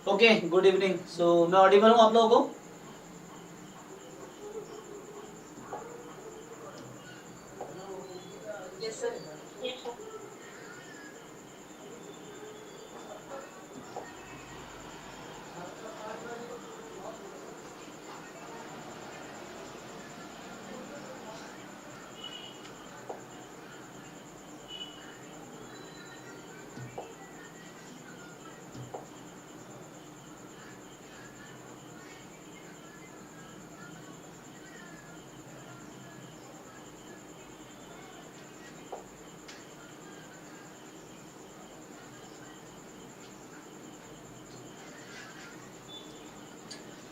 Okay, good evening. सो मैं Audible हूँ आप लोगों को? Yes sir.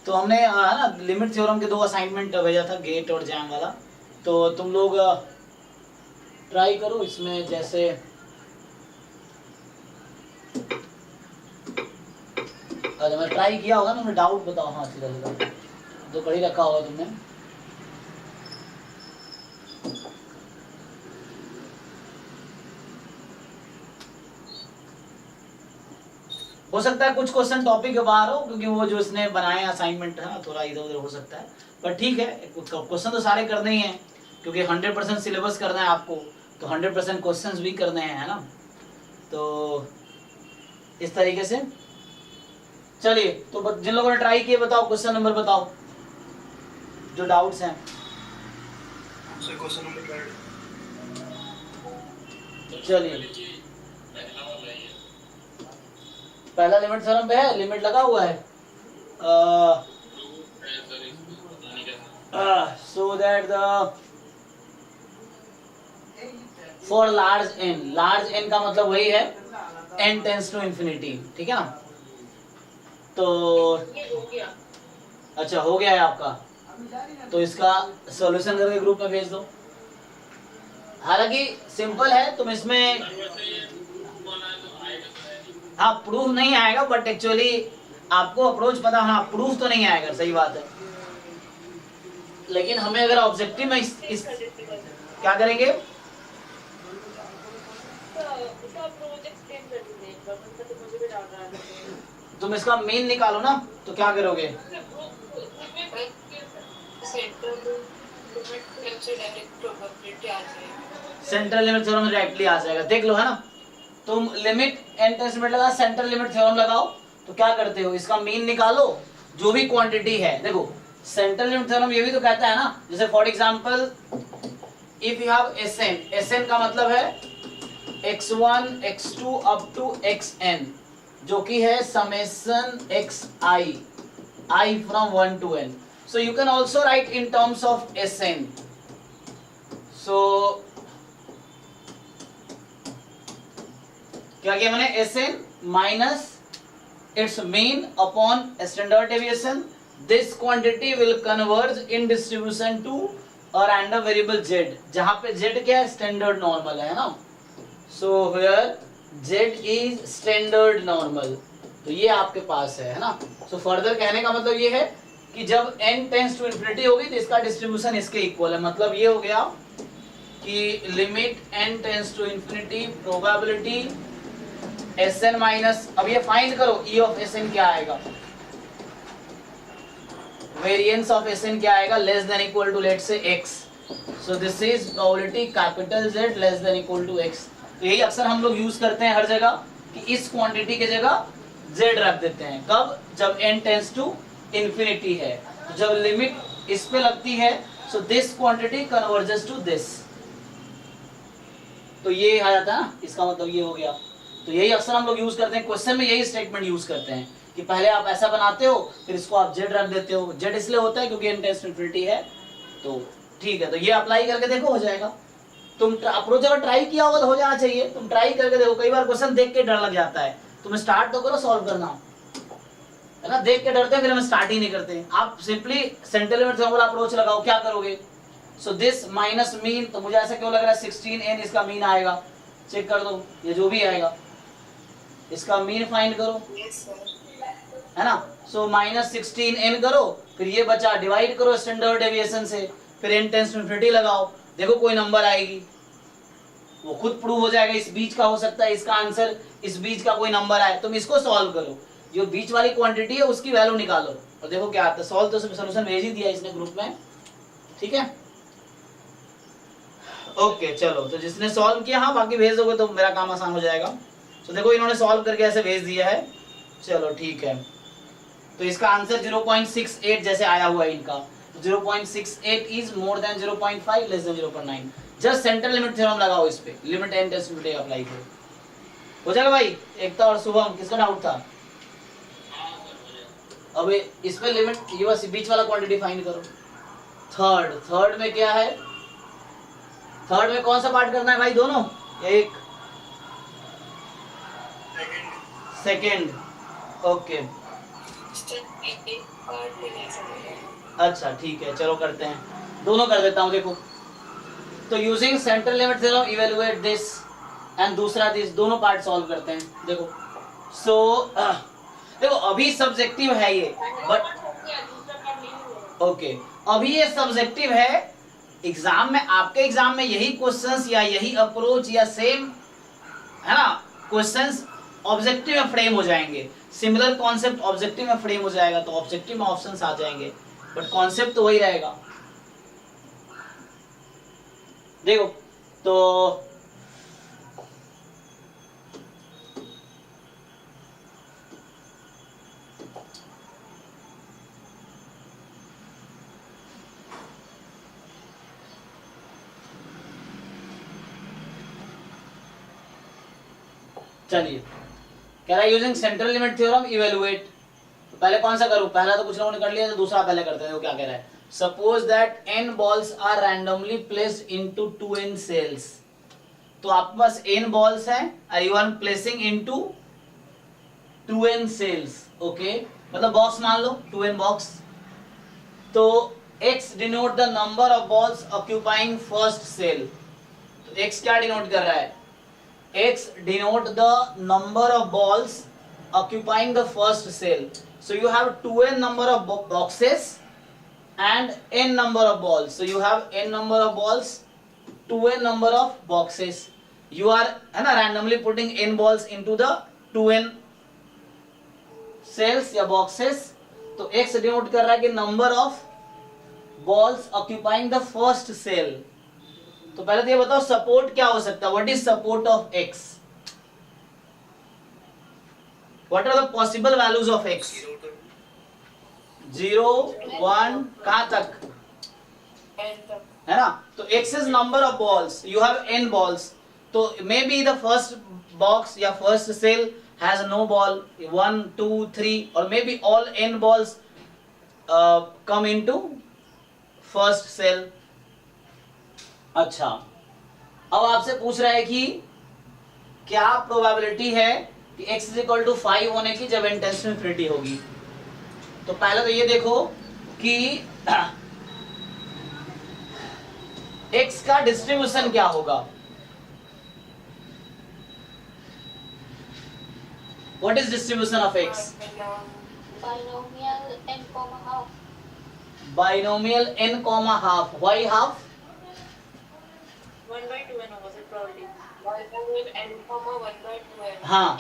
तो हमने ना लिमिट थ्योरम के 2 असाइनमेंट भेजा था, गेट और जैम वाला। तो तुम लोग ट्राई करो इसमें, जैसे अच्छा मैं ट्राई किया होगा ना, मैं डाउट बताओ। हाँ सीधा सीधा तो कर ही रखा होगा तुमने। हो सकता है कुछ क्वेश्चन टॉपिक के बाहर हो, क्योंकि वो जो इसने बनाए असाइनमेंट है ना, थोड़ा इधर उधर हो सकता है, पर ठीक है। क्वेश्चन तो सारे करने ही हैं, क्योंकि 100% सिलेबस करना है आपको, तो 100% क्वेश्चंस भी करने हैं, है ना। तो इस तरीके से चलिए, तो जिन लोगों ने ट्राई किए बताओ, क्वेश्चन नंबर बताओ जो डाउट्स हैं। क्वेश्चन नंबर चलिए, पहला लिमिट थ्योरम पे है, लिमिट लगा हुआ है। So that the for large n का मतलब वही है n टेंस टू इंफिनिटी, ठीक है ना। तो अच्छा हो गया है आपका, तो इसका सॉल्यूशन करके ग्रुप में भेज दो। हालांकि सिंपल है, तुम इसमें हाँ प्रूफ नहीं आएगा, बट एक्चुअली आपको अप्रोच पता, हाँ प्रूफ तो नहीं आएगा, सही बात है। लेकिन हमें अगर ऑब्जेक्टिव में इस क्या करेंगे, तुम इसका मीन निकालो ना, तो क्या करोगे? सेंट्रल लिमिट थ्योरम डायरेक्टली आ जाएगा, देख लो, है ना। तुम लिमिट n टेंस लगा, सेंट्रल लिमिट थ्योरम लगाओ, तो क्या करते हो, इसका मीन निकालो, जो भी क्वांटिटी है। देखो सेंट्रल लिमिट थ्योरम ये भी तो कहता है ना, जैसे for example if you have Sn का मतलब है x1 x2 up to xn, जो कि है summation xi, I from 1 to n. So you can also write in terms of Sn. So क्या किया मैंने, Sn minus its mean upon standard deviation. This quantity will converge in distribution to a random variable z, जहां पे z क्या है, standard normal है ना। So here z is standard normal, तो ये आपके पास है ना। So further कहने का मतलब ये है कि जब n टेंस टू इंफिनिटी होगी तो इसका डिस्ट्रीब्यूशन इसके इक्वल है। मतलब ये हो गया कि limit n tends to infinity probability Sn minus, अब ये फाइंड करो E ऑफ Sn क्या आएगा, वेरिएंस ऑफ Sn क्या आएगा, less than equal to let say x। So this is probability capital Z less than equal to x। तो यही अक्सर हम लोग यूज करते हैं हर जगह कि इस क्वांटिटी के जगह z रख देते हैं। कब, जब n टेंस टू इंफिनिटी है, तो जब लिमिट इस पे लगती है, so this quantity converges to this, तो ये आ जाता है ना, इसका मतलब ये हो गया। तो यही अक्सर हम लोग यूज करते हैं, क्वेश्चन में यही स्टेटमेंट यूज करते हैं कि पहले आप ऐसा बनाते हो, फिर इसको आप z रख देते हो। z इसलिए होता है क्योंकि n टेंस टू इंफिनिटी है, तो ठीक है। तो ये अप्लाई करके देखो, हो जाएगा। तुम अप्रोच अगर ट्राई किया होगा तो हो जाना चाहिए, तुम ट्राई करके देखो। कई बार क्वेश्चन देख के डर लग जाता है, तुम स्टार्ट तो करो सॉल्व करना, है ना। देख के डरते हैं, फिर हम स्टार्ट ही नहीं करते। आप सिंपली सेंट्रल लिमिट थ्योरम वाला अप्रोच लगाओ, क्या करोगे, सो दिस माइनस मीन, तो मुझे ऐसा क्यों लग रहा है 16n इसका मीन आएगा, चेक कर दो, ये जो भी आएगा इसका मीन फाइंड करो, है ना। सो माइनस 16n करो, फिर ये बचा, डिवाइड करो स्टैंडर्ड डेविएशन से, फिर n टेंस टू इंफिनिटी लगाओ, देखो कोई नंबर आएगी, वो खुद प्रूव हो जाएगा, इस बीच का हो सकता है इसका आंसर, इस बीच का कोई नंबर आए, तुम इसको सॉल्व करो, जो बीच वाली क्वांटिटी है उसकी वैल्यू निकालो और देखो क्या आता है। सॉल्व तो सोल्यूशन भेज ही दिया इसने ग्रुप में, ठीक है। ओके चलो, तो जिसने सॉल्व किया हाँ बाकी भेज दोगे तो मेरा काम आसान हो जाएगा। तो देखो इन्होंने सॉल्व करके ऐसे भेज दिया है, चलो ठीक है। तो इसका आंसर 0.68 जैसे आया हुआ है इनका, 0.68 is more than 0.5 less than 0.9। Just central limit theorem लगाओ इस पे, limit n tends to apply करो, हो जाएगा भाई। एकता और शुभम किसका डाउट था? अब इस पे लिमिट, ये बस बीच वाला क्वांटिटी फाइंड करो। थर्ड में क्या है? थर्ड में कौन सा पार्ट करना है भाई, दोनों एक सेकेंड? ओके अच्छा ठीक है, चलो करते हैं, दोनों कर देता हूँ। देखो तो using central limit theorem evaluate this and दूसरा दिस, दोनों पार्ट सॉल्व करते हैं। देखो देखो अभी सब्जेक्टिव है ये, बट ओके अभी ये सब्जेक्टिव है। एग्जाम में, आपके एग्जाम में यही क्वेश्चंस या यही अप्रोच या सेम है ना क्वेश्चंस ऑब्जेक्टिव में फ्रेम हो जाएंगे, सिमिलर कॉन्सेप्ट ऑब्जेक्टिव में फ्रेम हो जाएगा, तो ऑब्जेक्टिव में ऑप्शंस आ जाएंगे, बट कॉन्सेप्ट तो वही रहेगा। देखो तो चलिए कह रहा है using central limit theorem evaluate. तो पहले कौन सा करूं? पहला तो कुछ लोगों ने कर लिया, तो दूसरा पहले करते हैं। वो क्या कह रहा है? Suppose that n balls are randomly placed into 2n cells। तो आपके पास n balls हैं और you are placing into 2n cells, okay मतलब बॉक्स मान लो 2n बॉक्स। तो x denote the number of balls occupying first cell. तो x क्या डिनोट कर रहा है? x denote the number of balls occupying the first cell. So you have 2n number of boxes and n number of balls. So you have n number of balls, 2n number of boxes. You are है ना randomly putting n balls into the 2n cells या boxes. तो x denote कर रहा है कि number of balls occupying the first cell. तो पहले तो ये बताओ सपोर्ट क्या हो सकता है? What is support of x? What are the possible values of x? 0 1 कहां तक है ना? तो x is number of balls, you have n balls, तो may be the first box या first cell has no ball, 1 2 3 और may be all n balls come into first cell. अच्छा अब आपसे पूछ रहा है कि क्या प्रोबेबिलिटी है कि x इज इक्वल टू 5 होने की जब n टेंड्स टू इन्फिनिटी होगी। तो पहले तो ये देखो कि x का डिस्ट्रीब्यूशन क्या होगा। What is distribution of x? Binomial n comma half. Why half? 1/2n होगा सर प्रॉपर्टी n, 1/2n। हाँ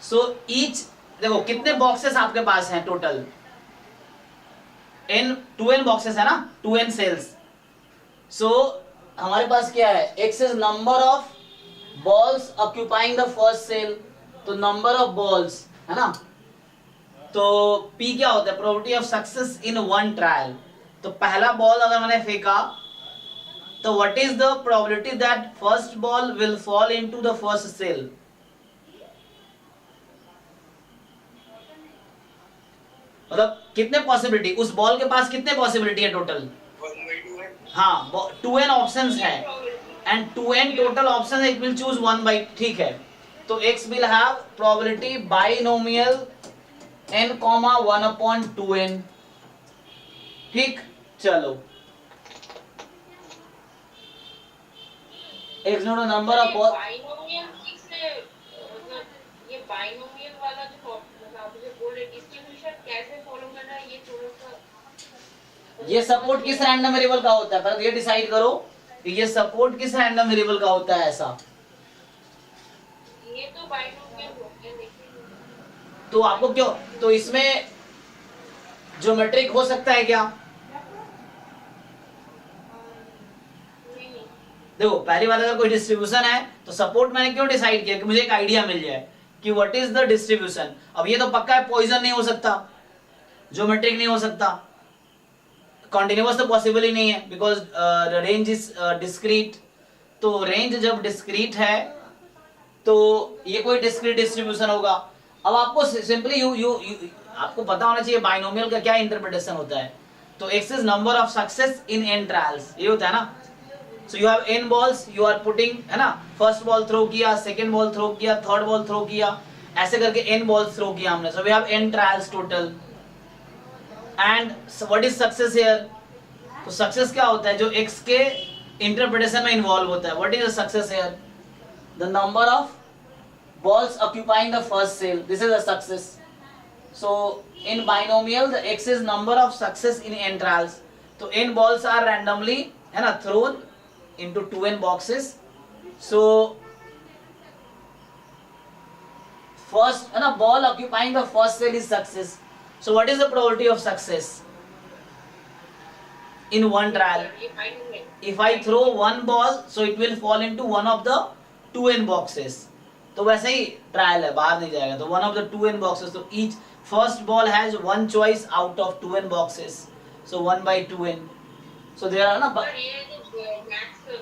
सो ईच देखो कितने बॉक्सेस आपके पास हैं टोटल? n 2n बॉक्सेस है ना, 2n सेल्स। सो हमारे पास क्या है? x is number of balls occupying the first cell, तो नंबर ऑफ बॉल्स है ना। तो p क्या होता है? Probability of success in one trial. तो पहला बॉल अगर मैंने फेंका तो what is the probability that first ball will fall into the first cell? मतलब कितने पॉसिबिलिटी, उस बॉल के पास कितने पॉसिबिलिटी है टोटल? 1/2n। हाँ 2n ऑप्शंस है एंड 2n टोटल ऑप्शन है, इट विल चूज 1 ठीक है। तो x will have probability binomial n, 1/2n। ठीक चलो x note number of ball. Binomial से मतलब ये बाइनोमियल वाला जो आप मुझे बोल रहे डिस्ट्रीब्यूशन कैसे फॉलो करना है, ये थोड़ा सा। ये सपोर्ट किस रैंडम वेरिएबल का होता है? पहले ये डिसाइड करो कि ये सपोर्ट किस रैंडम वेरिएबल का होता है। ऐसा ये तो बाइनोमियल हो गया देखिए। तो आपको क्यों, तो इसमें ज्योमेट्रिक हो सकता है क्या? नहीं देखो पहली बात, अगर कोई डिस्ट्रीब्यूशन है तो सपोर्ट मैंने क्यों डिसाइड किया कि मुझे एक आइडिया मिल जाए कि व्हाट इज द डिस्ट्रीब्यूशन। अब ये तो पक्का है पॉइजन नहीं हो सकता, ज्योमेट्रिक नहीं हो सकता, कॉन्टिन्यूअस तो पॉसिबल ही नहीं है, बिकॉज रेंज इज डिस्क्रीट। तो रेंज जब डिस्क्रीट है तो ये कोई डिस्क्रीट डिस्ट्रीब्यूशन होगा। अब आपको सिंपली आपको पता होना चाहिए बाइनोमियल का क्या इंटरप्रिटेशन होता है। तो x is number of success in n trials, ये होता है ना। So you have n balls, you are putting, है ना, फर्स्ट बॉल थ्रो किया, सेकंड बॉल थ्रो किया, थर्ड बॉल थ्रो किया, ऐसे करके n बॉल्स थ्रो किया हमने। So we have n trials total and what is success here. तो सक्सेस क्या होता है, जो x के इंटरप्रिटेशन में इन्वॉल्व होता है। What is success here, the number of balls occupying the first cell, this is a success. So in binomial the x is number of success in n trials. So n balls are randomly, है ना, thrown into 2n boxes. So first, है ना, ball occupying the first cell is success. So what is the probability of success in one trial? ये binomial. If I throw one ball, so it will fall into one of the 2n boxes. तो वैसे ही trial है, बाहर नहीं जाएगा, तो one of the 2n boxes, तो each first ball has one choice out of 2n boxes, so 1/2n. so there are ना पर ये जो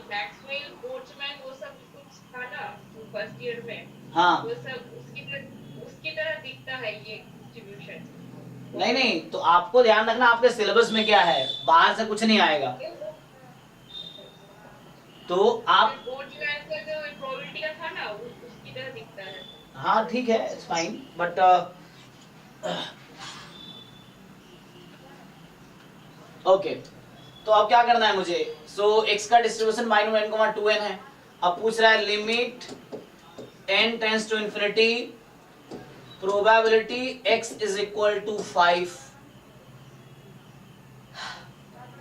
मैक्सवेल बोल्ट्जमैन वो सब कुछ था ना फर्स्ट ईयर में, हाँ, वो सब उसकी तरह दिखता है ये डिस्ट्रीब्यूशन। नहीं नहीं, तो आपको ध्यान रखना आपके सिलेबस में क्या है, बाहर से कुछ नहीं आएगा। तो आप, बोल्ट्जमैन का जो प्रोबेबिलिटी का था ना उसकी तरह दिखता है। हाँ ठीक है, इट्स फाइन, बट ओके। तो अब क्या करना है मुझे, सो x का डिस्ट्रीब्यूशन -n, 2n है। अब पूछ रहा है limit n tends to infinity, probability x is equal to 5।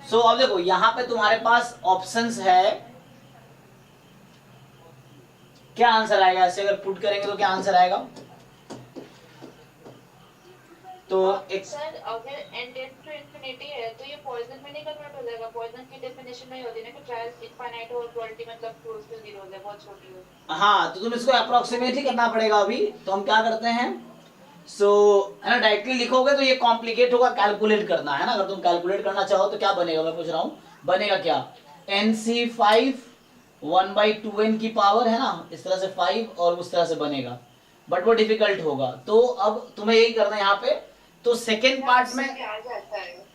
So अब देखो यहां पे तुम्हारे पास ऑप्शंस है, क्या आंसर आएगा, ऐसे अगर पुट करेंगे तो क्या आंसर आएगा। तो एक सर अगर n टेंड्स टू इंफिनिटी है तो ये पॉइजन में नहीं कन्वर्ट हो जाएगा। पॉइजन की डेफिनेशन नहीं होती ना कि ट्रायल्स इनफाइनाइट और प्रोबेबिलिटी मतलब क्लोज टू 0 है, बहुत छोटी हो। हाँ, तो तुम इसको अप्रोक्सीमेट ही करना पड़ेगा अभी। तो हम क्या करते हैं, सो है ना, डायरेक्टली लिखोगे तो ये कॉम्प्लिकेट होगा, कैलकुलेट करना है ना। अगर तुम कैलकुलेट करना चाहो तो क्या बनेगा, मैं पूछ रहा हूँ, बनेगा क्या, NC5 1/2n की पावर, है ना, इस तरह से 5 और उस तरह से बनेगा, बट वो डिफिकल्ट होगा। तो अब तुम्हें यही करना है यहाँ पे। तो सेकेंड पार्ट में आ जाता है,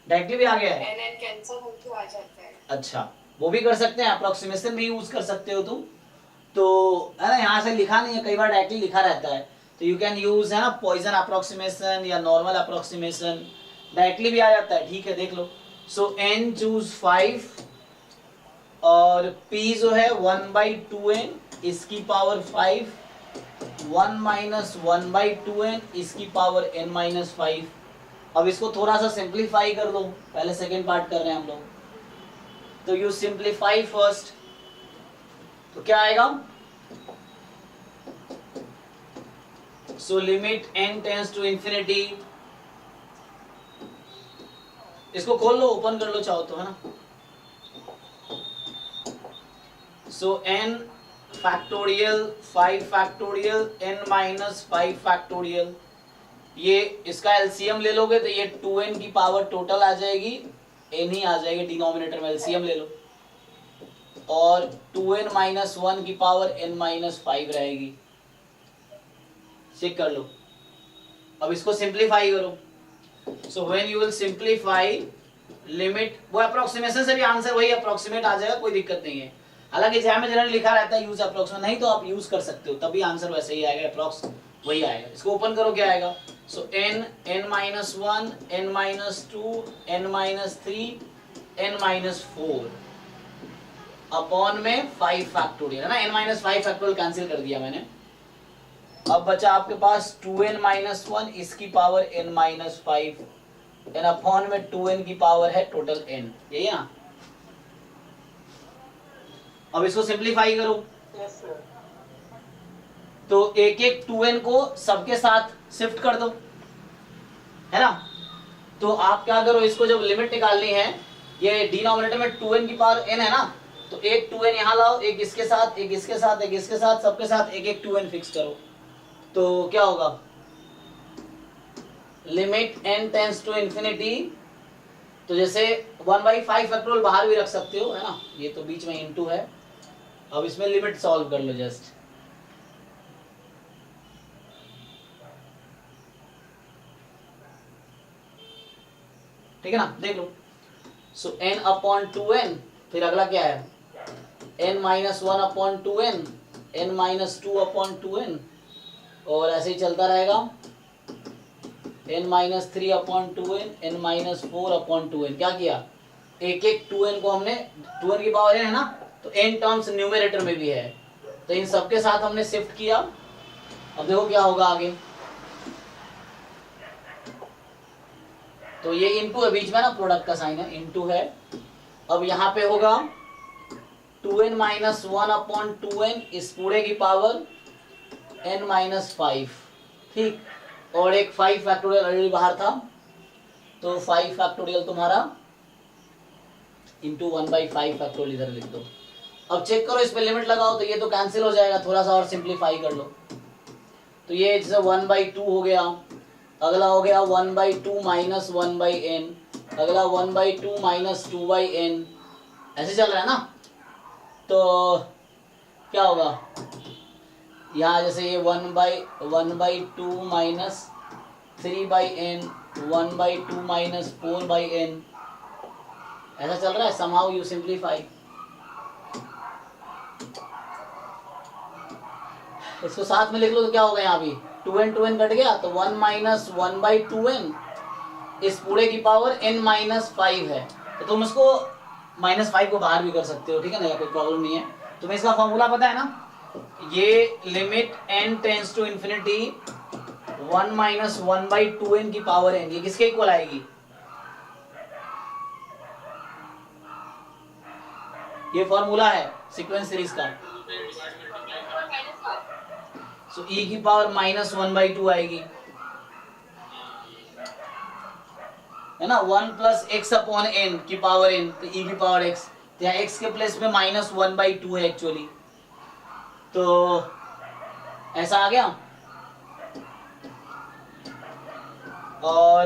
डायरेक्टली भी आ गया है, n कैंसिल होके आ जाता है। अच्छा वो भी कर सकते हैं, अप्रोक्सीमेशन भी यूज कर सकते हो तुम। तो है ना, यहाँ से लिखा नहीं है, कई बार डायरेक्टली लिखा रहता है, तो यू कैन यूज, है ना, पॉइजन अप्रोक्सीमेशन या नॉर्मल अप्रोक्सीमेशन, डायरेक्टली भी आ जाता है, ठीक है, देख लो। सो n चूज 5 और p जो है 1/2n, इसकी पावर 5, 1 - 1/2n, इसकी पावर n - 5। अब इसको थोड़ा सा सिंप्लीफाई कर लो, पहले सेकेंड पार्ट कर रहे हैं हम लोग, तो यू सिंप्लीफाई फर्स्ट, तो क्या आएगा, so limit n tends to infinity, इसको खोल लो, ओपन कर लो चाहो तो, है ना। सो n factorial 5 factorial n - 5 factorial, ये इसका एलसीएम ले लोगे तो ये 2n की पावर टोटल आ जाएगी, n ही आ जाएगी डिनोमिनेटर में, एलसीएम ले लो, और 2n - 1 की पावर n - 5 रहेगी। चेक कर लो, अब इसको सिंप्लीफाई करो। So when you will simplify limit, वो अप्रोक्सीमेशन से भी आंसर वही अप्रोक्सीमेट आ जाएगा, कोई दिक्कत नहीं है। हालांकि एग्जाम में जनरली लिखा रहता है यूज अप्रोक्सीमेट, नहीं तो आप यूज कर सकते हो, तभी आंसर वैसे ही आएगा, अप्रोक्स वही आएगा। इसको ओपन करो, क्या आएगा, सो n n - 1 n - 2 n - 3 n - 4 upon में 5 फैक्टोरियल, है ना, n - 5 फैक्टोरियल कैंसिल कर दिया मैंने। अब बचा आपके पास 2n - 1, इसकी पावर n - 5 n अपॉन में 2n की पावर है टोटल n, यही है ना। अब इसको सिंप्लीफाई करो, तो एक एक 2n को सबके साथ शिफ्ट कर दो, है ना। तो आप क्या करो, इसको जब लिमिट निकालनी है, ये डिनोमिनेटर में 2n की पावर n है ना, तो एक 2n यहाँ लाओ, एक इसके साथ, एक इसके साथ, एक इसके साथ, सबके साथ एक एक 2n फिक्स करो। तो क्या होगा, limit n tends to infinity, तो जैसे 1/5 फैक्टोरियल बाहर भी रख सकते हो, है ना, ये तो बीच में इनटू है। अब इसमें लिमिट सॉल्व कर लो जस्ट, ठीक है ना, देख लो। सो n/2n, फिर अगला क्या है, n-1/2n, n-2/2n, और ऐसे ही चलता रहेगा, n-3/2n, n-4/2n। क्या किया, एक एक 2n को हमने, 2n की पावर है ना, तो n टर्म्स न्यूमरेटर में भी है, तो इन सबके साथ हमने शिफ्ट किया। अब देखो क्या होगा आगे, तो ये इनटू है बीच में ना, प्रोडक्ट का साइन है, इनटू है। अब यहाँ पे होगा 2n-1/2n, इस पूरे की पावर n-5, ठीक, और एक 5 फैक्टोरियल ऑलरेडी बाहर था, तो 5 फैक्टोरियल तुम्हारा इंटू 1/5 फैक्टोरियल इधर लिख दो। अब चेक करो, इस पे लिमिट लगाओ, तो ये तो कैंसिल हो जाएगा, थोड़ा सा और सिंप्लीफाई कर लो, तो ये जैसे 1/2 हो गया, अगला हो गया 1/2 माइनस 1/n, अगला 1/2 माइनस 2/n, ऐसे चल रहा है ना। तो क्या होगा, यहाँ जैसे ये 1/2 माइनस 3/n, 1/2 माइनस 4/n, ऐसा चल रहा है। समहाउ यू सिंप्लीफाई, इसको साथ में लिख लो, तो क्या होगा, यहाँ भी 2n कट गया, तो 1 माइनस 1/2n, इस पूरे की पावर n-5 है, तो तुम इसको -5 को बाहर भी कर सकते हो, ठीक है ना, कोई प्रॉब्लम नहीं है। तुम्हें इसका फॉर्मूला पता है ना, ये limit n tends to infinity 1 minus 1/2n की पावर n, ये किसके इक्वल आएगी, ये फॉर्मूला है सीक्वेंस सीरीज का। सो e की पावर -1/2 आएगी, है ना, 1 प्लस x अपॉन n की पावर n, तो e की पावर x, तो यहाँ x के प्लेस में -1/2 है एक्चुअली, तो ऐसा आ गया। और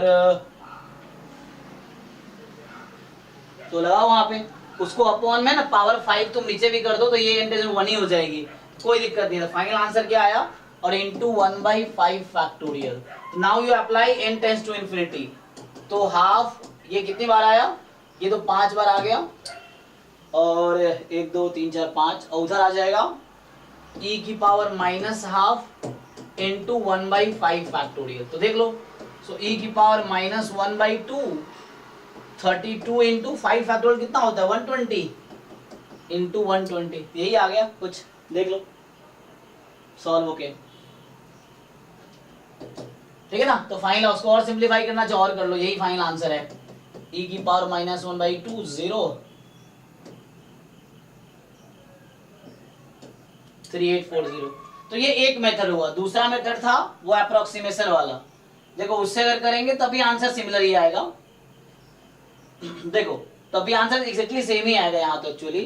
तो लगाओ वहां पे, उसको अपॉन में ना पावर 5 तुम नीचे भी कर दो, तो ये इंटीजर 1 ही हो जाएगी, कोई दिक्कत नहीं है। फाइनल आंसर क्या आया, और into 1/5 factorial. Now you apply n tends to infinity, तो हाफ, ये कितनी बार आया, ये तो 5 बार आ गया, और 1 2 3 4 5, और उधर आ जाएगा e की पावर -12 इंटू 1/5 फैक्टोरियल। तो देख लो, सो e की पावर -1/2, 32 इंटू 5 फैक्टोरियल कितना होता है, 120 इंटू 120, यही आ गया कुछ, देख लो सॉल्व होके, ठीक है ना। तो फाइनल, उसको और सिंप्लीफाई करना चाहो और कर लो, यही फाइनल आंसर है, e की पावर -1/2 0 3840। तो ये एक मेथड हुआ। दूसरा मेथड था वो अप्रोक्सीमेशन वाला, देखो उससे अगर करेंगे तभी आंसर सिमिलर ही आएगा, देखो तभी आंसर एग्जैक्टली सेम ही आएगा यहाँ तो एक्चुअली,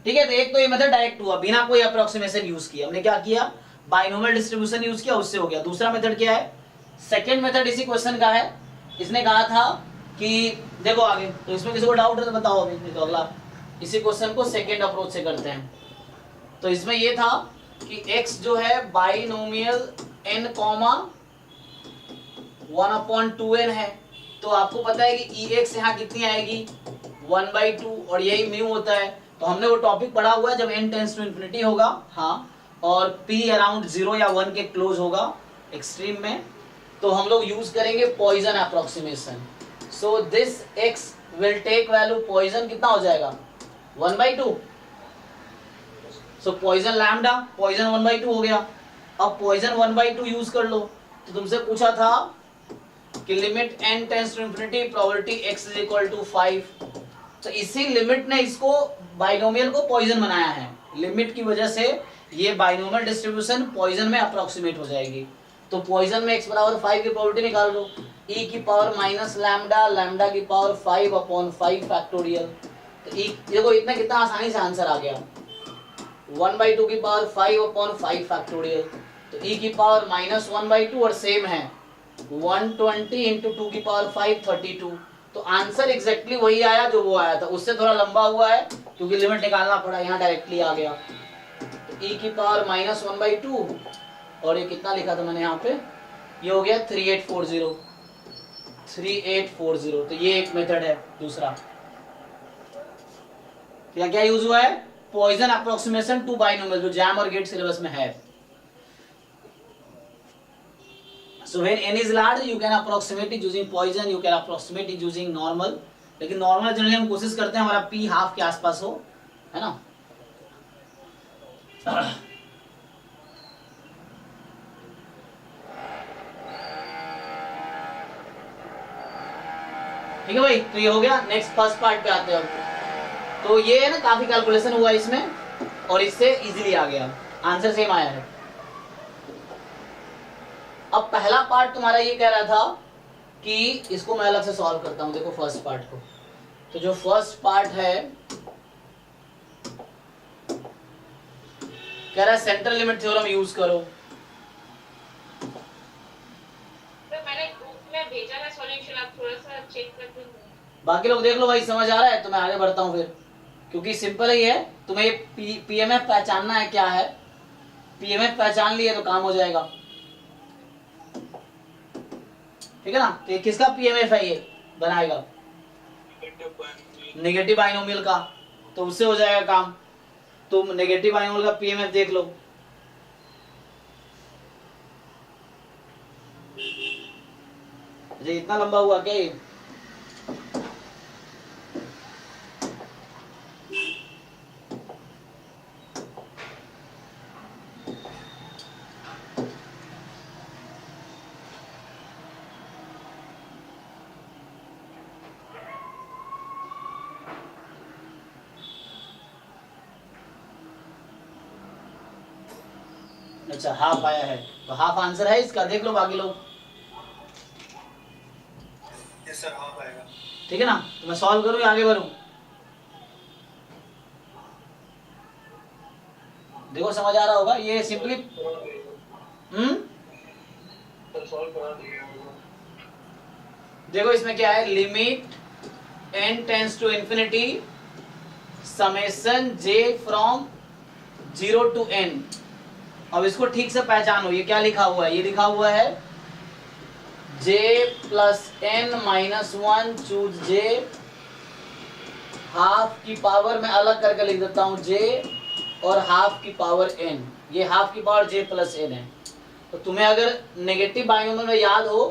ठीक है। तो एक तो ये मेथड डायरेक्ट हुआ बिना कोई अप्रोक्सीमेशन यूज किया, हमने क्या किया, बाइनोमियल डिस्ट्रीब्यूशन यूज किया, उससे हो गया। दूसरा मेथड क्या है, सेकंड मेथड इसी क्वेश्चन का है, इसने कहा था कि देखो आगे, तो इसमें किसी को डाउट है तो बताओ अभी, तो अगला इसी क्वेश्चन को सेकंड अप्रोच से करते हैं। तो इसमें ये था कि x जो है बाइनोमियल n, 1/2n है, तो आपको पता है कि ex यहाँ कितनी आएगी 1/2, और यही म्यू होता है। तो हमने वो टॉपिक पढ़ा हुआ है जब n टेंड्स टू इंफिनिटी होगा, हाँ, और p अराउंड 0 या 1 के क्लोज होगा एक्सट्रीम में, तो हम लोग यूज करेंगे Poisson approximation. So this x will take value Poisson कितना हो जाएगा 1/2, सो पॉइजन लैम्डा, पॉइजन 1/2 हो गया। अब पॉइजन 1/2 यूज कर लो, तो तुमसे पूछा था कि limit n tends to infinity probability x is equal to 5, तो इसी लिमिट ने इसको बाइनोमियल को पॉइजन बनाया है, लिमिट की वजह से ये बाइनोमियल डिस्ट्रीब्यूशन पॉइजन में अप्रोक्सीमेट हो जाएगी। तो पॉइजन में x बराबर 5 की प्रोबेबिलिटी निकाल लो, e की पावर माइनस लैम्डा, लैम्डा की पावर 5/5 फैक्टोरियल। तो e देखो इतना कितना आसानी से आंसर आ गया, 1/2 की पावर 5/5 फैक्टोरियल। तो e की पावर -1/2 और सेम है 120 इंटू 2 की पावर 5 32। तो आंसर एग्जैक्टली वही आया जो वो आया था, उससे थोड़ा लंबा हुआ है क्योंकि लिमिट निकालना पड़ा, यहाँ डायरेक्टली आ गया। तो e की पावर -1/2 और ये कितना लिखा था मैंने यहाँ पे, ये हो गया 3840। तो ये एक मेथड है दूसरा। यहाँ क्या यूज हुआ है, पॉइजन अप्रोक्सीमेशन टू बाइनोमियल, जो जैम और गेट सिलेबस में है। So when n is large, you can approximate it using Poisson, you can approximate it using normal. लेकिन नॉर्मल जनरली हम कोशिश करते हैं हमारा p हाफ के आसपास हो, है ना। ठीक है भाई, तो ये हो गया। नेक्स्ट फर्स्ट पार्ट पे आते हैं। तो ये है ना, काफी कैलकुलेशन हुआ इसमें और इससे इजीली आ गया, आंसर सेम आया है। अब पहला पार्ट तुम्हारा ये कह रहा था कि इसको मैं अलग से सॉल्व करता हूं। देखो फर्स्ट पार्ट को, तो जो फर्स्ट पार्ट है कह रहा है सेंट्रल लिमिट थ्योरम यूज करो। तो मैंने ग्रुप में भेजा है सॉल्यूशन, आप थोड़ा सा चेक कर दो। बाकी लोग देख लो भाई, समझ आ रहा है तो मैं आगे बढ़ता हूं फिर, क्योंकि सिंपल ही है। तुम्हें पीएमएफ पहचानना है क्या है, पीएमएफ पहचान लिए तो काम हो जाएगा, ठीक है ना। तो ये किसका पीएमएफ है, ये बनाएगा नेगेटिव बाइनोमियल का, तो उससे हो जाएगा काम। तुम नेगेटिव बाइनोमियल का पीएमएफ देख लो। ये इतना लंबा हुआ क्या ये, अच्छा हाफ आया है, तो हाफ आंसर है इसका, देख लो बाकी लोग। यस सर, हाफ आएगा। ठीक है ना, तो मैं सॉल्व करूं या आगे बढ़ूं। देखो समझ आ रहा होगा, ये सिंपली सॉल्व करा दिए। देखो इसमें क्या है, limit n tends to infinity summation j from 0 to n। अब इसको ठीक से पहचानो, ये क्या लिखा हुआ है, ये लिखा हुआ है j plus n minus 1 choose j, half की पावर मैं अलग करके लिख देता हूं j और हाफ की पावर n, ये हाफ की पावर j प्लस n है। तो तुम्हें अगर नेगेटिव बाइनोमियल में याद हो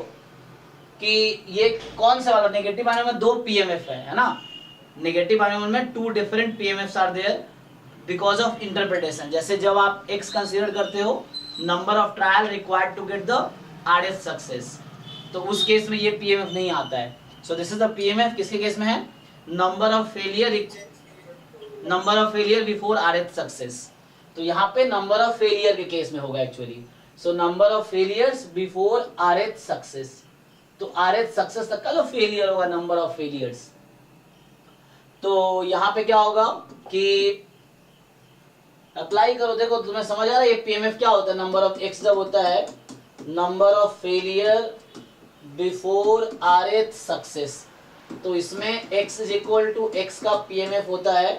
कि ये कौन सा वाला नेगेटिव बाइनोमियल में 2 पीएमएफ है ना। नेगेटिव बाइनोमियल में 2 different PMFs are there because of interpretation. जैसे जब आप x कंसीडर करते हो number of trial required to get the r's success, तो उस केस में ये पीएमएफ नहीं आता है। So this is the PMF, किसके केस में है, number of failure before r's success. तो यहाँ पे नंबर ऑफ फेलियर के केस में होगा actually. So number of failures before r's success, तो आरएस सक्सेस तक का जो फेलियर होगा, नंबर ऑफ फेलियर्स। तो यहाँ पे क्या होगा कि अप्लाई करो, देखो तुम्हें समझ आ रहा है ये पीएमएफ क्या होता है। नंबर ऑफ एक्स जब होता है number of failure before rth success, तो इसमें x is equal to x का पीएमएफ होता है।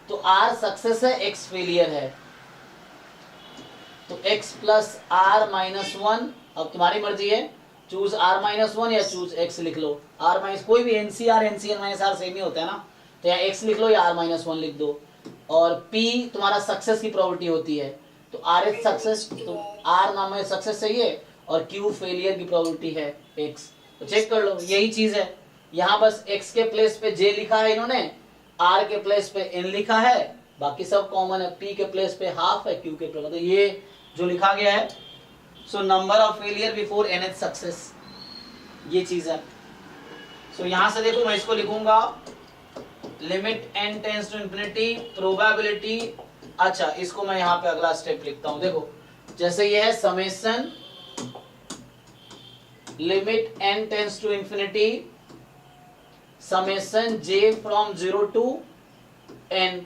तो r सक्सेस है, x फेलियर है, तो x प्लस आर माइनस 1। अब तुम्हारी मर्जी है, चूज r माइनस 1 या चूज x लिख लो। r माइनस कोई भी NCR NCL minus r same ही होता है ना, तो यहाँ x लिख लो या r माइनस 1 लिख दो। और p तुम्हारा सक्सेस की प्रोबेबिलिटी होती है, तो r इज सक्सेस, तो r नाम में सक्सेस चाहिए और q फेलियर की प्रोबेबिलिटी है x। तो चेक कर लो, यही चीज है। यहाँ बस x के प्लेस पे j लिखा है इन्होंने, r के प्लेस पे n लिखा है, बाकी सब कॉमन है। p के प्लेस पे हाफ है, q के प्लेस, तो ये जो लिखा गया है सो number of failure before nth success, ये चीज है। सो यहाँ से देखो मैं इसको लिखूंगा limit n tends to infinity probability अच्छा इसको मैं यहाँ पे अगला स्टेप लिखता हूं, देखो जैसे ये है summation limit n tends to infinity summation j from 0 to n,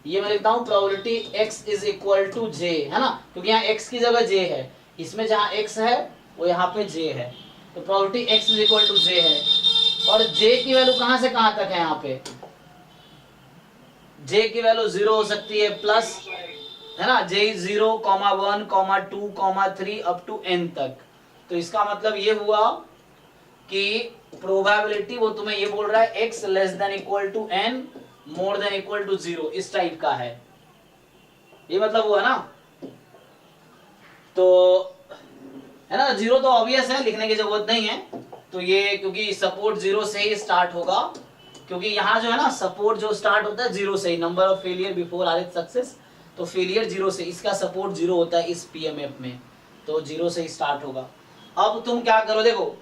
ये मैं लिखता हूं probability x is equal to j, है ना, क्योंकि यहाँ x की जगह j है, इसमें जहां x है वो यहाँ पे j है, तो probability x is equal to j है। और j की वैल्यू कहां से कहां तक है, यहाँ पे j की वैल्यू 0 हो सकती है प्लस, है ना, j 0, 1, 2, 3 अप टू n तक। तो इसका मतलब ये हुआ कि प्रोबेबिलिटी वो तुम्हें ये बोल रहा है x less than equal to n more than equal to 0, इस टाइप का है, ये मतलब हुआ ना। तो है ना, 0 तो ऑब्वियस है, लिखने की जरूरत नहीं है, तो ये क्योंकि सपोर्ट 0 से ही स्टार्ट होगा, क्योंकि यहाँ जो है ना सपोर्ट जो स्टार्ट होता है 0 से ही, number of failure before r success, तो फेलियर 0 से, इसका सपोर्ट 0 होता है इस पीएमएफ में, तो 0 से ही स्टार्ट होगा। अब तुम क्या करो, देखो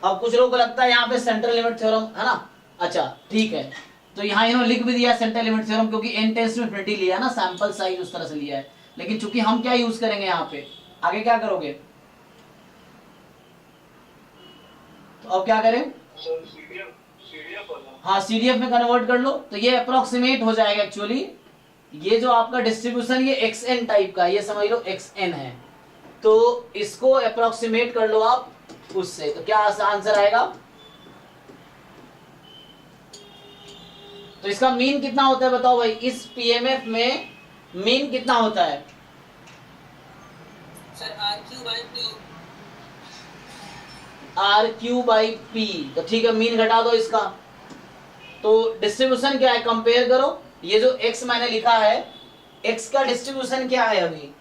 अब कुछ लोगों को लगता है यहाँ पे सेंट्रल लिमिट थ्योरम है ना, अच्छा ठीक है, तो यहाँ इन्होंने लिख भी दिया सेंट्रल लिमिट थ्योरम, क्योंकि n टेंस टू इंफिनिटी लिया है ना, सैंपल साइज उस तरह से लिया है, लेकिन चूंकि हम क्या यूज करेंगे यहाँ पे, आगे क्या करोगे, तो अब क्या करें, सर सीडीएफ वाला, हाँ सीडीएफ में कन्वर्ट कर लो, तो ये अप्रोक्सीमेट हो जाएगा एक्चुअली, ये जो आपका डिस्ट्रीब्यूशन ये xn टाइप का, ये समझ लो xn है, तो इसको अप्रोक्सीमेट कर लो आप उससे, तो क्या आंसर आएगा, तो इसका मीन कितना होता है बताओ भाई, इस पीएमएफ में मीन कितना होता है, सर RQ बाई P, तो ठीक है मीन घटा दो इसका, तो डिस्ट्रीब्यूशन क्या है कंपेयर करो, ये जो x मैंने लिखा है x का डिस्ट्रीब्यूशन क्या है अभी,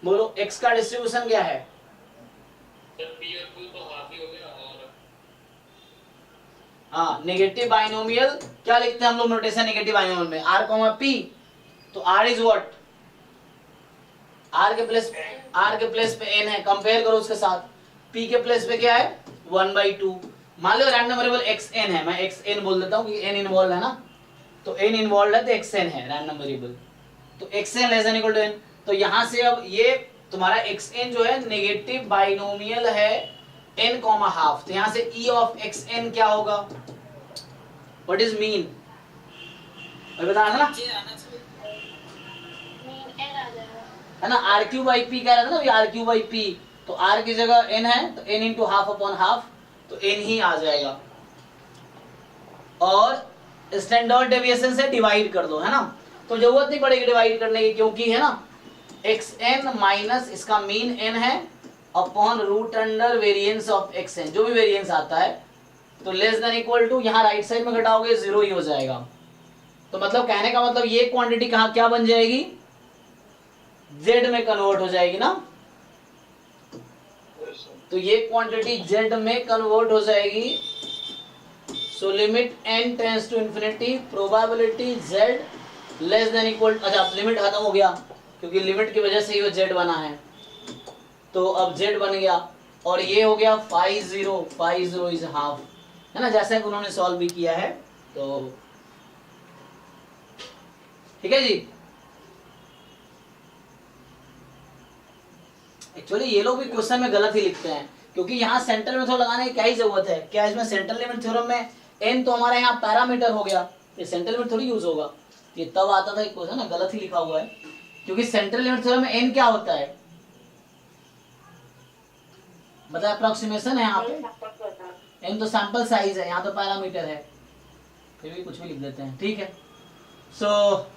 बोलो x का डिस्ट्रीब्यूशन क्या है, हाँ नेगेटिव बाइनोमियल, क्या लिखते हैं हम लोग नोटेशन नेगेटिव बाइनोमियल में, r, p, तो r इज व्हाट, r के प्लेस पे n है, कंपेयर करो उसके साथ, p के प्लेस पे क्या है 1/2, मान लो रैंडम वेरिएबल xn है, मैं xn बोल देता हूँ क्योंकि n इन्वॉल्व है ना, तो n इन्वॉल्व है तो xn है रैंडम वेरिएबल, तो xn less than equal to n, तो यहां से अब ये तुम्हारा xn जो है नेगेटिव बाइनोमियल है n, हाफ, तो यहां से e ऑफ xn क्या होगा, व्हाट इज मीन, बताना था ना, है ना, RQ बाई P कह रहा था ना, ये RQ बाई P, तो R की जगह n है तो n into half upon half, तो n ही आ जाएगा, और स्टैंडर्ड डेविएशन से डिवाइड कर दो, है ना, तो जरूरत नहीं पड़ेगी डिवाइड करने की, क्योंकि है ना xn माइनस इसका मीन n है upon root under variance of xn, जो भी वेरिएंस आता है, तो लेस देन इक्वल टू, यहाँ राइट साइड में घटाओगे 0 ही हो जाएगा, तो मतलब कहने का मतलब ये क्वांटिटी कहाँ क्या बन जाएगी, z में कन्वर्ट हो जाएगी ना, तो ये क्वांटिटी z में कन्वर्ट हो जाएगी, so limit n tends to infinity probability z less than equal, अच्छा लिमिट खत्म हो गया क्योंकि लिमिट की वजह से ही वो z बना है, तो अब z बन गया, और ये हो गया 5 इज हाफ, है ना, जैसे उन्होंने सॉल्व भी किया है, तो ठीक है जी। एक्चुअली ये लोग भी क्वेश्चन में गलत ही लिखते हैं, क्योंकि यहाँ सेंट्रल लिमिट थ्योरम लगाने की क्या ही जरूरत है, क्या इसमें सेंट्रल लिमिट थ्योरम में n तो हमारा यहाँ पैरामीटर हो गया, ये सेंट्रल लिमिट थोड़ी यूज होगा, ये तब आता था क्वेश्चन ना, गलत ही लिखा हुआ है, क्योंकि सेंट्रल लिमिट थ्योरम में n क्या होता है, बताया अप्रोक्सीमेशन है यहाँ पे, n तो सैंपल साइज है, यहाँ तो पैरामीटर है, फिर भी कुछ भी लिख देते हैं, ठीक है। सो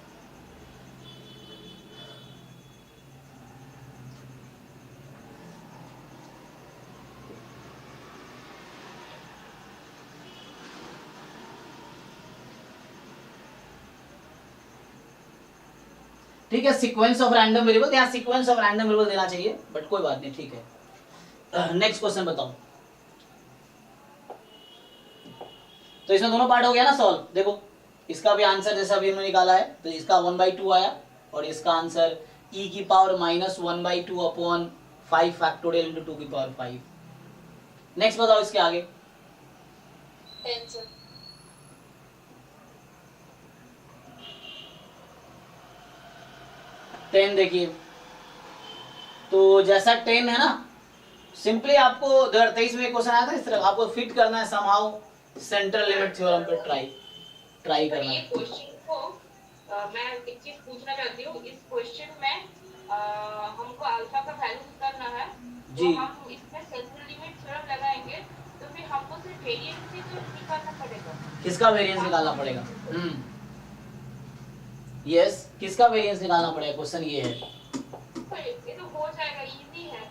ठीक है, सीक्वेंस ऑफ रैंडम वेरिएबल, यहाँ सीक्वेंस ऑफ रैंडम वेरिएबल देना चाहिए, बट कोई बात नहीं, ठीक है। नेक्स्ट क्वेश्चन बताओ, तो इसमें दोनों पार्ट हो गया ना सॉल्व, देखो इसका भी आंसर जैसा अभी हमने निकाला है, तो इसका 1/2 आया, और इसका आंसर e की power minus 1/2 upon 5 factorial into 2 की पावर 5। नेक्स्ट बताओ इसके आगे, 10 सर। 10 देखिए, तो जैसा 10 है ना, सिंपली आपको 2023 में क्वेश्चन आया था इस तरह, आपको फिट करना है समहाउ सेंट्रल लिमिट थ्योरम पे ट्राई करना ये है। क्वेश्चन को मैं एक चीज पूछना चाहती हूँ, इस क्वेश्चन में हमको अल्फा का वैल्यू करना है, जी। तो हम इसमें सेंट्रल लिमिट थ्योरम लगाएंगे, तो फिर हमको सिर्फ वेरिएंस ही तो निकालना पड़ेगा। किसका वेरिएंस निकालना पड़ेगा? यस, किसका वेरिएंस निकालना पड़ेगा, क्वेश्चन ये है। तो ये तो हो जाएगा, इजी है।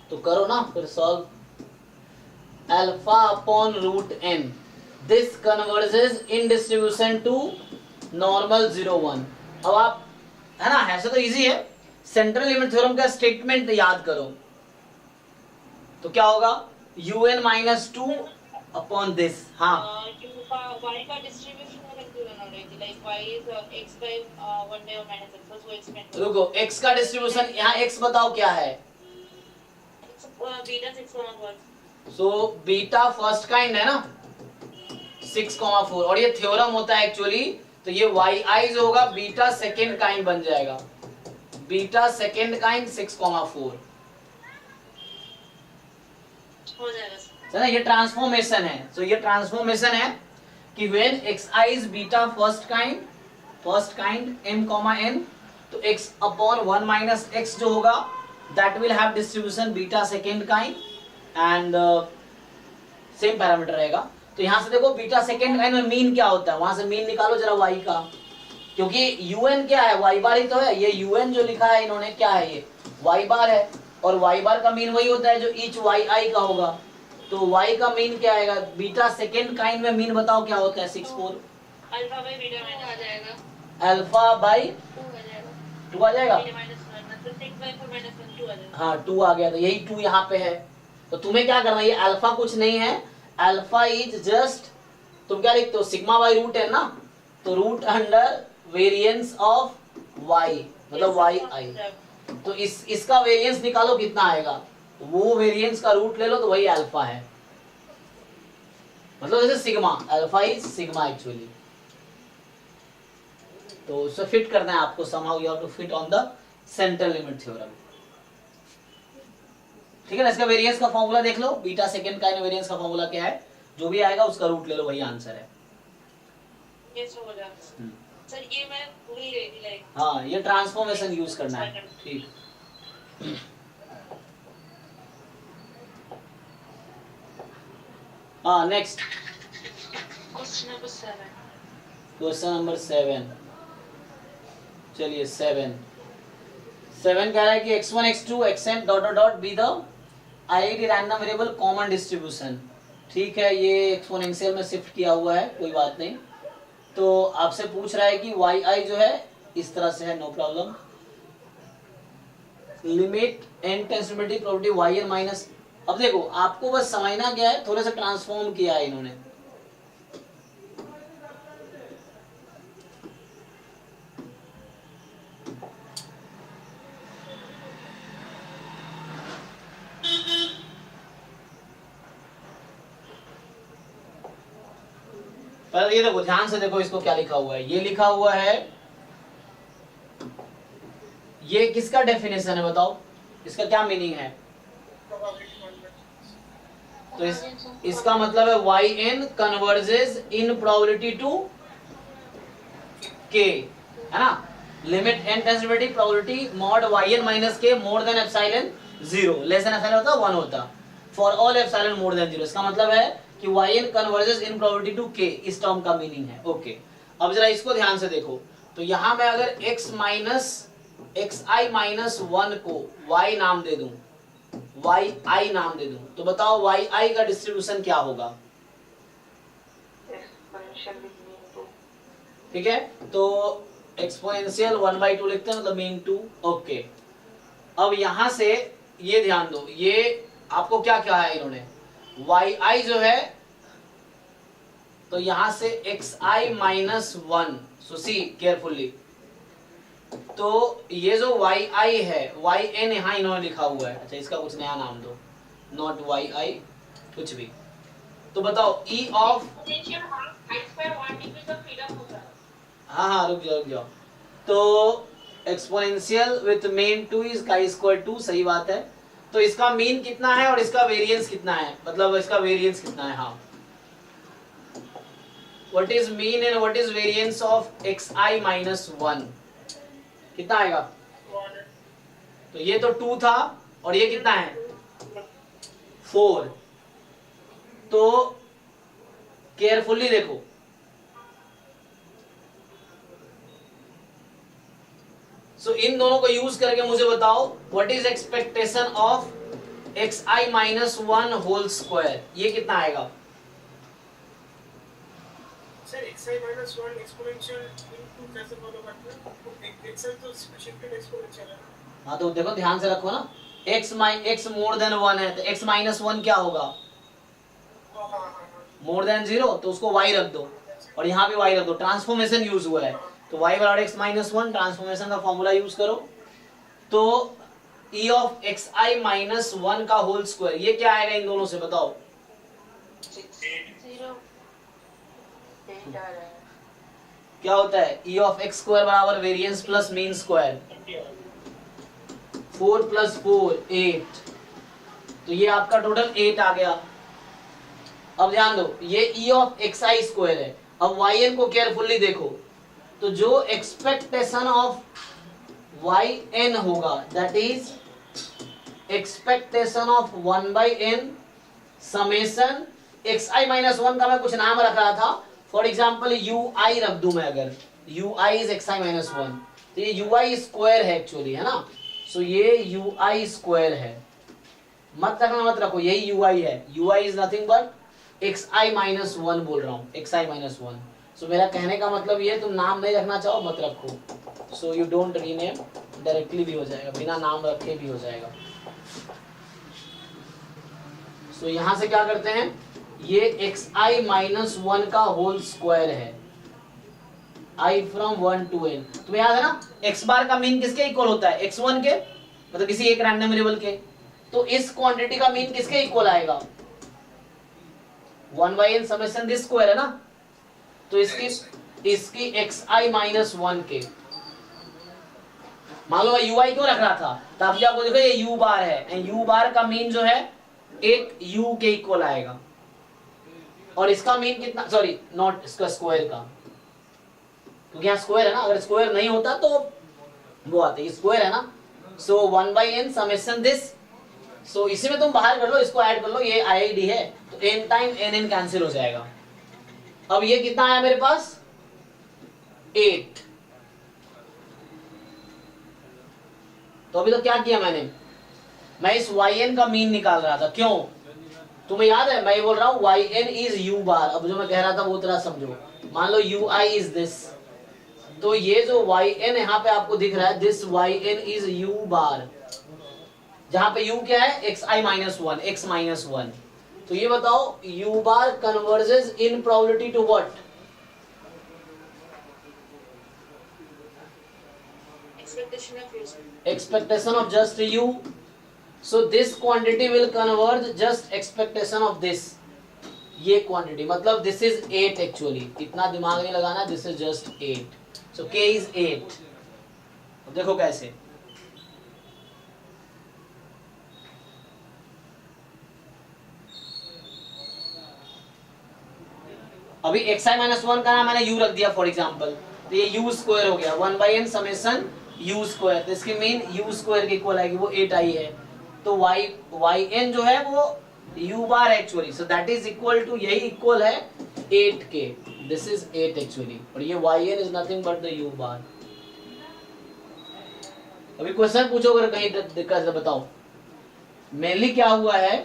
तो करो ना फिर solve. Alpha upon root n, this converges in distribution to normal 0 1। अब आप, है ना, ऐसे तो इजी है, सेंट्रल लिमिट थ्योरम का स्टेटमेंट याद करो, तो क्या होगा, un माइनस 2 अपॉन दिस। हाँ, y का डिस्ट्रीब्यूशन में कंफ्यूजन हो रही थी, like y is x by 1 by minus x, so expand रुको, x का डिस्ट्रीब्यूशन, यहाँ x बताओ क्या है, beta 6,1। So beta first kind है ना 6,4, और ये थ्योरम होता है एक्चुअली, तो ये yi जो होगा बीटा सेकेंड काइंड बन जाएगा, बीटा सेकेंड काइंड 6,4 हो जाएगा है ना, ये ट्रांसफॉर्मेशन है। तो ये ट्रांसफॉर्मेशन है कि when xi is beta first kind m, n, तो x अपॉन 1 माइनस x जो होगा that will have distribution beta second kind and same parameter रहेगा। तो यहाँ से देखो बीटा सेकेंड काइंड में मीन क्या होता है, वहां से मीन निकालो जरा y का, क्योंकि un क्या है, y बार ही तो है, ये un जो लिखा है इन्होंने क्या है, ये y बार है, और y बार का मीन वही होता है जो ईच yi का होगा, तो y का मीन क्या आएगा, बीटा सेकेंड काइंड में मीन बताओ क्या होता है, 6,4। अल्फा बाय बीटा में आ जाएगा, अल्फा बाई 2 आ जाएगा, हाँ 2 आ गया, तो यही 2 यहाँ पे है। तो तुम्हें क्या करना है, ये अल्फा कुछ नहीं है, अल्फा इज जस्ट, तुम क्या लिखते हो, सिग्मा बाई रूट है ना, तो root under variance of y, मतलब yi, तो इसका वेरिएंस निकालो कितना आएगा, वो वेरिएंस का रूट ले लो तो वही अल्फा है, मतलब जैसे sigma, alpha is sigma actually. तो उसे फिट करना है आपको, somehow you have to fit on the central limit theorem, ठीक है ना। इसका वेरिएंस का फॉर्मूला देख लो, बीटा सेकेंड का वेरिएंस का फॉर्मूला क्या है, जो भी आएगा उसका रूट ले लो, वही आंसर है। सर ये मैं भूल गई थी, लाइक हाँ, ये ट्रांसफॉर्मेशन यूज करना है, ठीक। हाँ, next question number 7। Question number 7, चलिए 7 कह रहा है कि x1 x2 xn dot dot dot be the ID random variable common distribution, ठीक है, ये एक्सपोनेंशियल में शिफ्ट किया हुआ है, कोई बात नहीं। तो आपसे पूछ रहा है कि yi जो है इस तरह से है, no problem, limit n tends to infinity probability yn minus, अब देखो आपको बस समझना क्या है, थोड़ा सा ट्रांसफॉर्म किया है इन्होंने, पर ये देखो ध्यान से देखो, इसको क्या लिखा हुआ है, ये लिखा हुआ है, ये किसका डेफिनेशन है बताओ, इसका क्या मीनिंग है, तो इसका मतलब है yn converges in probability to k, है ना, limit n tends to infinity probability mod yn minus k more than epsilon 0, less than epsilon होता 1 होता, for all epsilon more than 0, इसका मतलब है कि yn converges in probability to k, इस term का मीनिंग है। ओके, अब जरा इसको ध्यान से देखो, तो यहां मैं अगर x माइनस xi माइनस 1 को y नाम दे दूं, yi नाम दे दूं, तो बताओ yi का डिस्ट्रीब्यूशन क्या होगा, ठीक है, तो एक्सपोनेंशियल 1/2 लिखते हैं, मतलब मीन 2। ओके, अब यहां से ये ध्यान दो, ये आपको क्या कहा है इन्होंने, yi जो है, तो यहां से xi माइनस 1, सो सी केयरफुली, तो ये जो yi है, yn यहाँ इन्होंने लिखा हुआ है, अच्छा इसका कुछ नया नाम दो, नॉट yi, कुछ भी, तो बताओ ई of, exponential half I square 1 degree का फ्रीडम होता है। हाँ रुक जाओ। तो exponential with mean 2 is chi square 2, सही बात है। तो इसका मीन कितना है और इसका वेरिएंस कितना है, मतलब इसका वेरिएंस कितना है। हाँ, what is mean and what is variance of xi minus 1, कितना आएगा। तो ये तो 2 था और ये कितना है 4। तो केयरफुली देखो, सो इन दोनों को यूज करके मुझे बताओ what is expectation of xi minus 1 whole square, ये कितना आएगा। Sir xi minus 1 exponential into कैसे फॉलो करते हैं? xi तो शिफ्टेड एक्सपोनेंशियल है ना। हाँ तो देखो ध्यान से रखो ना, x मोर देन 1 है तो x माइनस 1 क्या होगा, मोर देन 0, तो उसको y रख दो और यहाँ भी y रख दो, ट्रांसफॉर्मेशन यूज हुआ है। तो y बराबर x माइनस 1, ट्रांसफॉर्मेशन का फॉर्मूला यूज करो। तो e ऑफ xi माइनस 1 का होल स्क्वायर, ये क्या आएगा इन दोनों से बताओ। 0 8 आ रहा है। क्या होता है e ऑफ x स्क्वायर बराबर variance plus mean square, 4 plus 4 8, तो ये आपका टोटल 8 आ गया। अब ध्यान दो, ये e ऑफ xi स्क्वायर है। अब yn को केयरफुली देखो, तो जो एक्सपेक्टेशन ऑफ yn होगा that is expectation of 1/n summation xi minus 1 का मैं कुछ नाम रख रहा था, फॉर एग्जाम्पल ui रख दूं मैं, अगर ui इज xi माइनस 1, तो ये ui स्क्वायर है एक्चुअली, है ना। सो ये ui स्क्वायर है, मत रखना मत रखो, यही ui है। ui is nothing but xi minus 1 बोल रहा हूँ, xi माइनस 1। सो मेरा कहने का मतलब ये, तुम नाम नहीं रखना चाहो मत रखो, so you don't rename, directly भी हो जाएगा, बिना नाम रखे भी हो जाएगा। सो यहाँ से क्या करते हैं, ये xi माइनस 1 का होल स्क्वायर है, i फ्रॉम 1 to n। तुम्हें याद है ना x बार का मीन किसके इक्वल होता है, x1 के, मतलब किसी एक रैंडम वेरिएबल के। तो इस क्वांटिटी का मीन किसके इक्वल आएगा, 1/n समेशन दिस स्क्वायर है ना। तो इसकी xi माइनस 1 के, मान लो मैं ui क्यों रख रहा था, तब आपको देखो ये u बार है, एंड u बार का मीन जो है एक u के इक्वल आएगा, और इसका मीन कितना, सॉरी नॉट इसका स्क्वायर का, क्योंकि यहाँ स्क्वायर है ना, अगर स्क्वायर नहीं होता तो वो आते, ये स्क्वायर है ना। सो 1/n समेशन दिस, सो इसी में तुम बाहर कर लो, इसको ऐड कर लो, ये IID है, तो n टाइम n कैंसिल हो जाएगा। अब ये कितना आया मेरे पास 8। तो अभी तो क्या किया मैंने, मैं इस yn का मीन निकाल रहा था, क्यों, तुम्हें याद है मैं बोल रहा हूँ yn इज u बार। अब जो मैं कह रहा था वो तरह समझो, मान लो ui इज दिस, तो ये जो yn यहाँ पे आपको दिख रहा है, दिस yn इज u बार, जहां पे u क्या है xi माइनस 1, x माइनस 1। तो ये बताओ u bar converges in probability to what, expectation of just u. So this quantity will converge just expectation of this, ये quantity, मतलब this is 8 actually, इतना दिमाग नहीं लगाना, this is just 8, so k is 8। अब देखो कैसे, अभी xi माइनस 1 का नाम मैंने u रख दिया फॉर एग्जाम्पल, तो ये u स्क्वायर हो गया 1/n समेशन u स्क्वायर, तो इसकी मीन u स्क्वायर के इक्वल आएगी, वो 8i है। तो yn जो है वो u bar actually, so that is equal to, यही इक्वल है 8 के, दिस इज 8 एक्चुअली, और ये yn is nothing but the u बार। अभी क्वेश्चन पूछो अगर कहीं दिक्कत है बताओ। मेनली क्या हुआ है,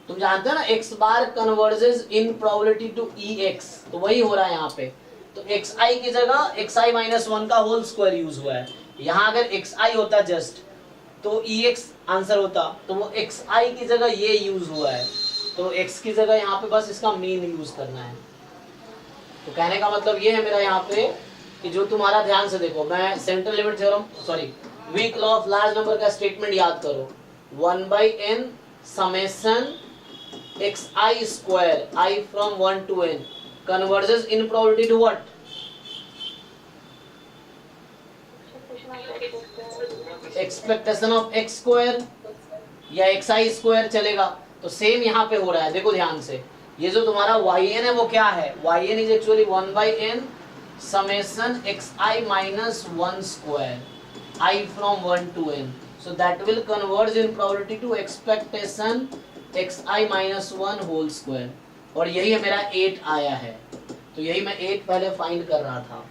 तुम जानते हो ना x bar converges in probability to ex, तो वही हो रहा है यहाँ पे। तो xi की जगह xi माइनस 1 का होल स्क्वायर यूज हुआ है। यहाँ अगर xi होता जस्ट तो ex आंसर होता, तो वो xi की जगह ये यूज हुआ है, तो x की जगह यहाँ पे बस इसका मीन यूज करना है। तो कहने का मतलब ये है मेरा यहाँ पे कि जो तुम्हारा, ध्यान से देखो, मैं central limit theorem, sorry week law of large number का स्टेटमेंट याद करो, 1/n summation xi square I from 1 to n converges in probability to what? Expectation of x square या xi स्क्वायर चलेगा। तो सेम यहाँ पे हो रहा है, देखो ध्यान से, ये जो तुम्हारा yn है वो क्या है, yn is actually 1/n summation xi minus 1 square I from 1 to n, so that will converge in probability to expectation xi minus 1 whole square, और यही है मेरा 8 आया है। तो यही मैं 8 पहले फाइंड कर रहा था,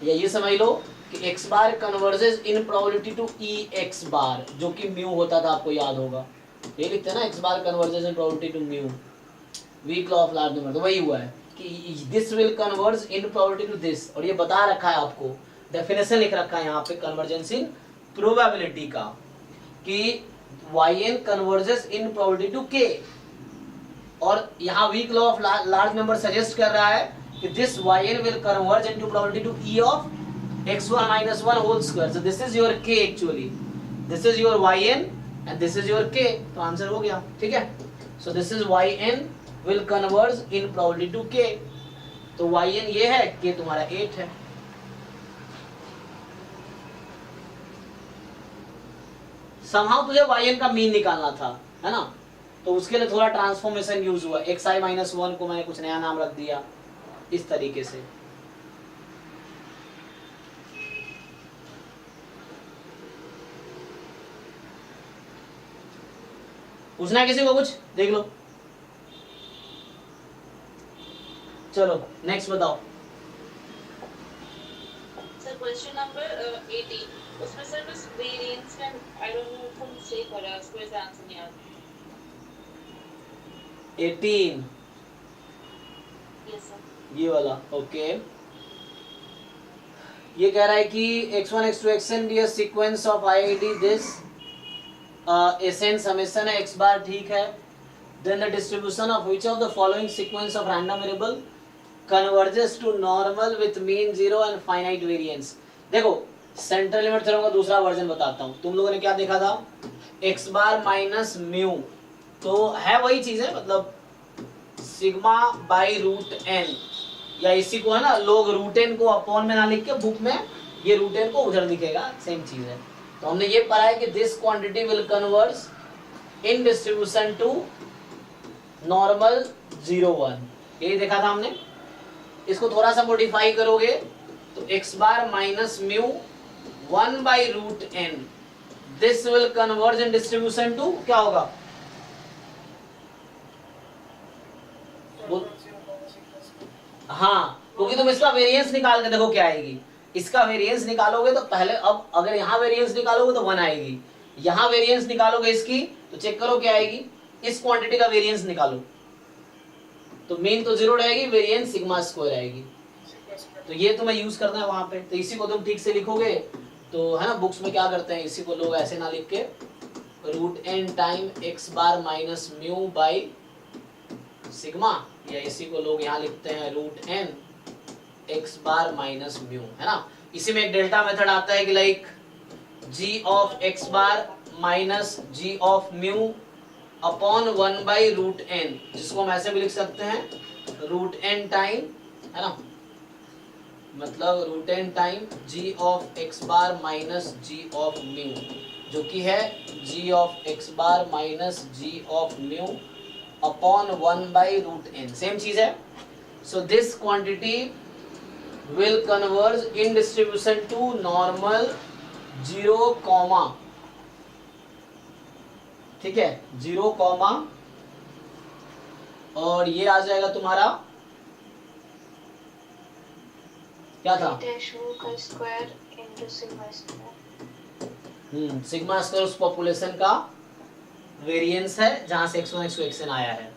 या ये समझ लो कि x bar converges in probability to E X bar, जो कि म्यू होता था, आपको याद होगा, ये लिखते हैं ना, x bar converges in probability to mu, weak law of large number. तो वही हुआ है कि this will converge in probability to this, और ये बता रखा है आपको, डेफिनेशन लिख रखा है यहाँ पे कन्वर्जेंस इन प्रोबेबिलिटी का, कि yn converges in probability to k, और यहाँ weak law of large number suggest कर रहा है कि this yn will converge into probability to e of x1 minus 1 whole square. So this is your k actually. This is your yn and this is your k. तो answer हो गया, ठीक है। So this is yn will converge in probability to k. तो yn ये है, k तुम्हारा 8 है। somehow तुझे yn का मीन निकालना था, है ना, तो उसके लिए थोड़ा ट्रांसफॉर्मेशन यूज हुआ, xi minus 1 को मैंने कुछ नया नाम रख दिया इस तरीके से। पूछना है किसी को कुछ, देख लो, चलो नेक्स्ट बताओ। सर क्वेश्चन नंबर 18, उसमें सर बस वेरिएंस का आई डोंट नो कौन से करा, उसको इसका आंसर नहीं आता। 18 यस सर, ये वाला, ओके। ये कह रहा है कि x1 x2 xn be a sequence of IID this ascend summation है x बार, ठीक है। then the distribution of which of the following sequence of random variable converges to normal with mean 0 and finite variance। देखो central limit theorem का दूसरा version बताता हूँ। तुम लोगों ने क्या देखा था, x बार माइनस म्यू, तो है वही चीज है, मतलब सिग्मा बाई रूट एन, या इसी को है ना लोग रूट एन को अपॉन में ना लिख के बुक में ये रूट एन को उधर लिखेगा, सेम चीज है। तो हमने ये पढ़ा है कि this quantity will converge in distribution to normal 0 1, यही देखा था हमने। इसको थोड़ा सा मॉडिफाई करोगे तो x bar minus mu 1 by root n, this will converge in distribution to क्या होगा, हाँ, क्योंकि तुम इसका वेरिएंस निकाल के देखो क्या आएगी, इसका वेरिएंस निकालोगे तो पहले, अब अगर यहाँ वेरिएंस निकालोगे तो 1 आएगी, यहाँ वेरिएंस निकालोगे इसकी तो चेक करो क्या आएगी, इस क्वांटिटी का वेरिएंस निकालो तो मीन तो 0 रहेगी, वेरिएंस सिग्मा स्क्वायर आएगी। तो ये तुम्हें यूज करना है वहां पे, तो इसी को तुम ठीक से लिखोगे तो है ना, बुक्स में क्या करते हैं, इसी को लोग ऐसे ना लिख के root n time x bar minus mu by sigma, या इसी को लोग यहाँ लिखते हैं root n x bar minus mu, है ना। इसी में एक डेल्टा मेथड आता है कि like g of x bar minus g of mu upon 1 by root n, जिसको हम ऐसे भी लिख सकते हैं रूट एन टाइम, है ना, मतलब root n time g of x bar minus g of mu, जो कि है g of x bar minus g of mu upon 1 by root n, same चीज है। So this quantity will converge in distribution to normal 0 comma, ठीक है, 0 comma, और ये आ जाएगा तुम्हारा क्या था, सिग्मा स्क्वायर उस पॉपुलेशन का वेरिएंस है जहां से x1 x2 xn आया है,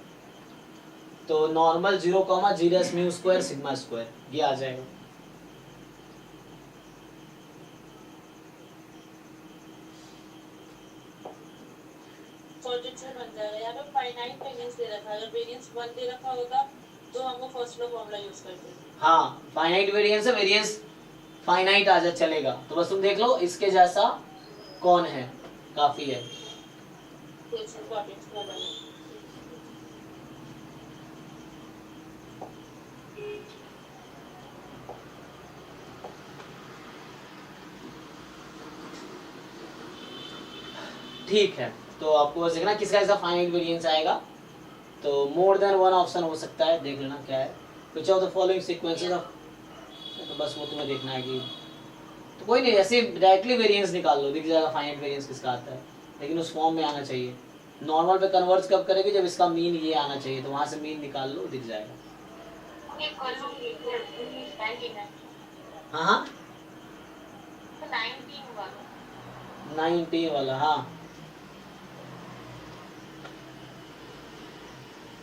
तो normal 0 comma g dash mu square sigma square, ये आ जाएगा। सॉर्टेड से बन जाएगा। यहाँ पे फाइनाइट वेरिएंस दे रखा है, अगर वेरिएंस 1 दे रखा होता तो हमको फर्स्ट लॉ फॉर्मूला यूज करते। हाँ, फाइनाइट वेरिएंस है, वेरिएंस फाइनाइट आ जा चलेगा, तो बस तुम देख लो इसके जैसा कौन है, काफी है। कुछ इंपॉर्टेंट का बने। ठीक है, तो आपको बस देखना किसका ऐसा फाइनाइट वेरिएंस आएगा। तो मोर देन वन ऑप्शन हो सकता है, देख लेना क्या है। Which of the following sequences of, तो बस वो तुम्हें देखना है कि, तो कोई नहीं, ऐसे डायरेक्टली वेरिएंस निकाल लो, दिख जाएगा फाइनाइट वेरिएंस किसका आता है, लेकिन उस फॉर्म में आना चाहिए। नॉर्मल पे कन्वर्ट कब करेंगे, जब इसका मीन ये आना चाहिए, तो वहाँ से मीन निकाल लो, दिख जाएगा। ये कर लूंगी फिर 19 है। हाँ हाँ, तो 19 वाला 19 वाला, हाँ।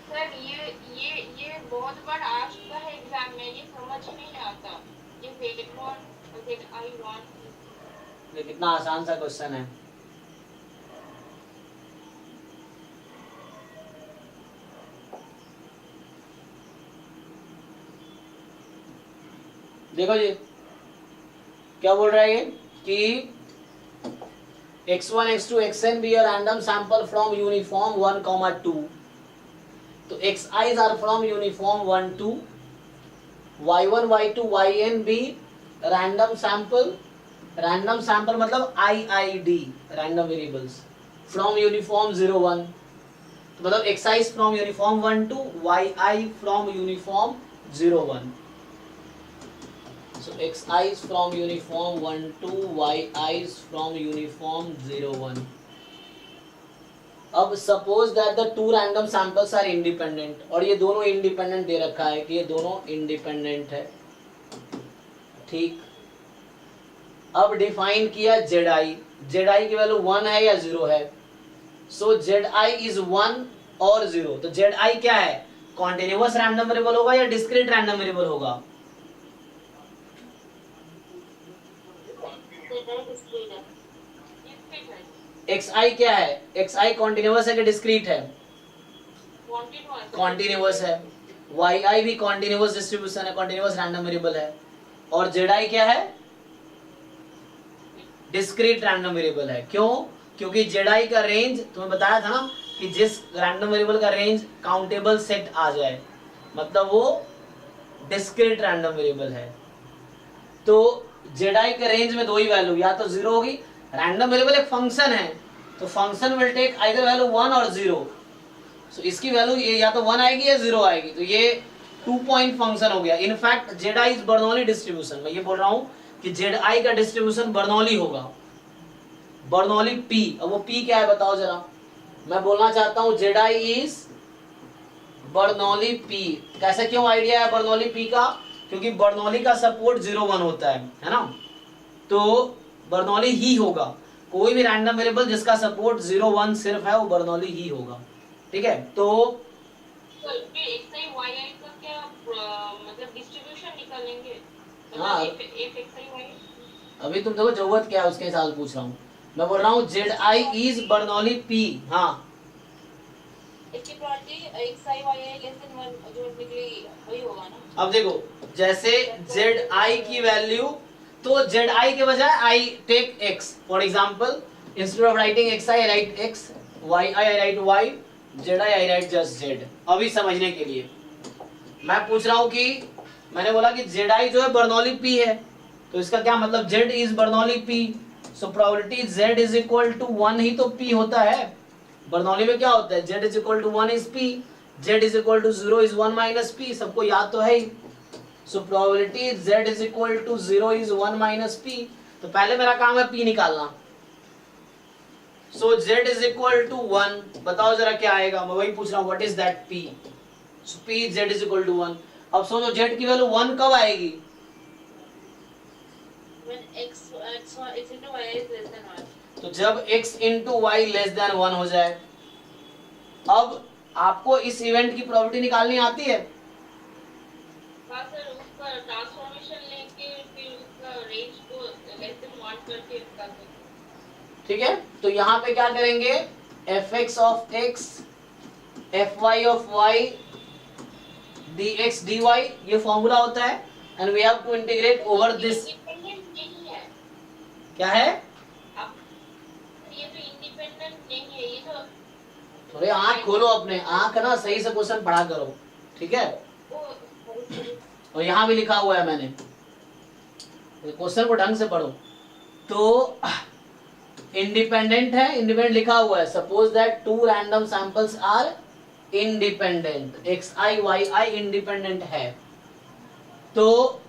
सर ये बहुत बार आ चुका है एग्जाम में, ये समझ नहीं आता। ये Z1 ZI1 ये कितना आसान सा क्वेश्चन है। देखो जी क्या बोल रहा है ये कि x1 x2 xn be a random sample from uniform 1, 2, तो xi's are from uniform 1, 2, y1 y2 yn be random sample मतलब IID random variables from uniform 0, 1, तो मतलब xi is from uniform 1, 2, yi from uniform 0, 1, so xi is from uniform 1, 2, yi is from uniform 0, 1. अब suppose that the two random samples are independent, और ये दोनों independent they रखा है कि ये दोनों इंडिपेंडेंट है, ठीक। अब डिफाइन किया जेड की वैल्यू 1 है या 0 है, सो जेड आई इज 1 और 0, तो जेड आई क्या है, कॉन्टिन्यूअस रैंडम वेरिएबल होगा या डिस्क्रीट रैंडम वेरिएबल होगा, एक्स आई क्या है, एक्स आई कॉन्टिन्यूअस है कि डिस्क्रीट है, कॉन्टिन्यूअस है, वाई आई भी कॉन्टिन्यूअस डिस्ट्रीब्यूशन है, कॉन्टिन्यूअस रैंडम वेरिएबल है, और जेड आई क्या है, डिस्क्रीट रैंडम वेरिएबल है। क्यों, क्योंकि जेड आई का रेंज तुम्हें बताया था ना कि जिस रैंडम वेरिएबल का रेंज काउंटेबल सेट आ जाए मतलब वो डिस्क्रीट रैंडम वेरिएबल है। तो जेड आई के रेंज में दो ही वैल्यू, या तो 0 होगी, रैंडम वेरिएबल एक फंक्शन है तो function will take either value 1 और 0, सो इसकी वैल्यू या तो 1 आएगी या 0 आएगी, तो ये 2 पॉइंट फंक्शन हो गया। In fact Z I is Bernoulli distribution, मैं ये बोल रहा हूँ कि जेड आई का डिस्ट्रीब्यूशन बर्नौली होगा, बर्नौली पी। अब वो पी क्या है बताओ जरा, मैं बोलना चाहता हूँ Z I is Bernoulli P. कैसे, क्यों आइडिया है बर्नौली पी का, क्योंकि बर्नौली का सपोर्ट 0, 1 होता है ना, तो बर्नौली ही होगा, कोई भी रैंडम वेरिएबल जिसका सपोर्ट 0, 1 सिर्फ है वो बर्नौली ही होगा, ठीक है। तो मतलब डिस्ट्रीब्यूशन निकालेंगे, हाँ, अभी तुम देखो जरूरत क्या है उसके हिसाब से पूछ रहा हूँ, मैं बोल रहा हूँ Z I is Bernoulli P. हाँ, इसकी property xi yi less than 1 जो निकलेगी वही होगा ना। अब देखो जैसे जेड आई की वैल्यू, तो जेड आई के बजाय I take x, for example instead of writing x i write x, y i write y, z i write just z. अभी समझने के लिए मैं पूछ रहा हूँ कि मैंने बोला कि जेड आई जो है बर्नौली पी है, तो इसका क्या मतलब, Z is Bernoulli P, so probability Z is equal to 1 ही तो पी होता है। बर्नौली में क्या होता है, Z is equal to 1 is P, Z is equal to 0 is 1 minus P, सबको याद तो है ही। So probability z is equal to 0 is 1 minus P, तो पहले मेरा काम है p निकालना। So z is equal to 1, बताओ जरा क्या आएगा, मैं वही पूछ रहा हूँ, what is that p, so p z is equal to 1। अब सोचो z की वैल्यू 1 कब आएगी, when x into y is less than 1, तो जब x into y less then 1 हो जाए। अब आपको इस इवेंट की प्रोबेबिलिटी निकालनी आती है, हाँ सर, उसका ट्रांसफॉर्मेशन लेके फिर उसका रेंज को लेस देन 1 करके निकाल सकते। ठीक है, तो यहाँ पे क्या करेंगे, fx of x, fy of y, dx dy, ये फॉर्मूला होता है, and we have to integrate over this. Independent नहीं है, क्या है, अब ये तो इंडिपेंडेंट नहीं है, ये तो थोड़े आंख खोलो, अपने आंख ना सही से क्वेश्चन पढ़ा करो, ठीक है। और यहाँ भी लिखा हुआ है मैंने, क्वेश्चन को ढंग से पढ़ो। तो इंडिपेंडेंट है, इंडिपेंडेंट लिखा हुआ है। Suppose that two random samples are independent, x i y i independent है, तो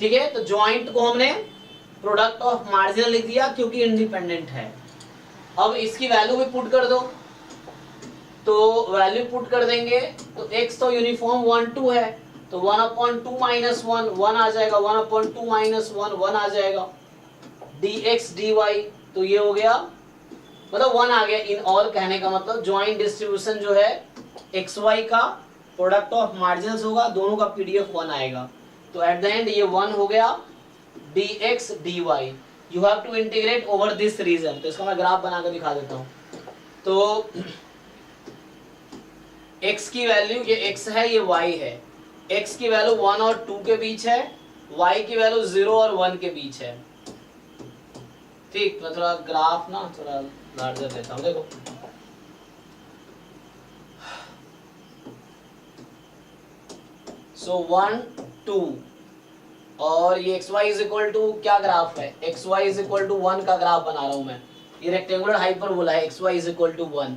ठीक है। तो ज्वाइंट को हमने प्रोडक्ट ऑफ मार्जिनल लिख दिया क्योंकि इंडिपेंडेंट है। अब इसकी वैल्यू भी पुट कर दो, तो वैल्यू पुट कर देंगे तो x तो यूनिफॉर्म 1 2 है, तो 1/2 माइनस 1 1 आ जाएगा, 1/2 माइनस 1 1 आ जाएगा, dx dy, तो ये हो गया, मतलब 1 आ गया इन ऑल। कहने का मतलब ज्वाइंट डिस्ट्रीब्यूशन जो है xy का प्रोडक्ट ऑफ मार्जिनल्स होगा, दोनों का पीडीएफ 1 आएगा। तो एट द एंड ये 1 हो गया dx dy। You have to integrate over this region. तो इसका मैं ग्राफ बनाकर दिखा देता हूँ। तो x की वैल्यू, ये x है, ये y है। x की वैल्यू 1 और 2 के बीच है, y की वैल्यू 0 और 1 के बीच है। ठीक, मैं थोड़ा ग्राफ ना थोड़ा लार्जर लेता हूँ, देखो। सो 1 2 और ये xy इज इक्वल टू क्या ग्राफ है, xy इज इक्वल टू 1 का ग्राफ बना रहा हूं मैं। ये रेक्टेंगुलर हाइपरबोला है, xy इज इक्वल टू 1।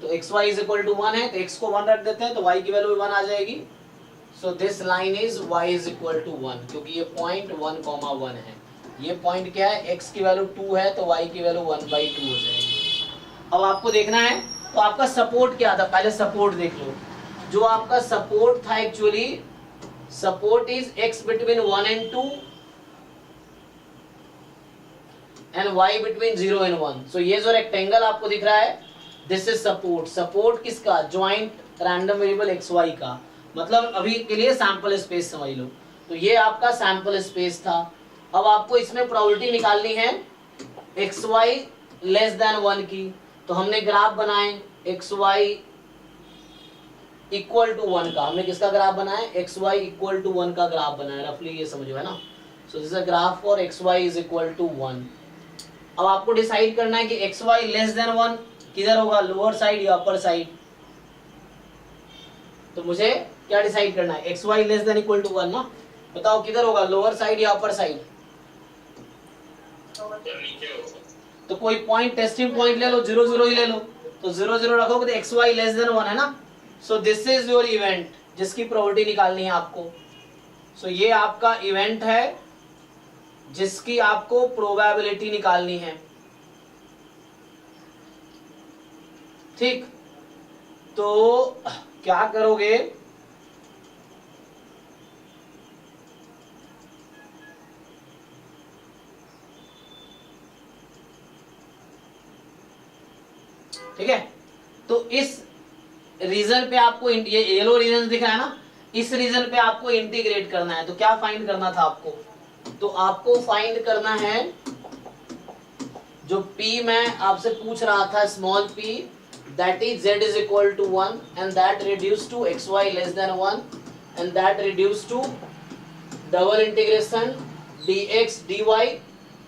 तो xy इज इक्वल टू 1 है, तो x को 1 रख देते हैं, तो y की वैल्यू 1 आ जाएगी। So this line is y is equal to 1, क्योंकि ये पॉइंट 1,1 है। ये पॉइंट क्या है, x की वैल्यू 2 है, तो y की वैल्यू 1/2 हो जाएगी। अब आपको देखना है तो आपका सपोर्ट क्या था, पहले सपोर्ट देख लो। जो आपका सपोर्ट था actually, support is x between 1 and 2 and y between 0 and 1। सो ये जो रेक्टेंगल आपको दिख रहा है, दिस इज सपोर्ट। सपोर्ट किसका, ज्वाइंट रैंडम वेरिएबल xy का, मतलब अभी के लिए सैंपल स्पेस समझ लो। तो ये आपका सैंपल स्पेस था। अब आपको इसमें प्रोबेबिलिटी निकालनी है xy लेस देन 1 की। तो हमने ग्राफ बनाए xy इक्वल टू 1 का। हमने किसका ग्राफ बनाया, xy इक्वल टू 1 का ग्राफ बनाया, रफली ये समझो, है ना। So this is a graph for xy is equal to 1। अब आपको डिसाइड करना है कि xy लेस देन 1 किधर होगा, लोअर साइड या अपर साइड। तो मुझे क्या डिसाइड करना है, xy less than equal to 1 ना, बताओ किधर होगा, लोअर साइड या अपर साइड। तो कोई पॉइंट, टेस्टिंग पॉइंट ले लो, 0 0 ही ले लो। तो 0 0 रखोगे तो xy लेस देन 1 है ना। So this is your event जिसकी प्रोबेबिलिटी निकालनी है आपको। सो ये आपका इवेंट है जिसकी आपको प्रोबेबिलिटी निकालनी है, ठीक। तो क्या करोगे, ठीक है। तो इस रीजन पे आपको, ये येलो रीजन दिख रहा है ना, इस रीजन पे आपको इंटीग्रेट करना है। तो क्या फाइंड करना था आपको, तो आपको फाइंड करना है जो p मैं आपसे पूछ रहा था, small p, that is z is equal to 1 and that reduced to xy less than 1 and that reduced to double integration dx dy।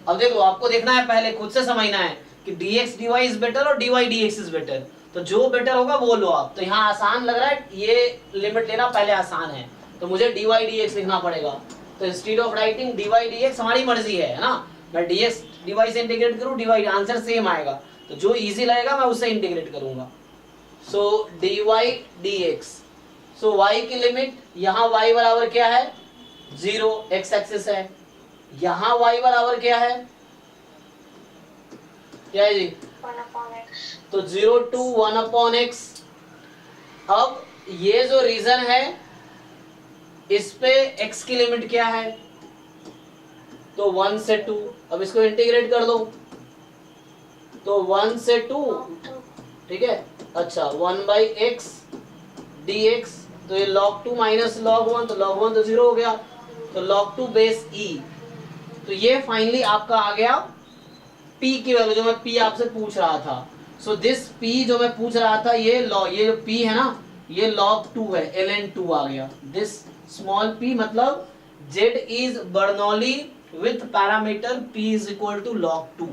अब देखो, आपको देखना है, पहले खुद से समझना है कि dx dy इज बेटर और dy dx इज बेटर। तो जो बेटर होगा वो लो आप। तो यहाँ आसान लग रहा है, ये लिमिट लेना पहले आसान है, तो मुझे dy dx लिखना पड़ेगा। तो instead of writing dy dx, हमारी मर्जी है ना, मैं dx dy से इंटीग्रेट करूँ, dy आंसर सेम आएगा। तो जो इजी लगेगा मैं उससे इंटीग्रेट करूंगा। सो dy dx, सो y की लिमिट, यहाँ y बराबर क्या है, 0, x एक्सिस है। यहाँ y बराबर क्या है, क्या है जी, 1/x। तो 0 to 1/x। अब ये जो रीजन है, इस पे x की लिमिट क्या है, तो 1 से 2। अब इसको इंटीग्रेट कर दो, तो 1 से 2, ठीक है। अच्छा, 1/x dx, तो ये log 2 माइनस log 1, तो log 1 तो 0 हो गया, तो log 2 बेस e। तो ये फाइनली आपका आ गया p की वैल्यू, जो मैं p आपसे पूछ रहा था। सो दिस p जो मैं पूछ रहा था, ये जो p है ना, ये log 2 है, ln 2 आ गया। दिस स्मॉल p मतलब z is Bernoulli with parameter p is equal to log 2।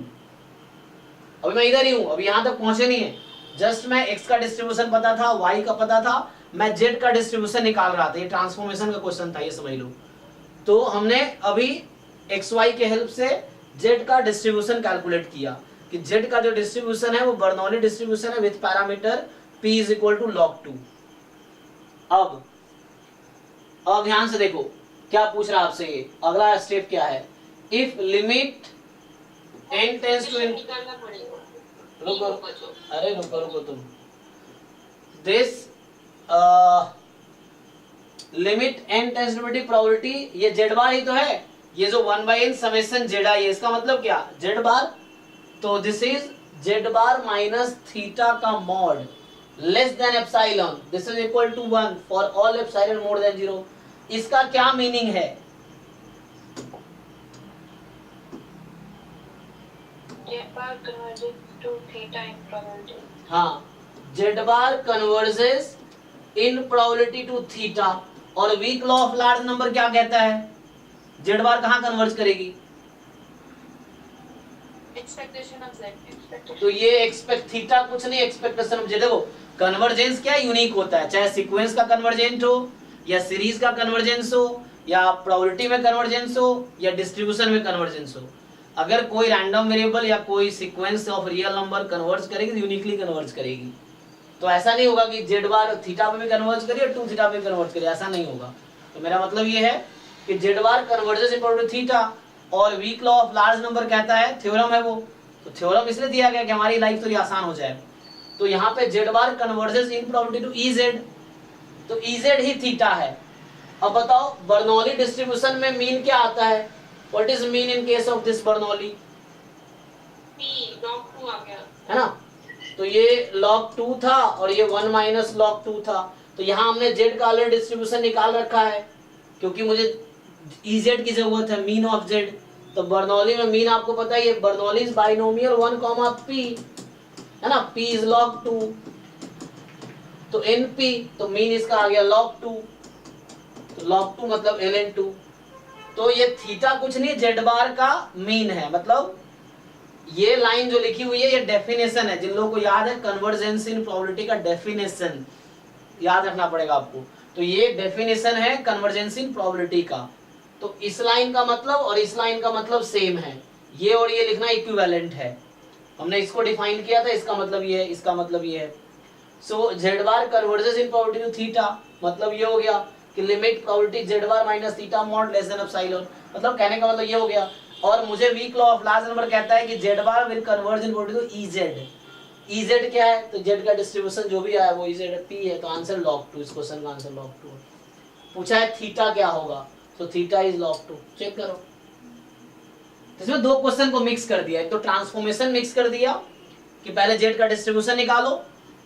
अभी मैं इधर ही हूं, अभी यहां तक पहुंचे नहीं है। जस्ट मैं x का डिस्ट्रीब्यूशन पता था, y का पता था, मैं z का डिस्ट्रीब्यूशन निकाल रहा था। ये ट्रांसफॉर्मेशन का क्वेश्चन था, ये समझ लो। तो हमने अभी एक्स वाई के हेल्प से z का डिस्ट्रीब्यूशन कैलकुलेट किया कि z का जो डिस्ट्रीब्यूशन है वो बर्नौली डिस्ट्रीब्यूशन है with parameter p is equal to log 2। अब ध्यान से देखो क्या पूछ रहा है आपसे, ये अगला स्टेप क्या है। If limit n tends to निकालना पड़ेगा। रुको अरे रुको तुम, this limit n tends to probability, ये z बार ही तो है, ये जो 1/n समेशन z आई है, इसका मतलब क्या z बार, तो this is z bar minus theta का mod less than epsilon, this is equal to 1 for all epsilon more than 0। इसका क्या मीनिंग है? हाँ, z bar converges in probability to theta, और weak law of large number क्या कहता है? z bar कहाँ कन्वर्ज करेगी? Expectation of z। तो ये एक्सपेक्ट थीटा कुछ नहीं, एक्सपेक्टेशन ऑफ z। देखो कन्वर्जेंस क्या यूनिक होता है, चाहे सीक्वेंस का कन्वर्जेंट हो या सीरीज का कन्वर्जेंस हो या प्रोबेबिलिटी में कन्वर्जेंस हो या डिस्ट्रीब्यूशन में कन्वर्जेंस हो। अगर कोई रैंडम वेरिएबल या कोई sequence of real number converge करेगी तो यूनिकली कन्वर्ज करेगी। तो ऐसा नहीं होगा कि z बार थीटा पे भी कन्वर्ज करिए और 2 थीटा पे कन्वर्ज करिए, ऐसा नहीं होगा। तो मेरा मतलब ये है कि z bar converges in probability theta, और weak law of large number कहता है, थ्योरम है वो, तो थ्योरम इसलिए दिया गया कि हमारी लाइफ थोड़ी आसान हो जाए। तो यहाँ पे z bar converges in probability to ez, तो ez ही थीटा है। अब बताओ बर्नौली डिस्ट्रीब्यूशन में मीन क्या आता है? What is mean in case of this Bernoulli? p log 2 आ गया है ना, तो ये log 2 था और ये 1 माइनस log 2 था। तो यहाँ हमने z का ऑलरेडी डिस्ट्रीब्यूशन निकाल रखा है क्योंकि मुझे ez की जरूरत है, मीन ऑफ z। तो बर्नौली में मीन आपको पता है, ये बर्नौली इज बाइनोमियल 1, p है ना, p इज log 2, तो np, तो मीन इसका आ गया log 2, तो log 2 मतलब ln2। तो ये थीटा कुछ नहीं, z बार का मीन है। मतलब ये लाइन जो लिखी हुई है ये डेफिनेशन है, जिन लोगों को याद है कन्वर्जेंस इन प्रोबेबिलिटी का डेफिनेशन याद रखना पड़ेगा आपको। तो ये डेफिनेशन है कन्वर्जेंस इन प्रोबेबिलिटी का। तो इस लाइन का मतलब और इस लाइन का मतलब सेम है, ये और ये लिखना इक्विवेलेंट है। हमने इसको डिफाइन किया था, इसका मतलब ये है, इसका मतलब ये है। So z bar converges in probability to theta, मतलब ये हो गया कि limit probability z bar minus theta mod less than epsilon, मतलब कहने का मतलब ये हो गया। और मुझे weak law of large number कहता है कि z bar will converge in probability to ez क्या है? तो z का डिस्ट्रीब्यूशन जो भी आया वो ez p है, तो आंसर log 2, इस क्वेश्चन का आंसर log 2 है। पूछा है थीटा क्या होगा, तो थीटा इज log 2, चेक करो। इसमें दो क्वेश्चन को मिक्स कर दिया, एक तो ट्रांसफॉर्मेशन मिक्स कर दिया कि पहले z का डिस्ट्रीब्यूशन निकालो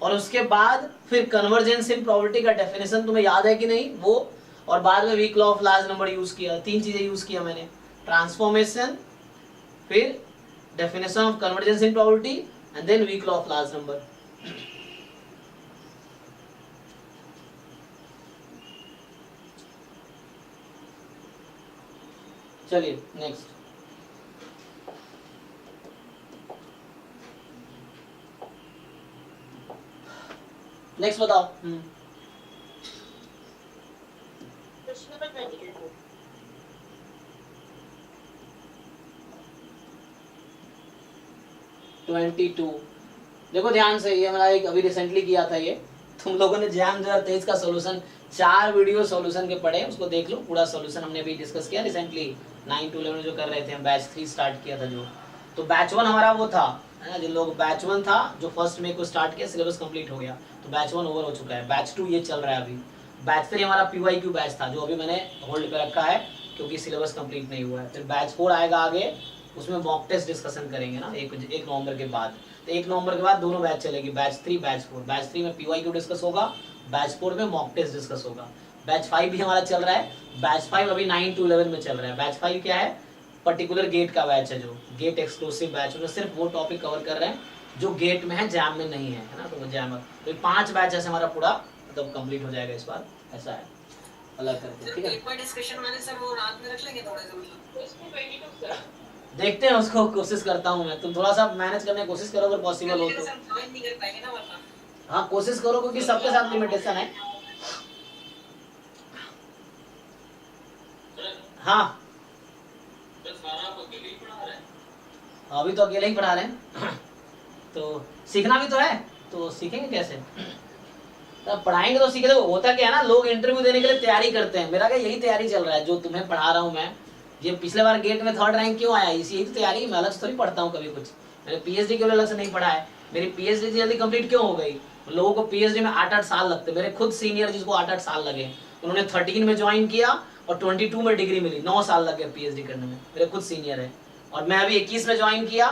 और उसके बाद फिर कन्वर्जेंस इन प्रोबेबिलिटी का डेफिनेशन तुम्हें याद है कि नहीं वो, और बाद में weak law of large number use किया। 3 चीजें यूज किया मैंने, ट्रांसफॉर्मेशन, फिर definition of convergence in probability and then weak law of large number. चलिए नेक्स्ट, नेक्स्ट बताओ। Question number 22। 22 देखो ध्यान से, ये मेरा एक अभी रिसेंटली किया था, ये तुम लोगों ने जैम 2023 का सॉल्यूशन 4 वीडियो सॉल्यूशन के पढ़े, उसको देख लो, पूरा सॉल्यूशन हमने भी डिस्कस किया रिसेंटली 9 to 11 जो कर रहे थे हम, बैच 3 स्टार्ट किया था जो। तो बैच 1 हमारा वो था, है ना, जिन लोग बैच 1 था जो फर्स्ट में को स्टार्ट किया, सिलेबस कंप्लीट हो गया, तो बैच 1 ओवर हो चुका है। बैच 2 ये चल रहा है अभी। बैच 3 हमारा PYQ बैच था जो अभी मैंने होल्ड पे रखा है क्योंकि सिलेबस कंप्लीट नहीं हुआ है। फिर बैच 4 आएगा आगे, उसमें मॉक टेस्ट डिस्कशन करेंगे ना 1 नवंबर के बाद। तो 1 नवंबर के बाद दोनों बैच चलेगी, बैच 3 बैच 4। बैच 3 में PYQ डिस्कस होगा, बैच 4 में मॉक टेस्ट डिस्कस होगा। बैच 5 भी हमारा चल रहा है, बैच 5 अभी 9 to 11 में चल रहा है। बैच 5 क्या है? पर्टिकुलर गेट का बैच है, जो गेट एक्सक्लूसिव बैच में सिर्फ वो टॉपिक कवर कर रहे हैं जो गेट में है, जैम में नहीं है, है ना, तो वो जैम। तो 5 बैच ऐसे हमारा पूरा मतलब कंप्लीट हो जाएगा इस बार, ऐसा है अलग करके, ठीक है। एक बार डिस्कशन वाले सर वो रात में रख लेंगे थोड़ा सा, मतलब क्वेश्चन 22 सर। देखते हैं उसको, कोशिश करता हूँ मैं, तुम थोड़ा सा मैनेज करने की कोशिश करो अगर पॉसिबल हो तो। नहीं कर पाएंगे ना वरना। हाँ कोशिश करो क्योंकि सबके साथ लिमिटेशन है। हाँ अभी तो अकेले ही पढ़ा रहे हैं तो सीखना भी तो है, तो सीखेंगे कैसे? तब पढ़ाएंगे तो सीखे। तो होता क्या है ना, लोग इंटरव्यू देने के लिए तैयारी करते हैं, मेरा क्या यही तैयारी चल रहा है जो तुम्हें पढ़ा रहा हूँ मैं। ये पिछले बार गेट में 3rd रैंक क्यों आया, इसी यही तो तैयारी। मैं अलग से थोड़ी पढ़ता हूँ कभी कुछ, मैंने पीएचडी के लिए अलग से नहीं पढ़ा है। मेरी पीएचडी जल्दी कंप्लीट क्यों हो गई? लोगों को पीएचडी में 8-8 साल लगते, मेरे खुद सीनियर जिसको 8-8 साल लगे, उन्होंने 13 में ज्वाइन किया और 22 में डिग्री मिली, 9 साल लग गए पीएचडी करने में, मेरे खुद सीनियर है। और मैं अभी 21 में ज्वाइन किया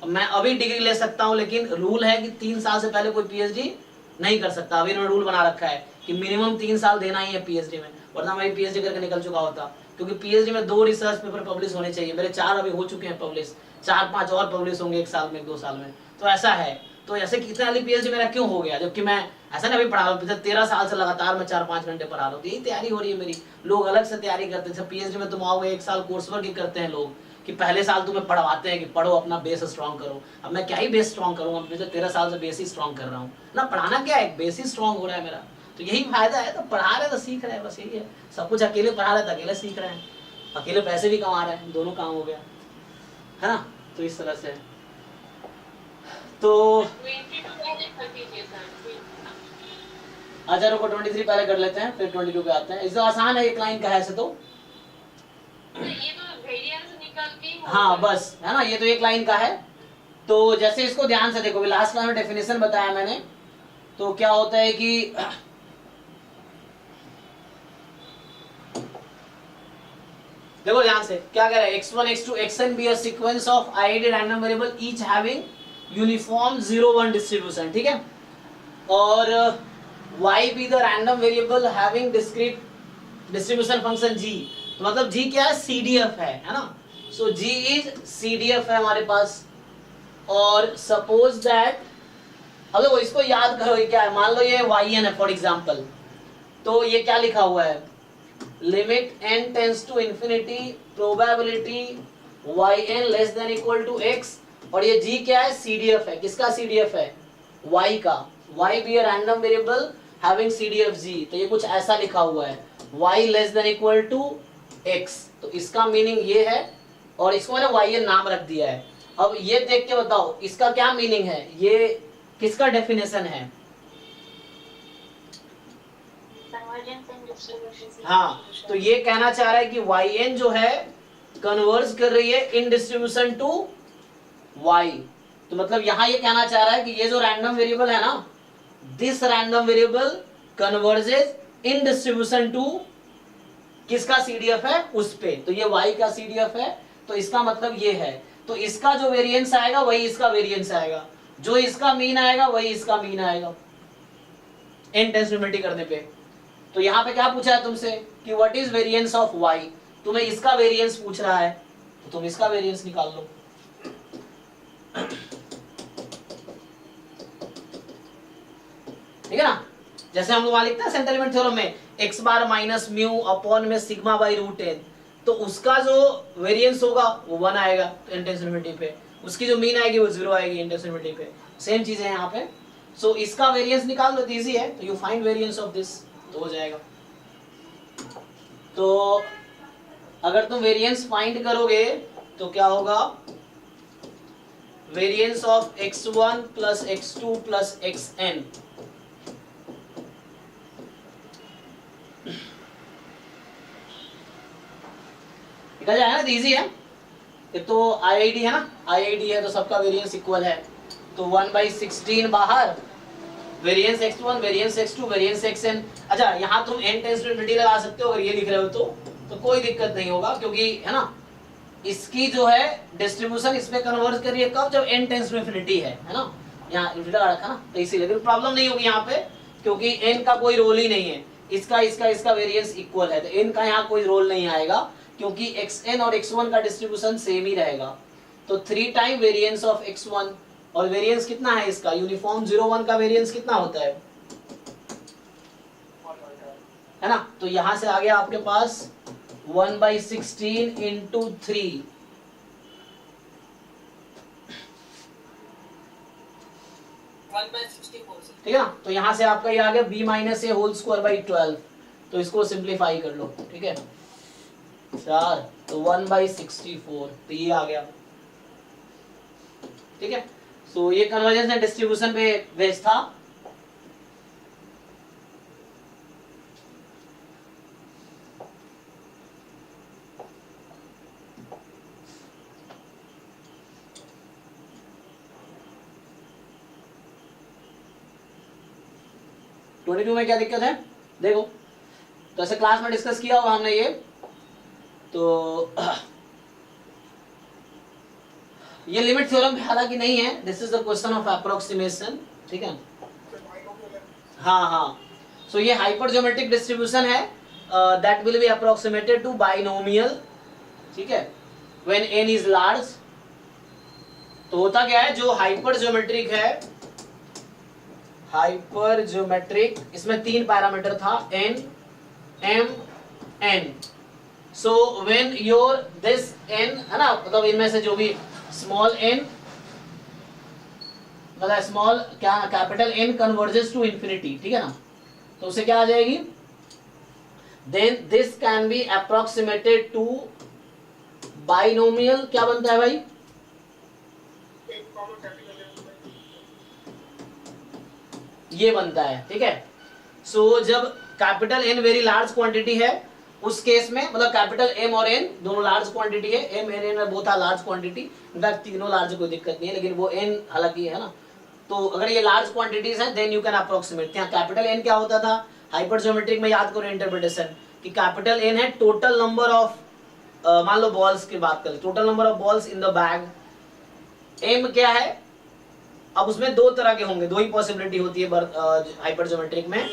और मैं अभी डिग्री ले सकता हूँ, लेकिन रूल है कि 3 साल से पहले कोई पीएचडी नहीं कर सकता। अभी इन्होंने रूल बना रखा है कि मिनिमम 3 साल देना ही है पीएचडी में, वरना मैं पीएचडी करके निकल चुका होता। क्योंकि पीएचडी में 2 रिसर्च पेपर पब्लिश होने चाहिए, मेरे 4 अभी हो चुके हैं पब्लिश, 4-5 और पब्लिश होंगे 1 साल में 2 साल में। तो ऐसा है, तो ऐसे कितना जल्दी पीएचडी मेरा क्यों हो गया, जबकि मैं ऐसा नहीं अभी पढ़ा रहा हूँ, पिछले 13 साल से लगातार मैं 4-5 घंटे पढ़ा रहा हूँ। यही तैयारी हो रही है मेरी। लोग अलग से तैयारी करते हैं, पीएचडी में तुम आओगे 1 साल कोर्स वर्क ही करते हैं लोग, कि पहले साल तुम्हें पढ़वाते हैं कि पढ़ो अपना बेस स्ट्रॉन्ग करो। अब मैं क्या ही बेस स्ट्रॉन्ग करूँगा, पिछले 13 साल से बेस ही स्ट्रॉन्ग कर रहा हूँ ना। पढ़ाना क्या है, बेस ही स्ट्रॉन्ग हो रहा है मेरा, तो यही फायदा है। तो पढ़ा रहे तो सीख रहे हैं, बस यही है। सब कुछ अकेले पढ़ा रहे तो अकेले सीख रहे हैं, अकेले पैसे भी कमा रहे हैं, दोनों काम हो गया है ना। तो इस तरह से तो 22 अच्छा रुको 23 पहले कर लेते हैं, फिर 22 पे आते हैं। इससे आसान है, एक लाइन का है ऐसे तो। ये तो वेरिएंस निकाल के ही हाँ होगा। बस है ना, ये तो एक लाइन का है। तो जैसे इसको ध्यान से देखो, लास्ट क्लास में डेफिनेशन बताया मैंने। तो क्या होता है कि देखो ध्यान से क्या कह रहा है, x1 x2 xn be a sequence of id random variable each having uniform 0-1 distribution, ठीक है। और y be the random variable having discrete distribution function g। तो मतलब g क्या है, CDF है ना। सो g is CDF है हमारे पास। और सपोज दैट, अब देखो इसको याद करो, ये क्या है, मान लो ये yn है फॉर एग्जाम्पल। तो ये क्या लिखा हुआ है, limit n tends to infinity probability yn less than equal to x। और ये g क्या है, CDF है। किसका CDF है, y का। y be a random variable having CDF g। तो ये कुछ ऐसा लिखा हुआ है, y less than equal to x। तो इसका मीनिंग ये है, और इसको मैंने yn नाम रख दिया है। अब ये देख के बताओ इसका क्या मीनिंग है, ये किसका डेफिनेशन है। हाँ, तो ये कहना चाह रहा है कि yn जो है कन्वर्ज कर रही है इन डिस्ट्रीब्यूशन टू y। तो मतलब यहां ये कहना चाह रहा है कि ये जो रैंडम वेरिएबल है ना, this random variable converges in distribution to किसका CDF है, उस पे। तो ये y का CDF है, तो इसका मतलब ये है। तो इसका जो वेरिएंस आएगा वही इसका वेरिएंस आएगा, जो इसका मीन आएगा वही इसका मीन आएगा n टेंस टू इनफिनिटी करने पे। तो यहाँ पे क्या पूछा है तुमसे कि what is variance of y। तुम्हें इसका वेरिएंस पूछ रहा है, तो तुम इसका वेरिएंस निकाल लो। ठीक है ना, जैसे हम लोग वहां लिखते हैं सेंटर एलिमेंट थ्योरम में x bar minus mu upon में सिग्मा बाई रूट n। तो उसका जो वेरिएंस होगा वो 1 आएगा n टेंस टू इनफिनिटी पे, उसकी जो मीन आएगी वो 0 आएगी n टेंस टू इनफिनिटी पे। सेम चीज है यहाँ पे। सो इसका वेरिएंस निकाल लो, इजी है। तो you find variance of this, तो हो जाएगा। तो अगर तुम वेरिएंस फाइंड करोगे तो क्या होगा, variance of x1 plus x2 plus xn। निकल जाएगा ना, इजी है। ये तो IID है ना, IID है तो सबका वेरिएंस इक्वल है। तो 1/16 बाहर, variance x1 variance x2 variance xn। अच्छा यहाँ तुम n टेंस टू इनफिनिटी लगा सकते हो अगर ये लिख रहे हो तो कोई दिक्कत नहीं होगा, क्योंकि है ना इसकी जो है डिस्ट्रीब्यूशन इस पे कन्वर्ज कर रही है कब, जब n टेंस टू इनफिनिटी है ना। यहाँ इनफिनिटी लगा रखा ना, तो इसीलिए फिर प्रॉब्लम नहीं होगी यहाँ पे, क्योंकि n का कोई रोल ही नहीं है। इसका वेरिएंस इक्वल है, तो n का यहाँ कोई रोल नहीं आएगा, क्योंकि xn और x1 का डिस्ट्रीब्यूशन सेम ही रहेगा। तो 3 टाइम वेरिएंस ऑफ x1, और वेरिएंस कितना है इसका, यूनिफॉर्म 0-1 का वेरिएंस कितना होता है ना। तो यहां से आ गया आपके पास 1/16 इंटू 3 1/64 से। ठीक है ना। तो यहाँ से आपका ये आ गया b minus a whole square by 12, तो इसको सिंप्लीफाई कर लो। ठीक है 4, तो 1/64, तो ये आ गया। ठीक है, सो ये कन्वर्जेंस एंड डिस्ट्रीब्यूशन पे बेस्ड था। ट्वेंटी टू में क्या दिक्कत है देखो, तो ऐसे क्लास में डिस्कस किया होगा हमने ये, तो ये लिमिट थ्योरम हालांकि नहीं है, this is the question of approximation. ठीक है, हाँ हाँ, सो ये हाइपर ज्योमेट्रिक डिस्ट्रीब्यूशन है that will be approximated to binomial. ठीक है, व्हेन n इज लार्ज। तो होता क्या है, जो हाइपर ज्योमेट्रिक है, हाइपर ज्योमेट्रिक, इसमें 3 पैरामीटर था n m n। So when your this n है ना, मतलब इनमें से जो भी स्मॉल n मतलब स्मॉल क्या capital N converges to infinity. ठीक है ना, तो उसे क्या आ जाएगी, then this can be approximated to binomial. क्या बनता है भाई, ये बनता है। ठीक है, सो जब capital N very large quantity है उस केस में, मतलब कैपिटल M और N दोनों लार्ज क्वांटिटी है, M and N both are large quantity, in fact तीनों लार्ज, कोई दिक्कत नहीं है, लेकिन वो N हालांकि है ना। तो अगर ये लार्ज क्वांटिटीज हैं देन यू कैन अप्रोक्सीमेट। यहाँ कैपिटल N क्या होता था हाइपर ज्योमेट्रिक में, याद करो इंटरप्रिटेशन, कि कैपिटल N है टोटल नंबर ऑफ, मान लो बॉल्स की बात करें, total number of balls in the bag. M क्या है, अब उसमें 2 तरह के होंगे, 2 ही पॉसिबिलिटी होती है हाइपर ज्योमेट्रिक में,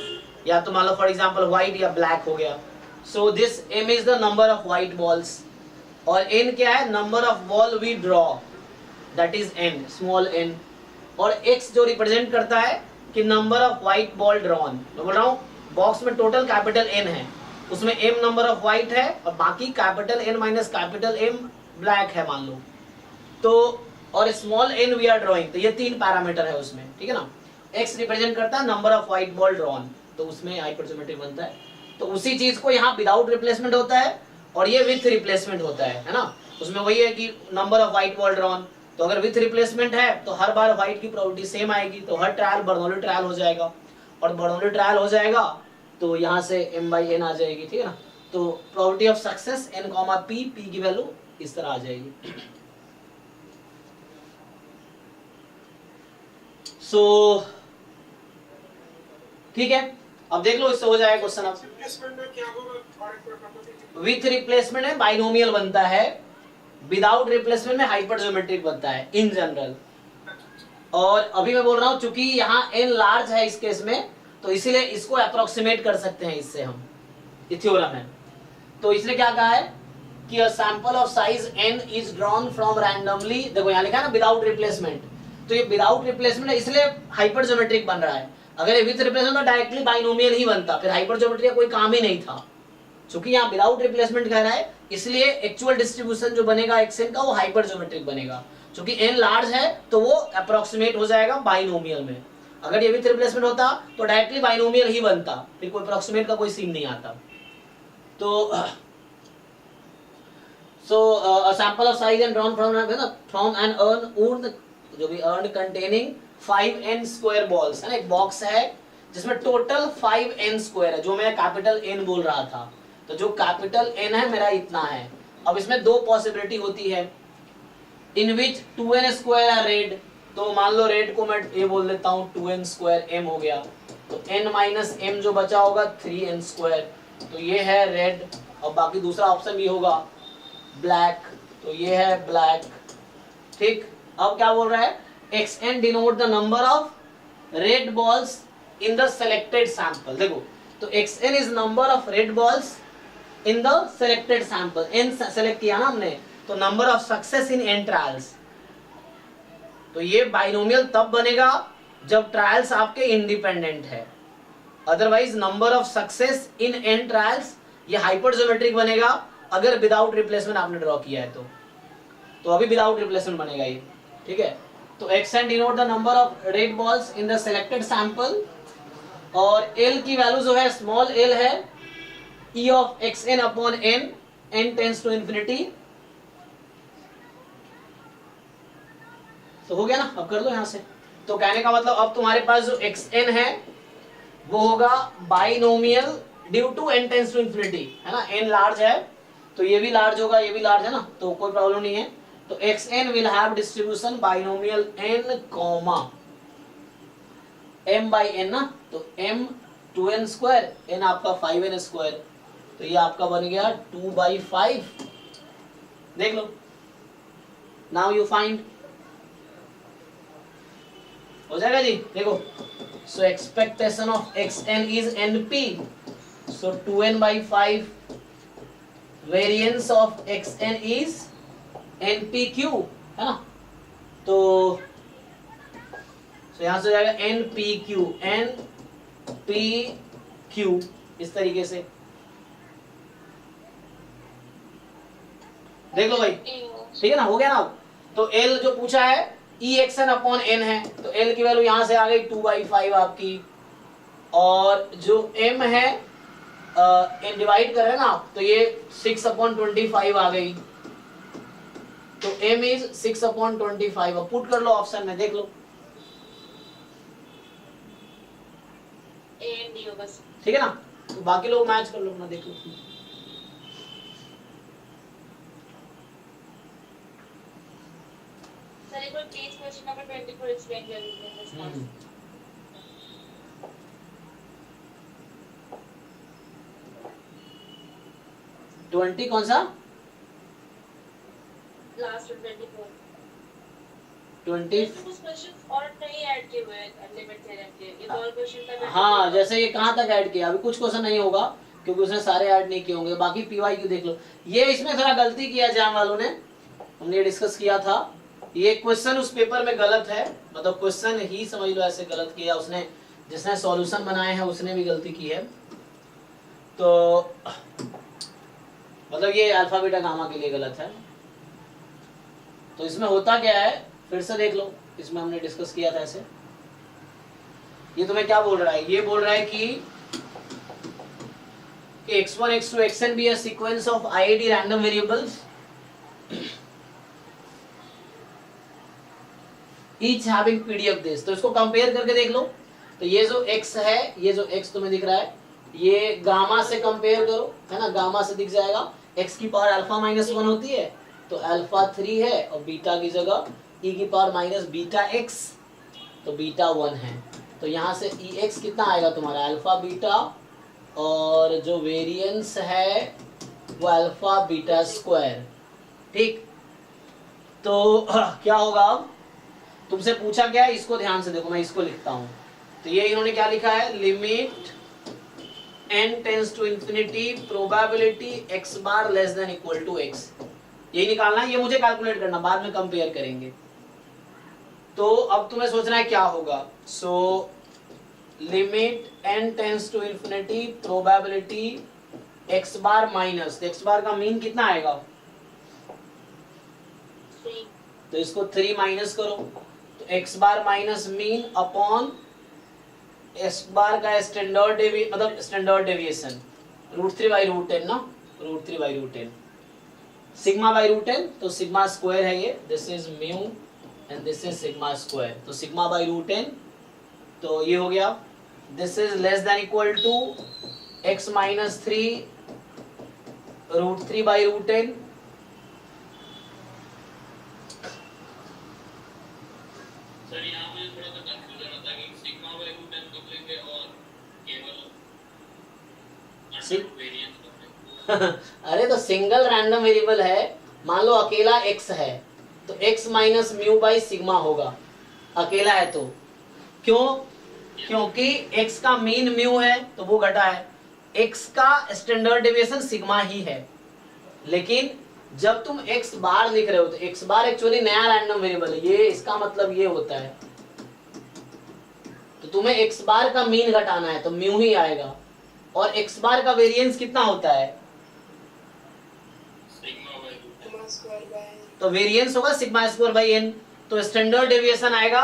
या तो मान लो फॉर एग्जांपल व्हाइट या ब्लैक हो गया। So this m is the number of white balls, और n क्या है, number of ball we draw, that is n, small n, और x जो रिप्रेजेंट करता है कि number of white ball drawn. मैं बोल रहा हूँ बॉक्स में टोटल कैपिटल n है, उसमें m नंबर ऑफ व्हाइट है और बाकी capital N minus capital M black है मान लो, तो और small n we are drawing, तो ये 3 पैरामीटर है उसमें। ठीक है ना, x रिप्रेजेंट करता है number of white ball drawn, तो उसमें हाइपरज्योमेट्रिक बनता है। तो उसी चीज को यहाँ विदाउट रिप्लेसमेंट होता है और ये विथ रिप्लेसमेंट होता है ना। उसमें वही है कि number of white ball drawn, तो अगर विथ रिप्लेसमेंट है तो हर बार व्हाइट की प्रोबेबिलिटी सेम आएगी, तो हर ट्रायल बर्नौली ट्रायल हो जाएगा, और बर्नौली ट्रायल हो जाएगा तो यहाँ से m/n आ जाएगी। ठीक है ना, तो probability of success n, p, p की वैल्यू इस तरह आ जाएगी। सो ठीक है, अब देख लो इससे हो जाएगा क्वेश्चन। अब रिप्लेसमेंट में क्या होगा, विथ रिप्लेसमेंट में बाइनोमियल बनता है, विदाउट रिप्लेसमेंट में हाइपरज्योमेट्रिक बनता है इन जनरल। और अभी मैं बोल रहा हूं चूंकि यहाँ n लार्ज है इस केस में, तो इसीलिए इसको अप्रोक्सीमेट कर सकते हैं इससे हम, ये थ्योरम है। तो इसने क्या कहा है कि a sample of size n is drawn from randomly, देखो यहाँ लिखा है ना विदाउट रिप्लेसमेंट, तो ये विदाउट रिप्लेसमेंट है इसलिए हाइपरज्योमेट्रिक बन रहा है। अगर ये विद रिप्लेसमेंट तो डायरेक्टली बाइनोमियल ही बनता, फिर हाइपरज्योमेट्री का कोई काम ही नहीं था। क्योंकि यहाँ विदाउट रिप्लेसमेंट कह रहा है इसलिए एक्चुअल डिस्ट्रीब्यूशन जो बनेगा xn का वो हाइपरज्योमेट्रिक बनेगा। क्योंकि n लार्ज है तो वो अप्रोक्सीमेट हो जाएगा बाइनोमियल में। अगर ये विद रिप्लेसमेंट होता तो डायरेक्टली बाइनोमियल ही बनता, फिर कोई अप्रोक्सीमेट का कोई सीन नहीं आता। तो a sample of size and drawn from an urn, जो भी urn containing 5n square balls है ना, एक बॉक्स है जिसमें टोटल 5n स्क्वायर है, जो मैं कैपिटल N बोल रहा था, तो जो कैपिटल N है मेरा इतना है। अब इसमें 2 पॉसिबिलिटी होती है, इन विच 2n स्क्वायर है रेड, तो मान लो रेड को मैं ये बोल देता हूँ 2n स्क्वायर m हो गया, तो n माइनस m जो बचा होगा 3n स्क्वायर, तो ये है रेड। और बाकी दूसरा ऑप्शन भी होगा ब्लैक, तो ये है ब्लैक। ठीक, अब क्या बोल रहा है, xn denote the number of red balls in the selected sample. देखो तो xn is number of red balls in the selected sample, n select किया ना हमने, तो number of success in n trials. तो ये बाइनोमियल तब बनेगा जब ट्रायल्स आपके इंडिपेंडेंट है, otherwise number of success in n trials ये हाइपरज्योमेट्रिक बनेगा अगर विदाउट रिप्लेसमेंट आपने ड्रॉ किया है तो अभी विदाउट रिप्लेसमेंट बनेगा ये। ठीक है, तो xn denote the number of red balls in the selected sample, और l की वैल्यू जो है स्मॉल l है e of xn upon n, n tends to infinity. तो हो गया ना, अब कर लो यहां से। तो कहने का मतलब अब तुम्हारे पास जो xn है वो होगा binomial due to n tends to infinity, है ना, n लार्ज है तो ये भी लार्ज होगा, ये भी लार्ज है ना, तो कोई प्रॉब्लम नहीं है। तो xn will have distribution binomial n comma m by n ना, तो m 2n स्क्वायर, n आपका 5n स्क्वायर, तो ये आपका बन गया 2/5। देख लो, नाउ यू फाइंड, हो जाएगा जी। देखो, so expectation of xn is np, so 2n/5, variance of xn is npq, है ना, तो यहां से हो जाएगा npq, npq इस तरीके से। देख लो भाई, ठीक है ना, हो गया ना। तो l जो पूछा है exn अपॉन n है, तो l की वैल्यू यहां से आ गई 2/5 आपकी, और जो m है n डिवाइड कर रहे हैं ना आप, तो ये 6/25 आ गई, तो m इज 6/25। अब पुट कर लो ऑप्शन में, देख लो, AND होगा सर। ठीक है ना। तो बाकी लोग मैच कर लो अपना, देख लो। सर एक बार प्लीज क्वेश्चन नंबर 24 एक्सप्लेन कर दीजिए। 20 कौन सा? लास्ट 24 20। कुछ क्वेश्चंस और नहीं ऐड किए हुए हैं लिमिट थ्योरम के, ये तो और क्वेश्चन था। हाँ, जैसे ये कहाँ तक ऐड किया, अभी कुछ क्वेश्चन नहीं होगा क्योंकि उसने सारे ऐड नहीं किए होंगे। बाकी पीवाईक्यू देख लो, ये इसमें थोड़ा गलती किया जाम वालों ने, हमने डिस्कस किया था, ये क्वेश्चन उस पेपर में गलत है, मतलब क्वेश्चन ही समझ लो ऐसे गलत किया उसने, जिसने सॉल्यूशन बनाए हैं उसने भी गलती की है। तो मतलब ये अल्फा बीटा गामा के लिए गलत है। तो इसमें होता क्या है, फिर से देख लो, इसमें हमने डिस्कस किया था ऐसे। ये तुम्हें क्या बोल रहा है, ये बोल रहा है कि x1 x2 xn be a sequence of IID random variables each having PDF this। तो इसको कंपेयर करके देख लो, तो ये जो x है, ये जो x तुम्हें दिख रहा है, ये गामा से कंपेयर करो, है ना, गामा से दिख जाएगा, x की पावर अल्फा -1 होती है, तो अल्फा 3 है, और बीटा की जगह e की पावर माइनस बीटा x, तो बीटा 1 है। तो यहाँ से ex कितना आएगा तुम्हारा, अल्फा बीटा, और जो वेरिएंस है वो अल्फा बीटा स्क्वायर, ठीक। तो क्या होगा, अब तुमसे पूछा क्या है, इसको ध्यान से देखो, मैं इसको लिखता हूं। तो ये इन्होंने क्या लिखा है, limit n tends to infinity probability x bar less than equal to x, यही निकालना है, ये मुझे कैलकुलेट करना, बाद में कंपेयर करेंगे। तो अब तुम्हें सोचना है क्या होगा, so limit n tends to infinity probability x bar minus, x bar का मीन कितना आएगा, 3, तो इसको 3 माइनस करो, तो x bar minus mean upon x bar का स्टैंडर्ड मतलब स्टैंडर्ड डेविएशन √3/√10 ना, √3/√10, सिग्मा बाई √10, तो सिग्मा स्क्वायर है ये, this is mu and this is sigma square, तो सिग्मा बाई √10, तो ये हो गया, this is less than equal to x minus 3 √3/√10, sir यहाँ मुझे थोड़ा सा कंफ्यूजन होता है कि सिग्मा बाय रूट एन कब लेंगे और केवल वेरिएंस कब लेंगे। अरे तो सिंगल रैंडम वेरिएबल है, मान लो अकेला x है, तो x minus mu by sigma होगा, अकेला है तो, क्यों, क्योंकि x का मीन म्यू है तो वो घटा है, x का स्टैंडर्ड डेविएशन सिग्मा ही है, लेकिन जब तुम x बार लिख रहे हो तो x बार एक्चुअली नया रैंडम वेरिएबल है, ये इसका मतलब ये होता है, तो तुम्हें x बार का मीन घटाना है तो म्यू ही आएगा, और x बार का वेरिएंस कितना होता है, sigma by root sigma square by तो वेरिएंस होगा सिग्मा स्क्वायर बाई n, तो स्टैंडर्ड डेविएशन आएगा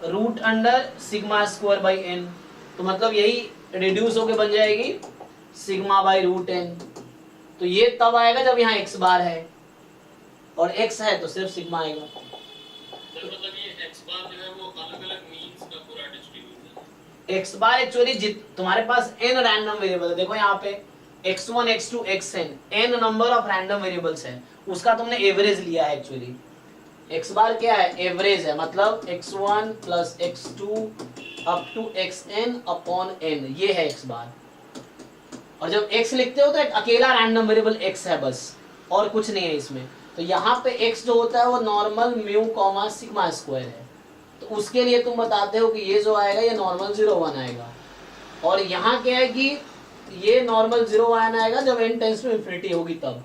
root under sigma square by n, तो मतलब यही रिड्यूस होके बन जाएगी सिग्मा बाई रूट एन। तो ये तब आएगा जब यहाँ x बार है, और x है तो सिर्फ सिग्मा आएगा। सर मतलब ये x बार जो है वो अलग-अलग मींस का पूरा डिस्ट्रीब्यूशन है। x बार एक्चुअली तुम्हारे पास n रैंडम वेरिएबल है, देखो यहाँ पे x1 x2 xn n number of random variables है, उसका तुमने एवरेज लिया है एक्चुअली। x बार क्या है? एवरेज है, मतलब x1 plus x2 up to xn upon n, ये है x बार। और जब x लिखते हो तो एक अकेला रैंडम वेरिएबल x है बस, और कुछ नहीं है इसमें। तो यहाँ पे x जो होता है वो normal mu comma sigma square है, तो उसके लिए तुम बताते हो कि ये जो आएगा ये नॉर्मल 0 1 आएगा। और यहाँ क्या है कि ये नॉर्मल 0 1 आएगा जब n टेंड्स टू इंफिनिटी होगी तब।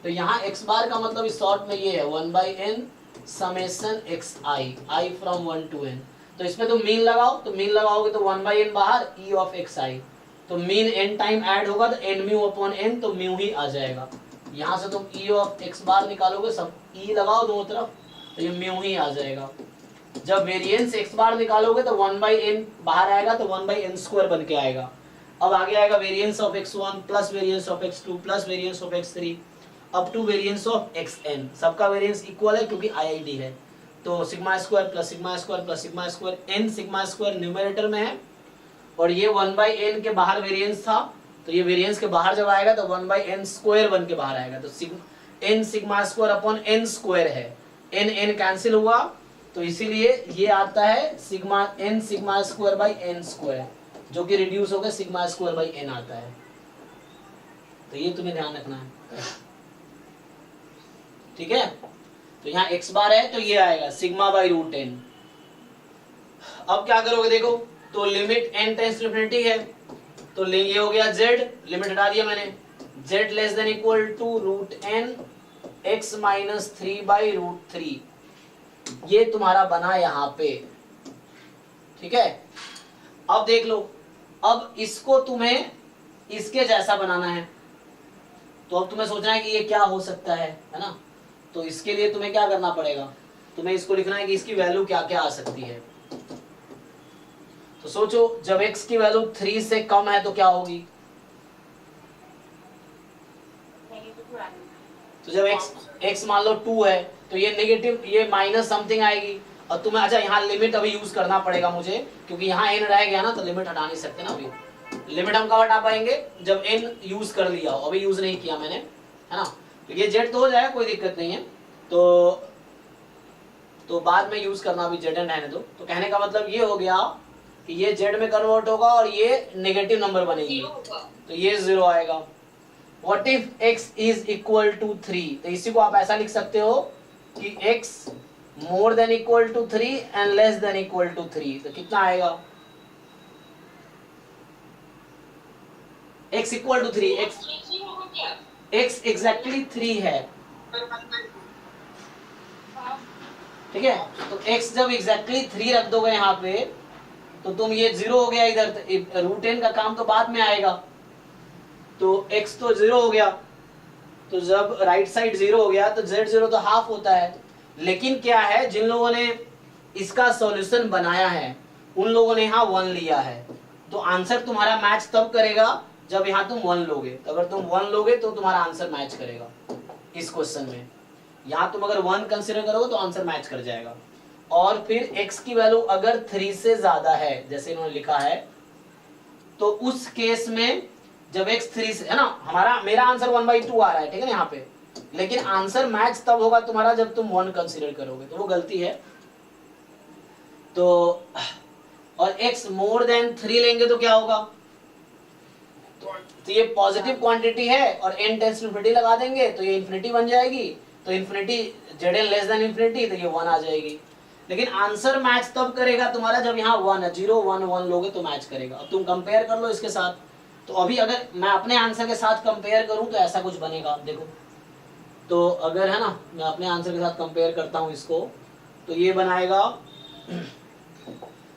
तो यहाँ x बार का मतलब इस शॉर्ट में ये है 1/n summation xi, i from 1 to n। तो इसमें तुम मीन लगाओ, तो मीन लगाओगे तो 1/n बाहर e ऑफ xi, तो मीन n टाइम ऐड होगा तो n म्यू अपॉन n, तो म्यू ही आ जाएगा। यहाँ से तुम e ऑफ x बार निकालोगे, सब e लगाओ दोनों तरफ, तो ये म्यू ही आ जाएगा। जब वेरिएंस x बार निकालोगे तो 1/n बाहर आएगा तो 1/n स्क्वायर बन के आएगा। अब आगे आएगा variance of x1 plus variance of x2 plus variance of x3 up to variance of xn, सबका वेरिएंस इक्वल है क्योंकि IID है। तो sigma square plus sigma square plus sigma square, n sigma square numerator में है, और ये 1/n के बाहर वेरिएंस था, तो ये वेरिएंस के बाहर जब आएगा तो 1/n स्क्वायर बन के बाहर आएगा। तो n sigma square upon n square है, n कैंसिल हुआ, तो इसीलिए ये आता है sigma n sigma square by n square, जो कि रिड्यूस होकर सिग्मा स्क्वायर बाई n आता है। तो ये तुम्हें ध्यान रखना है, ठीक है। तो यहाँ x बार है तो ये आएगा सिग्मा बाई रूट n। अब क्या करोगे देखो, तो limit n tends to infinity है, तो ये हो गया z, लिमिट हटा दिया मैंने, z less than equal to root n x minus 3 by root 3, ये तुम्हारा बना यहाँ पे, ठीक है। अब देख लो, अब इसको तुम्हें इसके जैसा बनाना है, तो अब तुम्हें सोचना है कि ये क्या हो सकता है ना। तो इसके लिए तुम्हें क्या करना पड़ेगा, तुम्हें इसको लिखना है कि इसकी वैल्यू क्या क्या आ सकती है। तो सोचो जब x की वैल्यू 3 से कम है तो क्या होगी, तो जब x मान लो 2 है तो ये नेगेटिव, ये माइनस समथिंग आएगी। और तुम्हें अच्छा यहाँ लिमिट अभी यूज करना पड़ेगा मुझे, क्योंकि यहाँ n रह गया ना, तो लिमिट हटा नहीं सकते ना अभी। लिमिट हम कब हटा पाएंगे, जब n यूज कर लिया हो, अभी यूज नहीं किया मैंने, है ना। तो ये z तो हो जाएगा, कोई दिक्कत नहीं है, तो बाद में यूज करना, अभी z रहने दो। तो कहने का मतलब ये हो गया कि ये z में कन्वर्ट होगा और ये नेगेटिव नंबर बनेगी, तो ये 0 आएगा। What if x is equal to 3, तो इसी को आप ऐसा लिख सकते हो कि x more than equal to 3 and less than equal to 3, तो कितना आएगा, x equal to 3, x exactly 3 है, ठीक है। तो x जब exactly 3 रख दोगे यहाँ पे, तो तुम ये 0 हो गया इधर, रूट n का काम तो बाद में आएगा, तो x तो 0 हो गया, तो जब राइट साइड 0 हो गया तो z0 तो हाफ होता है। लेकिन क्या है, जिन लोगों ने इसका सॉल्यूशन बनाया है उन लोगों ने यहाँ 1 लिया है, तो आंसर तुम्हारा मैच तब करेगा जब यहाँ तुम 1 लोगे। तो अगर तुम 1 लोगे तो तुम्हारा आंसर मैच करेगा इस क्वेश्चन में। यहाँ तुम अगर 1 कंसिडर करोगे तो आंसर मैच कर जाएगा। और फिर x की वैल्यू अगर 3 से ज्यादा है, जैसे इन्होंने लिखा है, तो उस केस में जब x 3 से है ना, मेरा आंसर 1/2 आ रहा है, ठीक है ना यहाँ पे, लेकिन आंसर मैच तब होगा तुम्हारा जब तुम 1 कंसीडर करोगे, तो वो गलती है। तो और x मोर देन 3 लेंगे तो क्या होगा, तो ये पॉजिटिव क्वांटिटी है और n टेंड्स टू इंफिनिटी लगा देंगे तो ये इंफिनिटी बन जाएगी, तो infinity zn less than infinity, तो ये 1 आ जाएगी। लेकिन आंसर मैच तब करेगा तुम्हारा जब यहाँ 1 है, 0 1 1 लोगे तो मैच करेगा। अब तुम कंपेयर कर लो इसके साथ, तो अभी अगर मैं अपने आंसर के साथ कंपेयर करूं तो ऐसा कुछ बनेगा, देखो। तो अगर है ना, मैं अपने आंसर के साथ कंपेयर करता हूं इसको, तो ये बनाएगा,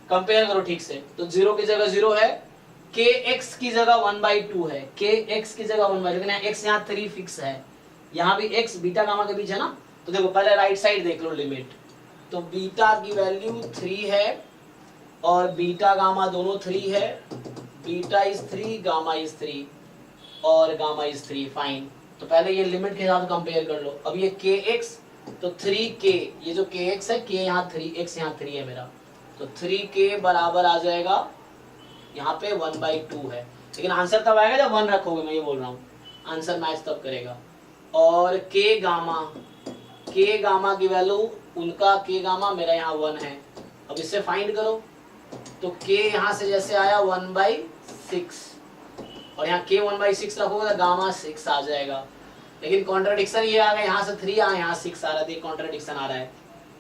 कंपेयर करो ठीक से, तो 0 की जगह 0 है, kx की जगह 1/2 है, kx की जगह 1/2, लेकिन x यहाँ 3 फिक्स है, यहाँ भी x बीटा गामा के बीच है ना, तो देखो पहले राइट साइड देख लो लिमिट, तो बीटा की वैल्यू 3 है और बीटा गामा दोनों 3 है, बीटा इज 3 गामा इज 3 और गामा इज 3, फाइन। तो पहले ये लिमिट के साथ कंपेयर कर लो। अब ये kx तो 3k, ये जो kx है k यहाँ 3, x यहाँ 3 है मेरा, तो 3k बराबर आ जाएगा यहाँ पे 1/2 है। लेकिन आंसर तब आएगा जब 1 रखोगे, मैं ये बोल रहा हूँ, आंसर मैच तब करेगा। और k गामा की वैल्यू, उनका k गामा मेरा यहाँ 1 है। अब इससे फाइंड करो, तो k यहाँ से जैसे आया 1/6 और यहाँ k 1/6 रखोगे तो गामा 6 आ जाएगा। लेकिन कॉन्ट्राडिक्शन ये आ गया, यहाँ से 3 आया, यहाँ 6 आ रहा है, तो ये कॉन्ट्राडिक्शन आ रहा है,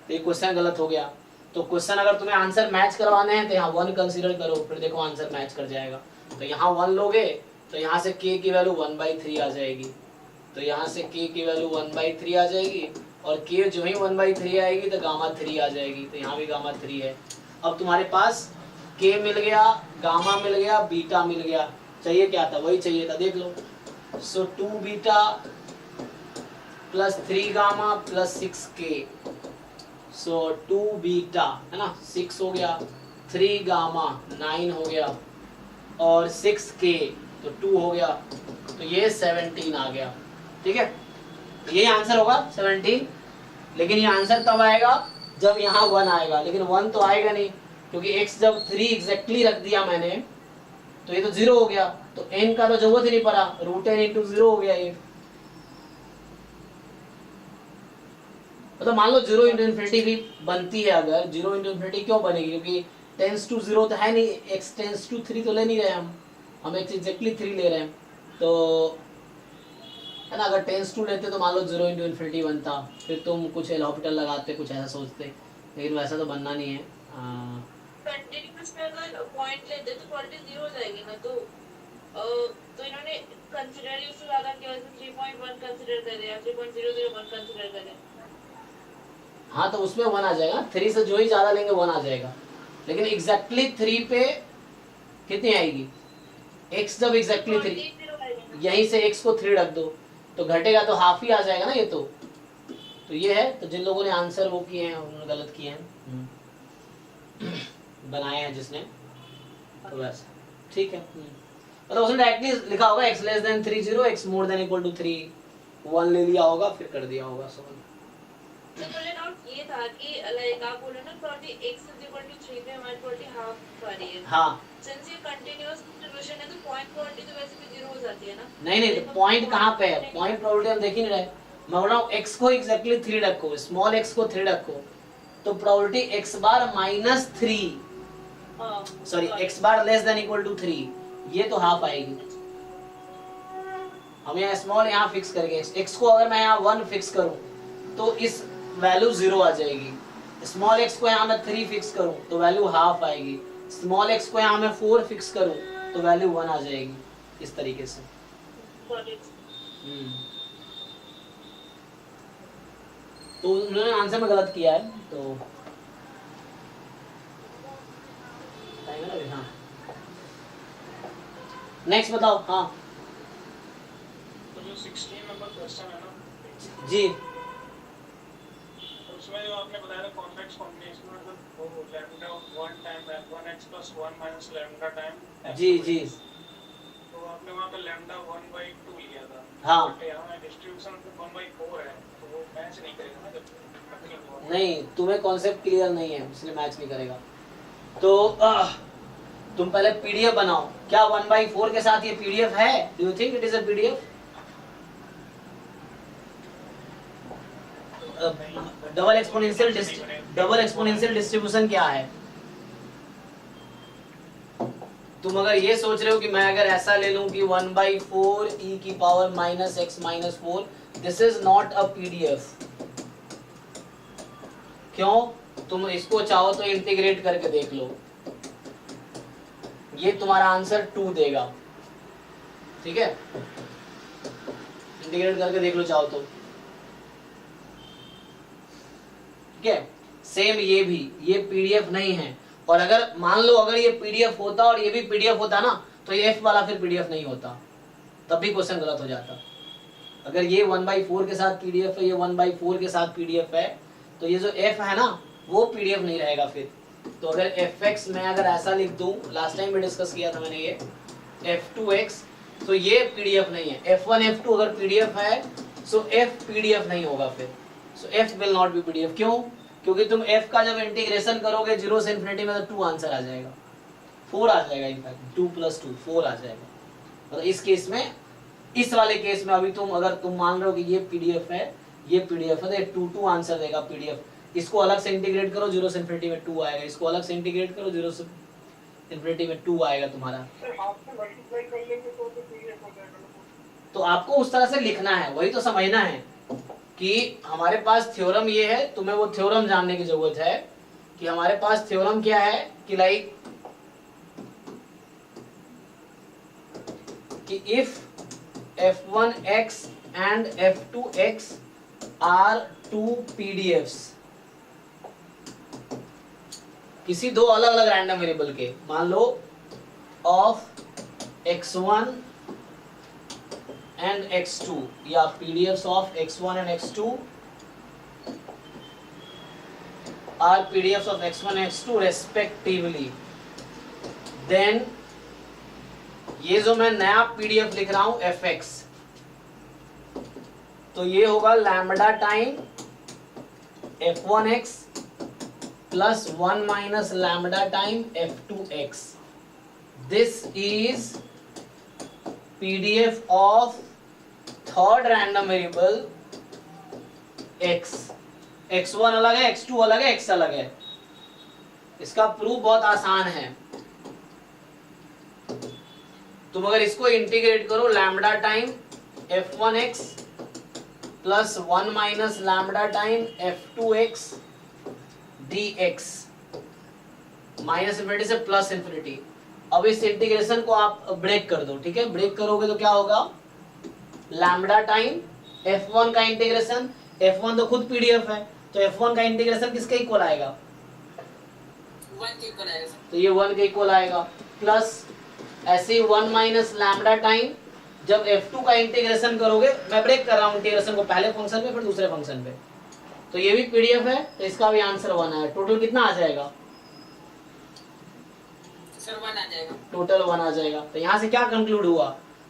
तो ये क्वेश्चन गलत हो गया। तो क्वेश्चन अगर तुम्हें आंसर मैच करवाने हैं तो यहाँ 1 कंसीडर करो, फिर देखो आंसर मैच कर जाएगा। तो यहाँ 1 लोगे तो यहाँ से k की वैल्यू 1/3 आ जाएगी, तो यहाँ से k की वैल्यू 1/3 आ जाएगी और k जो ही 1/3 आएगी तो गामा 3 आ जाएगी, तो यहाँ भी गामा 3 है। अब तुम्हारे पास k मिल गया, गामा मिल गया, बीटा मिल गया, चाहिए क्या था? वही चाहिए था, देख लो। सो 2 beta plus 3 gamma plus 6k, सो 2 बीटा है ना 6 हो गया, 3 गामा 9 हो गया और 6k तो 2 हो गया, तो ये 17 आ गया। ठीक है, ये आंसर होगा 17। लेकिन ये आंसर तब आएगा जब यहाँ 1 आएगा, लेकिन 1 तो आएगा नहीं, क्योंकि x जब 3 एग्जैक्टली रख दिया मैंने तो ये तो 0 हो गया, तो n का तो जरूरत ही नहीं पड़ा, √n × 0 हो गया ये। मतलब मान लो 0 × ∞ भी बनती है, अगर 0 × ∞ क्यों बनेगी? क्योंकि टेंस टू 0 तो है नहीं, x टेंस टू 3 तो ले नहीं रहे हम x एग्जैक्टली 3 ले रहे हैं, तो है ना। अगर टेंस टू लेते तो मान लो 0 × ∞ बनता, फिर तुम कुछ एल हॉस्पिटल लगाते, कुछ ऐसा सोचते, लेकिन वैसा तो बनना नहीं है। कंटीन्यूअस में अगर पॉइंट लेते तो क्वालिटी 0 हो जाएगी ना, तो इन्होंने कंसीडर यूज ज्यादा किया, 3.1 कंसीडर कर दिया, 3.001 कंसीडर कर दिया। हाँ तो उसमें 1 आ जाएगा, 3 से जो ही ज्यादा लेंगे 1 आ जाएगा, लेकिन एग्जैक्टली 3 पे कितनी आएगी? x जब एग्जैक्टली 3, यहीं से x को 3 रख दो तो घटेगा तो हाफ ही आ जाएगा ना ये तो ये है। तो जिन लोगों ने आंसर वो किए हैं उन्होंने गलत किए हैं, बनाए हैं जिसने, तो वैसा ठीक है। मतलब उसने डायरेक्टली लिखा होगा x less than 30, x more than equal to 3, 1 ले लिया होगा फिर कर दिया होगा सॉल्व। तो थोड़ा डाउट ये था कि लाइक आप बोले ना प्रॉपर्टी x = 3 पे हमारी प्रॉपर्टी हाफ आ रही है। हाँ, सिंस ये कंटीन्यूअस डिस्ट्रीब्यूशन है तो पॉइंट प्रॉपर्टी तो वैसे भी 0 हो जाती है ना। नहीं तो पॉइंट कहाँ पे है? पॉइंट प्रोबेबिलिटी हम देख ही नहीं रहे। मैं बोल रहा हूँ x को एग्जैक्टली 3 रखो, स्मॉल x को 3 रखो, तो probability x bar minus 3, sorry x bar less than equal to 3, ये तो हाफ आएगी। हम यहाँ स्मॉल यहाँ फिक्स करके x को अगर मैं यहाँ 1 फिक्स करूँ तो इस वैल्यू 0 आ जाएगी। स्मॉल x को यहाँ मैं 3 फिक्स करूँ तो वैल्यू हाफ आएगी। स्मॉल x को यहाँ मैं 4 फिक्स करूँ तो वैल्यू 1 आ जाएगी, इस तरीके से। तो उन्होंने आंसर में गलत किया है, तो हाँ नेक्स्ट बताओ। हाँ तो जो 16 नंबर क्वेश्चन है ना जी, उसमें जो आपने बताया था कॉन्वेक्स कॉम्बिनेशन में तो वो lambda 1 time 1x + 1 - lambda time जी जी, तो आपने वहाँ पे लैम्डा 1/2 लिया था। हाँ बट यहाँ डिस्ट्रीब्यूशन 1/4 है, तो वो मैच नहीं करेगा ना जब नहीं, तुम्हें कॉन्सेप्ट क्लियर नहीं है इसलिए मैच नहीं करेगा। तो तुम पहले पीडीएफ बनाओ। क्या 1/4 के साथ ये पीडीएफ है? Do you think it is a PDF? Double exponential distribution क्या है? तुम अगर ये सोच रहे हो कि मैं अगर ऐसा ले लूं कि 1/4 e की power -x - 4, this is not a PDF. क्यों? तुम इसको चाहो तो इंटीग्रेट करके देख लो, ये तुम्हारा आंसर 2 देगा। ठीक है, इंटीग्रेट करके देख लो चाहो तो। ठीक है, सेम ये भी, ये पीडीएफ नहीं है। और अगर मान लो अगर ये पीडीएफ होता और ये भी पीडीएफ होता ना, तो ये एफ वाला फिर पीडीएफ नहीं होता, तब भी क्वेश्चन गलत हो जाता। अगर ये 1/4 के साथ पीडीएफ है, ये 1/4 के साथ पीडीएफ है, तो ये जो एफ है ना वो पीडीएफ नहीं रहेगा फिर। तो अगर fx मैं अगर ऐसा लिख दूं, लास्ट टाइम भी डिस्कस किया था मैंने ये f2x, तो ये पीडीएफ नहीं है। f1 f2 अगर पीडीएफ है सो f पीडीएफ नहीं होगा फिर, सो f will not be PDF. क्यों? क्योंकि तुम f का जब इंटीग्रेशन करोगे 0 से इन्फिनिटी में तो 2 आंसर आ जाएगा, 4 आ जाएगा, इनफैक्ट 2 + 2 4 आ जाएगा। मतलब इस केस में, इस वाले केस में अभी तुम अगर तुम मान रहे हो कि ये पीडीएफ है, ये पीडीएफ है, तो 2 आंसर देगा पीडीएफ। इसको अलग से इंटीग्रेट करो 0 से इन्फिनिटी में 2 आएगा, इसको अलग से इंटीग्रेट करो 0 से इन्फिनिटी में 2 आएगा तुम्हारा। सर हाफ से मल्टीप्लाई कर लेंगे तो पीडीएफ हो जाएगा ना। तो आपको उस तरह से लिखना है, वही तो समझना है कि हमारे पास थ्योरम ये है, तुम्हें वो थ्योरम जानने की जरूरत है कि हमारे पास थ्योरम क्या है कि लाइक कि if f1x and f2x are 2 PDFs किसी दो अलग अलग रैंडम वेरिएबल के, मान लो ऑफ x1 and x2 या PDFs of x1 and x2 are PDFs of x1 and x2 respectively, then ये जो मैं नया पीडीएफ लिख रहा हूं fx, तो ये होगा lambda time f1x plus 1 minus lambda time f2x। This is PDF of third random variable x। x1 अलग है, x2 अलग है, x अलग है। इसका प्रूफ बहुत आसान है। तुम अगर इसको इंटीग्रेट करो lambda time f1x plus 1 minus lambda time f2x dx, minus infinity से प्लस इन्फिनिटी। अब इस इंटीग्रेशन को आप ब्रेक कर दो, ठीक है? ब्रेक करोगे तो क्या होगा, लैम्बडा टाइम f1 का इंटीग्रेशन, f1 तो खुद पीडीएफ है, तो f1 का इंटीग्रेशन किसके इक्वल आएगा, 1 के इक्वल आएगा। तो ये 1 के इक्वल आएगा, प्लस ऐसे ही 1 माइनस लैम्बडा टाइम जब f2 का इंटीग्रेशन करोगे, मैं ब्रेक कर रहा हूं इंटीग्रेशन को, पहले फंक्शन पे फिर दूसरे फंक्शन पे, तो ये भी पीडीएफ है, तो इसका भी आंसर 1 है। टोटल कितना आ जाएगा सर? 1 आ जाएगा, टोटल 1 आ जाएगा। तो यहाँ से क्या कंक्लूड हुआ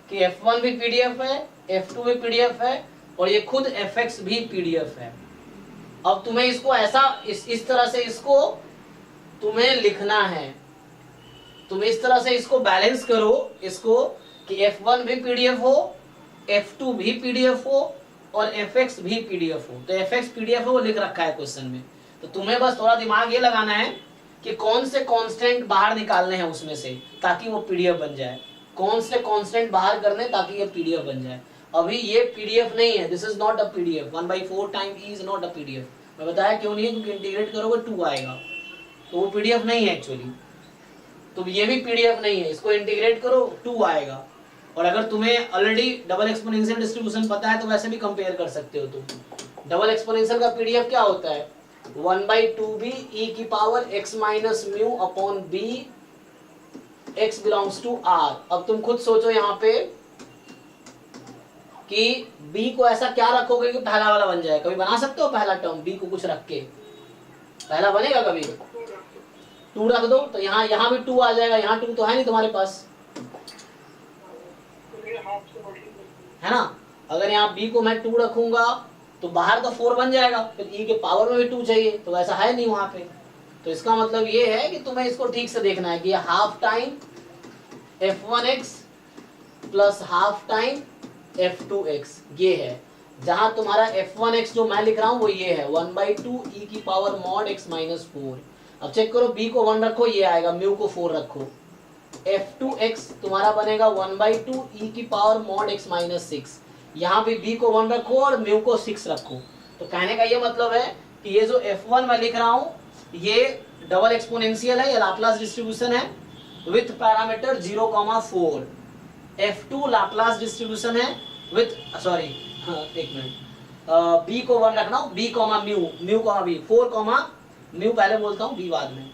कि f1 भी पीडीएफ है, f2 भी पीडीएफ है, और ये खुद fx भी पीडीएफ है। अब तुम्हें इसको ऐसा इस तरह से इसको तुम्हें लिखना है, तुम इस तरह से इसको बैलेंस करो इसको कि f1 भी पीडीएफ हो, f2 भी पीडीएफ हो और fx भी पीडीएफ हो। तो fx पीडीएफ है वो लिख रखा है क्वेश्चन में, तो तुम्हें बस थोड़ा दिमाग ये लगाना है कि कौन से कांस्टेंट बाहर निकालने हैं उसमें से ताकि वो पीडीएफ बन जाए, कौन से कांस्टेंट बाहर करने ताकि ये पीडीएफ बन जाए। अभी ये पीडीएफ नहीं है, this is not a PDF, 1/4 time is not a PDF. मैं बताया क्यों नहीं है, क्योंकि इंटीग्रेट करोगे 2 आएगा, तो वो पीडीएफ नहीं है एक्चुअली। तो ये भी पीडीएफ नहीं है, इसको इंटीग्रेट करो 2 आएगा। और अगर तुम्हें ऑलरेडी डबल एक्सपोनेंशियल डिस्ट्रीब्यूशन पता है तो वैसे भी कंपेयर कर सकते हो तुम। डबल एक्सपोनेंशियल का पीडीएफ क्या होता है, 1/2b e की power x minus mu upon b x belongs to r। अब तुम खुद सोचो यहाँ पे कि b को ऐसा क्या रखोगे कि पहला वाला बन जाए। कभी बना सकते हो पहला टर्म b को कुछ रख के, पहला बनेगा कभी? 2 रख दो, तो यहाँ भी 2 आ जाएगा, यहाँ 2 तो है नहीं तुम्हारे पास, है ना? अगर यहाँ b को मैं 2 रखूंगा तो बाहर तो 4 बन जाएगा, फिर e के पावर में भी 2 चाहिए, तो ऐसा है नहीं वहां पे। तो इसका मतलब ये है कि तुम्हें इसको ठीक से देखना है कि ये half time f1x plus half time f2x ये है। जहां तुम्हारा f1x जो मैं लिख रहा हूं वो ये है 1/2 e की पावर मॉड x माइनस 4। अब चेक करो, b को 1 रखो ये आएगा, म्यू को 4 रखो, f2x तुम्हारा बनेगा 1/2 e की पावर मॉड x माइनस 6। यहाँ भी b को 1 रखो और म्यू को 6 रखो। तो कहने का ये मतलब है कि ये जो f1 मैं लिख रहा हूँ ये डबल एक्सपोनेंशियल है, ये लाप्लास डिस्ट्रीब्यूशन है with parameter 0,4। f2 Laplace distribution है विथ एक मिनट, b को 1 रखना, b comma mu, mu comma b, 4 mu पहले बोलता हूँ b बाद में।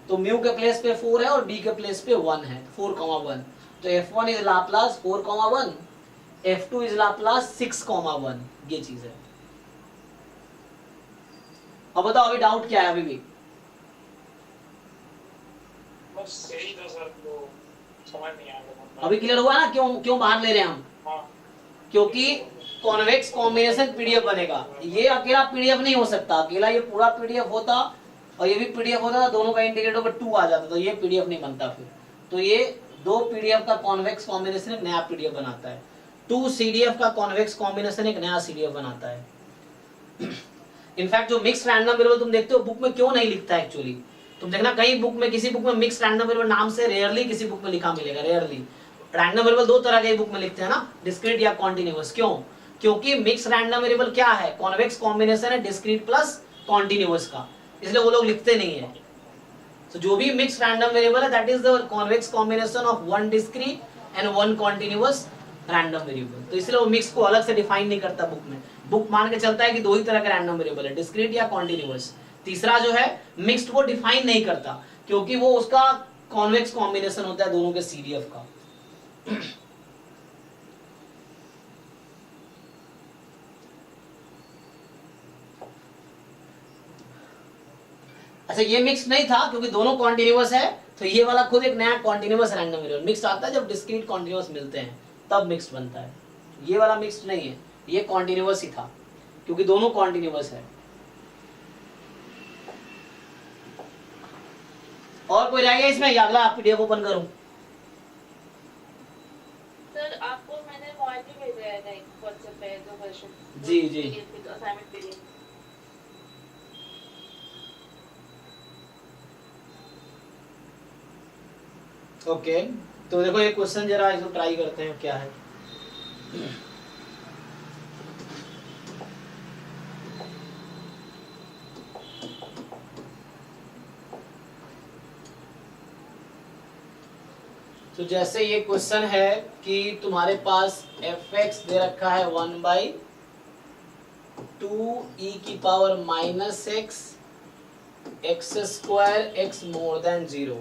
तो म्यू के प्लेस पे 4 है और b के प्लेस पे 1 है, 4,1। तो f1 is Laplace 4,1, F2 is Laplace 6,1, ये चीज है। अब बताओ अभी डाउट क्या है अभी भी? बस यही था सर, तो समझ नहीं आ रहा। अभी क्लियर हुआ ना क्यों क्यों बाहर ले रहे हैं हम? हाँ, क्योंकि कॉन्वेक्स कॉम्बिनेशन पीडीएफ बनेगा। ये अकेला पीडीएफ नहीं हो सकता, अकेला ये पूरा पीडीएफ होता और ये भी पीडीएफ होता था, दोनों का इंटीग्रेट होकर 2 आ जाता, तो ये पीडीएफ नहीं बनता फिर। तो ये 2 पीडीएफ का कॉन्वेक्स कॉम्बिनेशन एक नया पीडीएफ बनाता है, 2 सीडीएफ का कॉन्वेक्स कॉम्बिनेशन एक नया सीडीएफ बनाता है। इनफैक्ट जो मिक्स रैंडम वेरिएबल तुम देखते हो बुक में क्यों नहीं लिखता है एक्चुअली, तुम देखना कहीं बुक में, किसी बुक में मिक्स रैंडम वेरिएबल नाम से रेयरली किसी बुक में लिखा मिलेगा, रेयरली। रैंडम वेरिएबल 2 तरह के बुक में लिखते हैं ना, डिस्क्रीट या कॉन्टिन्यूअस। क्यों? क्योंकि मिक्स रैंडम वेरिएबल क्या है? कॉन्वेक्स कॉम्बिनेशन है डिस्क्रीट प्लस कॉन्टिन्यूअस का, इसलिए वो लोग लिखते नहीं है। तो जो भी मिक्स रैंडम वेरिएबल है that is the convex combination of 1 discrete and 1 continuous random variable. तो इसलिए वो मिक्स को अलग से डिफाइन नहीं करता बुक में। बुक मान के चलता है कि 2 ही तरह के रैंडम वेरिएबल है, डिस्क्रीट या कॉन्टिन्यूअस। तीसरा जो है मिक्स्ड वो डिफाइन नहीं करता, क्योंकि वो उसका कॉन्वेक्स कॉम्बिनेशन होता है दोनों के सीडीएफ का। अच्छा ये मिक्स नहीं था क्योंकि दोनों कॉन्टिन्यूअस है, तो ये वाला खुद एक नया कॉन्टिन्यूअस रैंडम वेरिएबल। मिक्स आता है जब डिस्क्रीट कॉन्टिन्यूअस मिलते हैं तब मिक्स बनता है, ये वाला मिक्स नहीं है, ये कॉन्टिन्यूअस ही था क्योंकि दोनों कॉन्टिन्यूअस है। और कोई रह गया इसमें या अगला पीडीएफ ओपन करूं? सर आपको मैंने वॉइस भी भेजा है लाइक व्हाट्सएप पे जो क्वेश्चन जी जी असाइनमेंट के लिए। ओके तो देखो ये क्वेश्चन जरा इसको ट्राई करते हैं क्या है। तो जैसे ये क्वेश्चन है कि तुम्हारे पास fx दे रखा है 1/2 e की power -x x square x more than 0।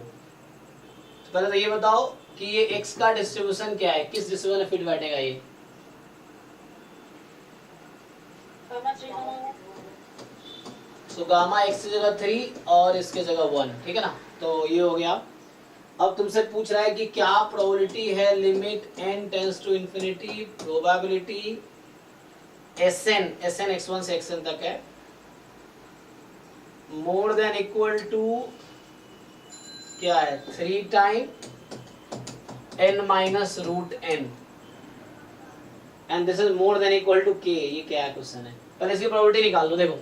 पहले तो ये बताओ कि ये x का डिस्ट्रीब्यूशन क्या है, किस डिस्ट्रीब्यूशन में फिट बैठेगा ये? सो गामा x की जगह 3 और इसके जगह 1, ठीक है ना। तो ये हो गया। अब तुमसे पूछ रहा है कि क्या प्रोबेबिलिटी है limit n tends to infinity, probability Sn x1 से xn तक है, मोर देन इक्वल टू क्या है 3 time n minus root n and this is more than equal to k। ये क्या है क्वेश्चन है, पहले इसकी प्रोबेबिलिटी निकाल दो। देखो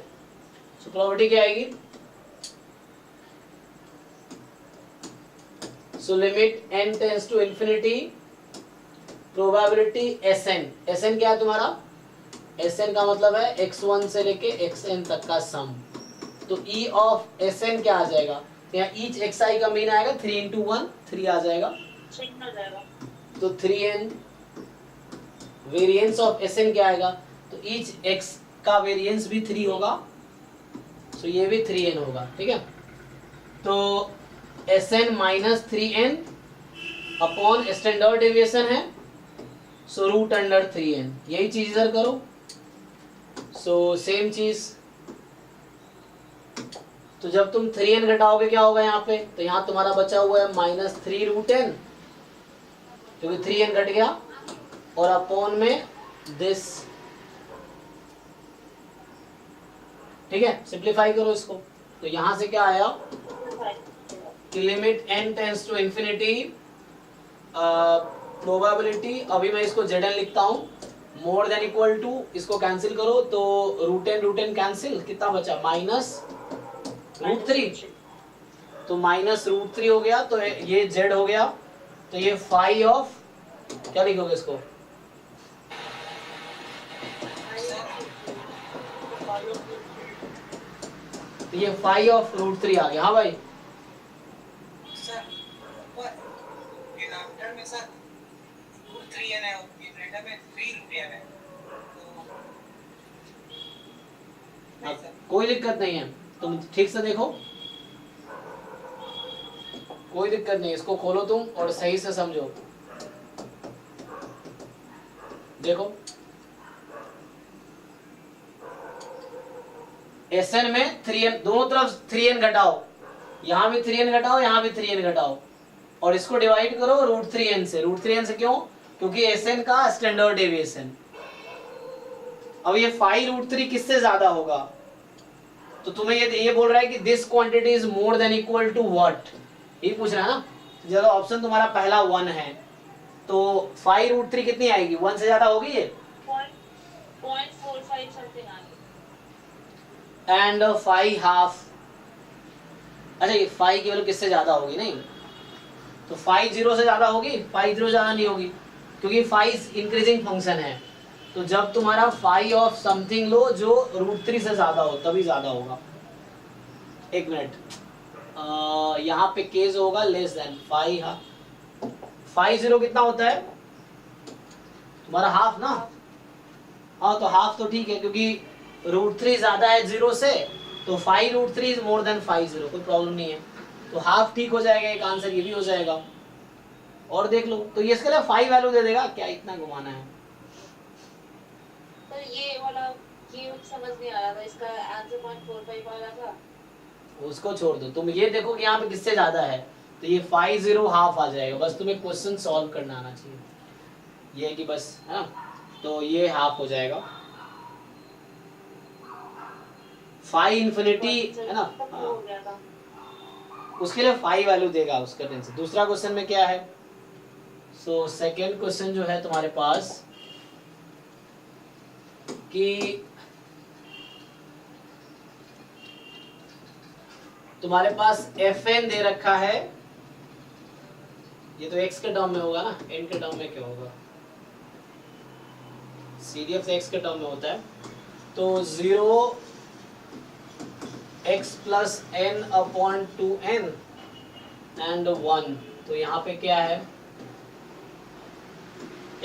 सो प्रोबेबिलिटी क्या आएगी, so limit n tends to infinity, probability Sn क्या है तुम्हारा, Sn का मतलब है x1 से लेके xn तक का सम। तो e ऑफ Sn क्या आ जाएगा, यहाँ ईच xi का मीन आएगा 3 into 1 3 आ जाएगा, तो 3n। वेरिएंस ऑफ Sn क्या आएगा, तो ईच x का वेरिएंस भी 3 होगा, तो ये भी 3n होगा, ठीक है। तो Sn minus 3n upon standard deviation है, सो रूट अंडर 3n। यही चीज इधर करो, सो सेम चीज। तो जब तुम 3n घटाओगे क्या होगा यहाँ पे, तो यहाँ तुम्हारा बचा हुआ है -3 रूट n, क्योंकि 3n घट गया, और अपॉन में दिस, ठीक है। सिंप्लीफाई करो इसको, तो यहाँ से क्या आया कि limit n tends to infinity, probability, अभी मैं इसको Zn लिखता हूँ, मोर देन इक्वल टू, इसको कैंसिल करो तो रूट n कैंसिल, कितना बचा -√3, तो -√3 हो गया, तो ये z हो गया, तो ये फाई ऑफ, क्या लिखोगे इसको, तो ये फाई ऑफ √3 आ गया। हाँ भाई सर डिनोमिनेटर में सर √3n है, न्यूमरेटर में 3√n है, तो कोई दिक्कत नहीं है, तुम ठीक से देखो, कोई दिक्कत नहीं, इसको खोलो तुम और सही से समझो। देखो Sn में 3n, दोनों तरफ 3n घटाओ, यहां भी 3n घटाओ, यहां भी 3n घटाओ, और इसको डिवाइड करो √3n से। √3n से क्यों? क्योंकि Sn का स्टैंडर्ड डेविएशन। अब ये 5√3 किससे ज्यादा होगा? तो तुम्हें ये बोल रहा है कि this quantity is more than equal to what, ये पूछ रहा है ना। जब ऑप्शन तुम्हारा पहला 1 है तो 5√3 कितनी आएगी? 1 से ज्यादा होगी ये। 0.45 समथिंग आ गई। एंड 5 हाफ, अच्छा ये 5 की वैल्यू किससे ज्यादा होगी? नहीं, तो 5 0 से ज्यादा होगी? 5 0 ज्यादा नहीं होगी, क्योंकि 5 इंक्रीजिंग फंक्शन है। तो जब तुम्हारा 5 ऑफ समथिंग लो जो √3 से ज्यादा हो तभी ज्यादा होगा। एक मिनट, यहाँ पे केस होगा लेस देन 5। हाँ 5 0 कितना होता है तुम्हारा? हाफ ना। हाँ तो हाफ तो ठीक है, क्योंकि √3 ज्यादा है 0 से, तो 5√3 इज मोर देन 5 0, कोई प्रॉब्लम नहीं है। तो हाफ ठीक हो जाएगा, एक आंसर ये भी हो जाएगा। और देख लो, तो ये इसके लिए 5 वैल्यू दे देगा, क्या इतना घुमाना है? तो ये वाला ये समझ नहीं आ रहा था, इसका आंसर 0.45 आ रहा था। उसको छोड़ दो, तुम ये देखो कि यहाँ पे किससे ज्यादा है, तो ये 5 0 हाफ आ जाएगा। बस तुम्हें क्वेश्चन सॉल्व करना आना चाहिए, ये है कि बस, है ना। तो ये हाफ हो जाएगा। 5 इंफिनिटी है ना, हाँ। हो गया था। उसके लिए 5 वैल्यू देगा, उसका टेंशन। दूसरा क्वेश्चन में क्या है? सो सेकेंड क्वेश्चन जो है तुम्हारे पास कि तुम्हारे पास Fn दे रखा है, ये तो x के टर्म में होगा ना, n के टर्म में क्या होगा? CDF x के टर्म में होता है। तो 0 x plus n upon 2n and 1, तो यहाँ पे क्या है?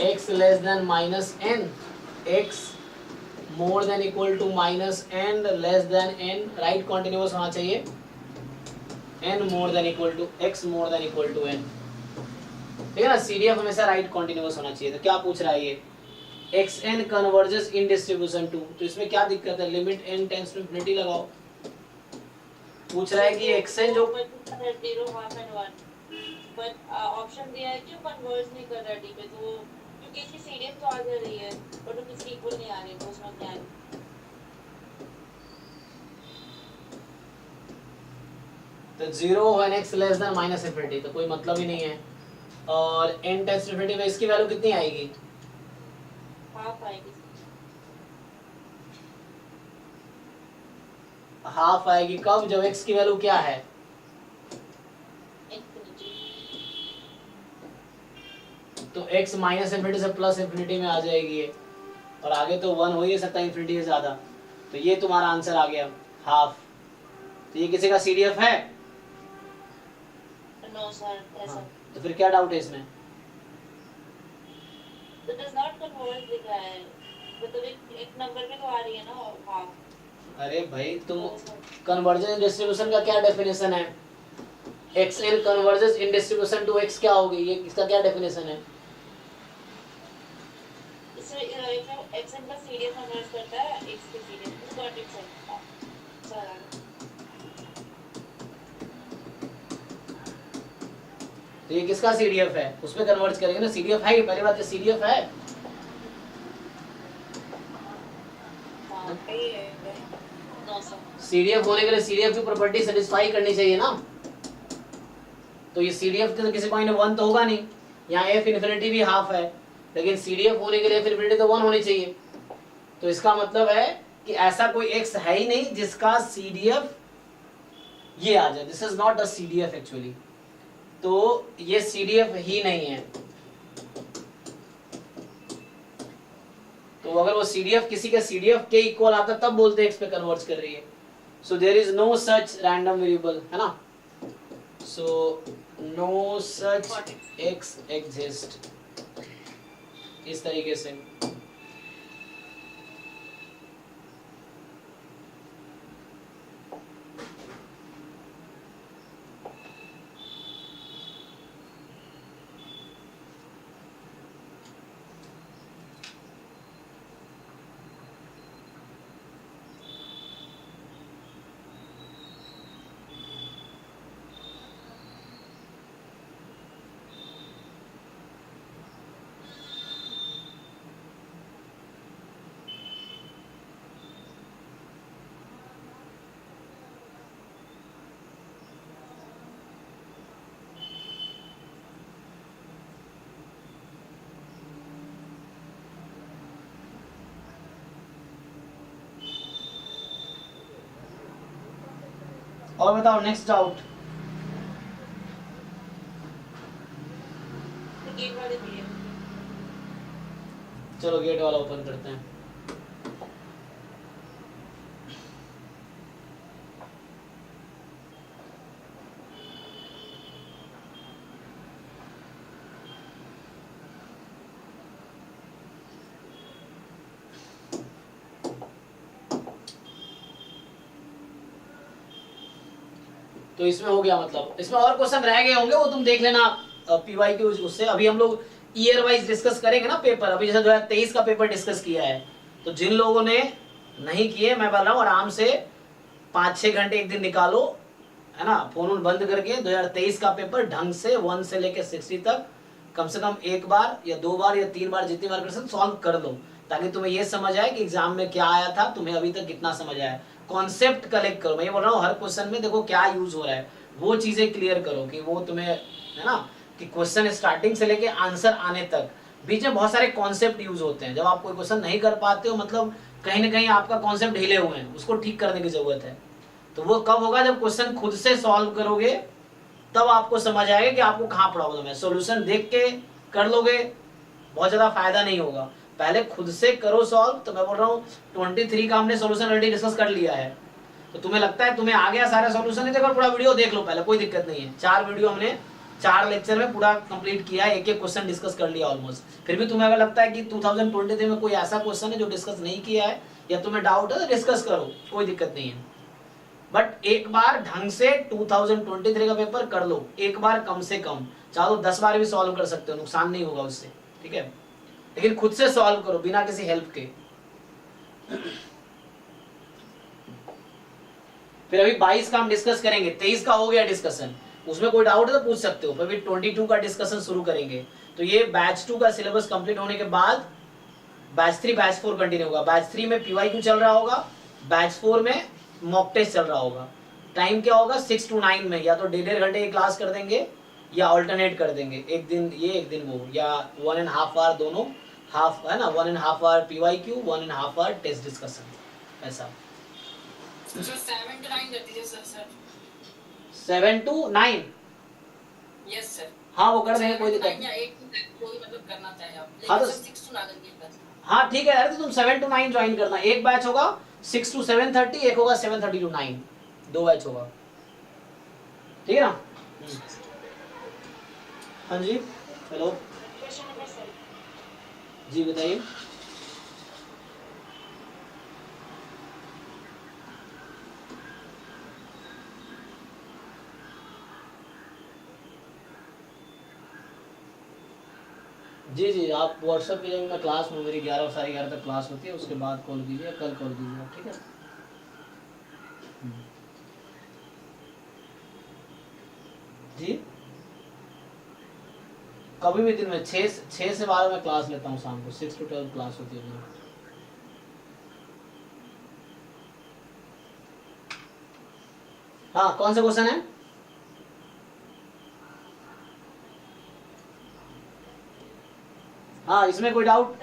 x less than minus n, x more than equal to minus n less than n, right continuous होना चाहिए। n more than equal to x more than equal to n, ठीक है ना। CDF हमेशा राइट कॉन्टिन्यूअस होना चाहिए। तो क्या पूछ रहा है ये? xn converges in distribution to, तो इसमें क्या दिक्कत है? Limit n tends to infinity लगाओ। पूछ रहा है कि xn जो 0 हाफ एंड 1, बट ऑप्शन दिया है कि कन्वर्ज नहीं कर रहा डी पे, तो क्योंकि इसकी सीडीएफ तो आ जा रही है बट वो किसी इक्वल नहीं आ रही, तो उसमें क्या है? तो 0 when x less than minus infinity, तो कोई मतलब ही नहीं है। और n टेंड्स टू इंफिनिटी में इसकी वैल्यू कितनी आएगी? हाफ आएगी। हाफ आएगी कब? जब x की वैल्यू क्या है? इंफिनिटी। तो x माइनस इंफिनिटी से प्लस इंफिनिटी में आ जाएगी ये, और आगे तो 1 हो ही नहीं सकता इंफिनिटी से ज्यादा। तो ये तुम्हारा आंसर आ गया, हाफ। तो ये किसी का CDF है? नो सर, ऐसा हाँ, तो फिर क्या डाउट है इसमें? तो डज नॉट कन्वर्ज लिखा है, मतलब एक नंबर पे तो आ रही है ना हाफ। अरे भाई तुम कन्वर्जेंस डिस्ट्रीब्यूशन का क्या डेफिनेशन है? xn converges in distribution to x, क्या होगी ये? इसका क्या डेफिनेशन है? इसमें xn का सीडीएफ कन्वर्ज करता है x के सीडीएफ, गॉट इट सर। तो ये किसका CDF है? उसमें कन्वर्ज करेंगे ना। CDF है, पहली बात, ये CDF है। No sir. CDF होने के लिए CDF की प्रॉपर्टी सेटिस्फाई करनी चाहिए ना। तो ये CDF के तो किसी पॉइंट में 1 तो होगा नहीं, यहाँ f इन्फिनिटी भी हाफ है, लेकिन CDF होने के लिए f इन्फिनिटी तो 1 होनी चाहिए। तो इसका मतलब है कि ऐसा कोई x है ही नहीं जिसका CDF ये आ जाए। This is not a CDF actually, तो ये CDF ही नहीं है। तो अगर वो CDF किसी के CDF के इक्वल आता तब बोलते हैं x पे कन्वर्ज कर रही है। So there is no such random variable, है ना। So no such x exist, इस तरीके से। और बताओ नेक्स्ट डाउट। गेट वाले भी है। चलो गेट वाला ओपन करते हैं। तो इसमें हो गया, मतलब इसमें और क्वेश्चन रह गए होंगे, वो तुम देख लेना पीवाई के उससे। अभी हम लोग ईयर वाइज डिस्कस करेंगे ना पेपर। अभी जैसे 2023 का पेपर डिस्कस किया है, तो जिन लोगों ने नहीं किए, मैं बोल रहा हूँ आराम से 5-6 घंटे एक दिन निकालो, है ना, फोन बंद करके 2023 का पेपर ढंग से 1 से लेकर 60 तक कम से कम एक बार या 2 बार या 3 बार जितनी बार कर सकते सॉल्व कर लो, ताकि तुम्हें ये समझ आए कि एग्जाम में क्या आया था, तुम्हें अभी तक कितना समझ आया। कॉन्सेप्ट कलेक्ट करो। मैं ये बोल रहा हूँ हर क्वेश्चन में देखो क्या यूज हो रहा है, वो चीजें क्लियर करो कि वो तुम्हें, है ना, कि क्वेश्चन स्टार्टिंग से लेके आंसर आने तक बीच में बहुत सारे कॉन्सेप्ट यूज होते हैं। जब आप कोई क्वेश्चन नहीं कर पाते हो, मतलब कहीं ना कहीं आपका कॉन्सेप्ट हिले हुए हैं, उसको ठीक करने की जरूरत है। तो वो कब होगा? जब क्वेश्चन खुद से सॉल्व करोगे, तब आपको समझ आएगा कि आपको कहाँ प्रॉब्लम है। सॉल्यूशन देख के कर लोगे, बहुत ज्यादा फायदा नहीं होगा। पहले खुद से करो सॉल्व। तो मैं बोल रहा हूँ 23 का हमने सॉल्यूशन ऑलरेडी डिस्कस कर लिया है, तो तुम्हें लगता है तुम्हें आ गया सारा सॉल्यूशन, नहीं तो पूरा वीडियो देख लो पहले, कोई दिक्कत नहीं है। 4 वीडियो हमने 4 लेक्चर में पूरा कंप्लीट किया है, एक एक क्वेश्चन डिस्कस कर लिया ऑलमोस्ट। फिर भी तुम्हें अगर लगता है कि 2023 में कोई ऐसा क्वेश्चन है जो डिस्कस नहीं किया है या तुम्हें डाउट है, तो डिस्कस करो, कोई दिक्कत नहीं है। बट एक बार ढंग से 2023 का पेपर कर लो, एक बार कम से कम, चाहो 10 बार भी सॉल्व कर सकते हो, नुकसान नहीं होगा उससे, ठीक है। लेकिन खुद से सॉल्व करो बिना किसी हेल्प के। फिर अभी 22 का हम डिस्कस करेंगे, 23 का हो गया डिस्कशन, उसमें कोई डाउट है तो पूछ सकते हो। फिर भी 22 का डिस्कशन शुरू करेंगे। तो ये बैच 2 का सिलेबस कंप्लीट होने के बाद बैच 3 बैच 4 कंटिन्यू होगा। बैच 3 में पीवाईक्यू चल रहा होगा, बैच 4 में मॉक टेस्ट चल रहा होगा। टाइम क्या होगा? 6 to 9 में, या तो 1.5 घंटे की क्लास कर देंगे या ऑल्टरनेट कर देंगे, एक दिन ये एक दिन वो, या 1.5 आवर दोनों, हाफ है ना, 1.5 आवर पीवाईक्यू, 1.5 आवर टेस्ट डिस्कशन, ऐसा। सर 7 to 9 कर दीजिए सर। 7 to 9 yes sir. हाँ वो कर देंगे, कोई दिक्कत नहीं। 8 कोई मतलब करना चाहे आप, हाँ, लेकिन तो 6 to 9 करके। हाँ ठीक है यार, तो तुम 7 to 9 ज्वाइन करना। एक बैच होगा 6 to 7:30, एक होगा 7:30 to 9, 2 बैच होगा, ठीक है ना। हाँ जी, हेलो जी, बताइए। जी जी, आप व्हाट्सएप पे जब मैं क्लास में, मेरी 11 साढ़े 11 तक क्लास होती है, उसके बाद कॉल कीजिए, कल कॉल कीजिए, ठीक है। जी, कभी भी दिन में 6 से 12 में क्लास लेता हूँ, शाम को 6 to 12 क्लास होती है मेरी। हाँ, कौन सा क्वेश्चन है? हाँ, इसमें कोई डाउट?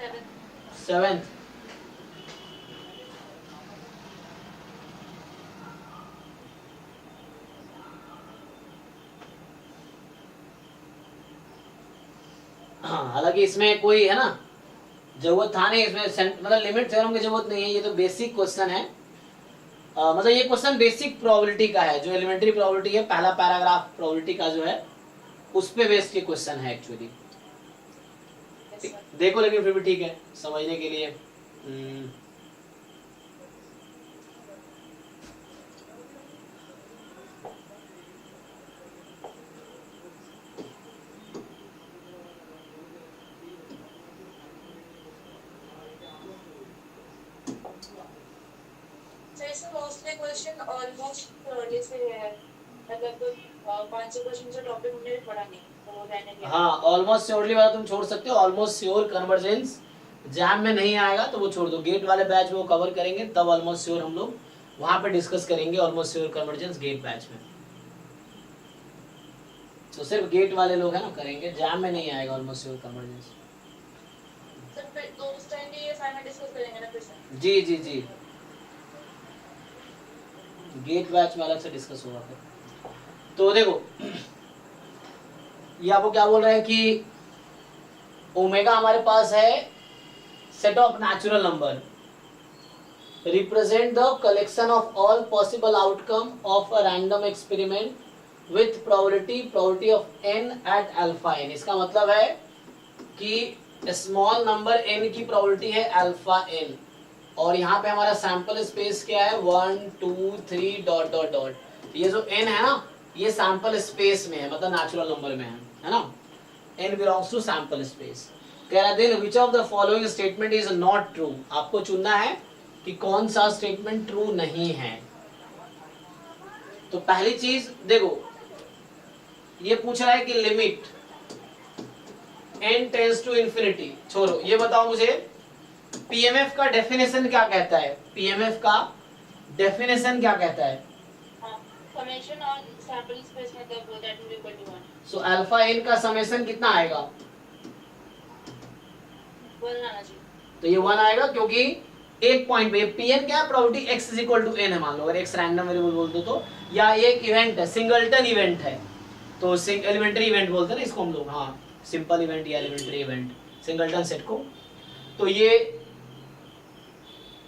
7th। हाँ, हालांकि इसमें कोई है ना जरूरत था नहीं, इसमें मतलब लिमिट थ्योरम की जरूरत नहीं है। ये तो बेसिक क्वेश्चन है, मतलब ये क्वेश्चन बेसिक प्रोबेबिलिटी का है, जो एलिमेंट्री प्रोबेबिलिटी है, पहला पैराग्राफ प्रोबेबिलिटी का जो है, उस पे बेस्ड के क्वेश्चन है एक्चुअली। देखो, लेकिन फिर भी ठीक है समझने के लिए। मोस्टली क्वेश्चन ऑलमोस्ट जैसे है, मतलब 5-6 क्वेश्चन से टॉपिक हमने पढ़ा नहीं, तो वो रहने दिया। हाँ, ऑलमोस्ट श्योरली वाला तुम छोड़ सकते हो। ऑलमोस्ट श्योर कन्वर्जेंस एग्जाम में नहीं आएगा तो वो छोड़ दो, गेट वाले बैच में वो कवर करेंगे, तब ऑलमोस्ट श्योर हम लोग वहां पे डिस्कस करेंगे। Almost sure convergence GATE batch में, तो सिर्फ गेट वाले लोग है ना करेंगे, एग्जाम में नहीं आएगा ऑलमोस्ट श्योर कन्वर्जेंस। सर फिर तो उस टाइम भी ये फाइनल डिस्कस करेंगे ना फिर से? जी जी जी, गेट बैच में अलग से डिस्कस होगा फिर। तो देखो ये आपको क्या बोल रहे हैं कि ओमेगा हमारे पास है set of natural number represent the collection of all possible outcome of a random experiment with probability of n at alpha n। इसका मतलब है कि स्मॉल नंबर n की प्रोबेबिलिटी है अल्फा n और यहाँ पे हमारा सैंपल स्पेस क्या है 1 2 3 डॉट डॉट डॉट। ये जो n है ना ये सैंपल स्पेस में है, मतलब नेचुरल नंबर में है ना। n belongs to sample space. कह रहा है which of the following statement is not true. आपको चुनना है कि कौन सा स्टेटमेंट ट्रू नहीं है। तो पहली चीज देखो ये पूछ रहा है कि limit n tends to infinity. छोड़ो ये बताओ मुझे पीएमएफ का डेफिनेशन क्या कहता है। पीएमएफ का डेफिनेशन क्या कहता है। समेशन और सैंपल स्पेस मतलब that will equal to 1। So alpha n का समेशन कितना आएगा 1 आना चाहिए। तो ये 1 आएगा क्योंकि एक पॉइंट पे पीएन क्या है probability x is equal to n है। मान लो अगर x रैंडम वेरिएबल बोल दो तो, या ये एक इवेंट है सिंगलटन इवेंट है तो एलिमेंट्री इवेंट बोलते हैं ना इसको हम लोग। हाँ सिंपल इवेंट या एलिमेंट्री इवेंट सिंगलटन सेट को। तो ये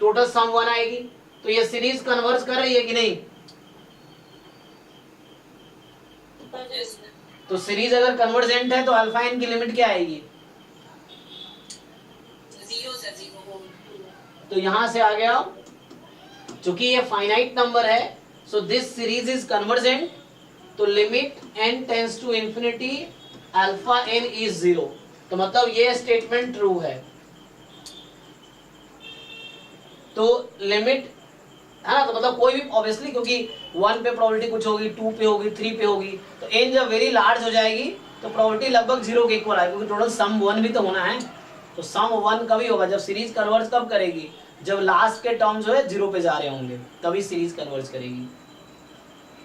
टोटल सम 1 आएगी। तो ये सीरीज कन्वर्ज कर रही है कि नहीं। तो सीरीज अगर कन्वर्जेंट है तो अल्फा n की लिमिट क्या आएगी 0 से 0। तो यहां से आ गया चूंकि ये फाइनाइट नंबर है so this series is convergent. तो limit n tends to infinity alpha n is 0। तो मतलब ये स्टेटमेंट ट्रू है। तो लिमिट है ना, तो मतलब कोई भी ऑब्वियसली क्योंकि 1 पे प्रोबेबिलिटी कुछ होगी 2 पे होगी 3 पे होगी तो n जब वेरी लार्ज हो जाएगी तो प्रोबेबिलिटी लगभग 0 के इक्वल आएगी क्योंकि टोटल सम 1 भी तो होना है। तो सम 1 कभी होगा जब सीरीज कन्वर्ज कब करेगी जब लास्ट के टर्म जो है 0 पे जा रहे होंगे तभी सीरीज कन्वर्ज करेगी।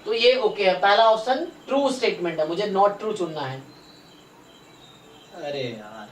तो ये ओके है, पहला ऑप्शन ट्रू स्टेटमेंट है, मुझे नॉट ट्रू चुनना है। अरे यार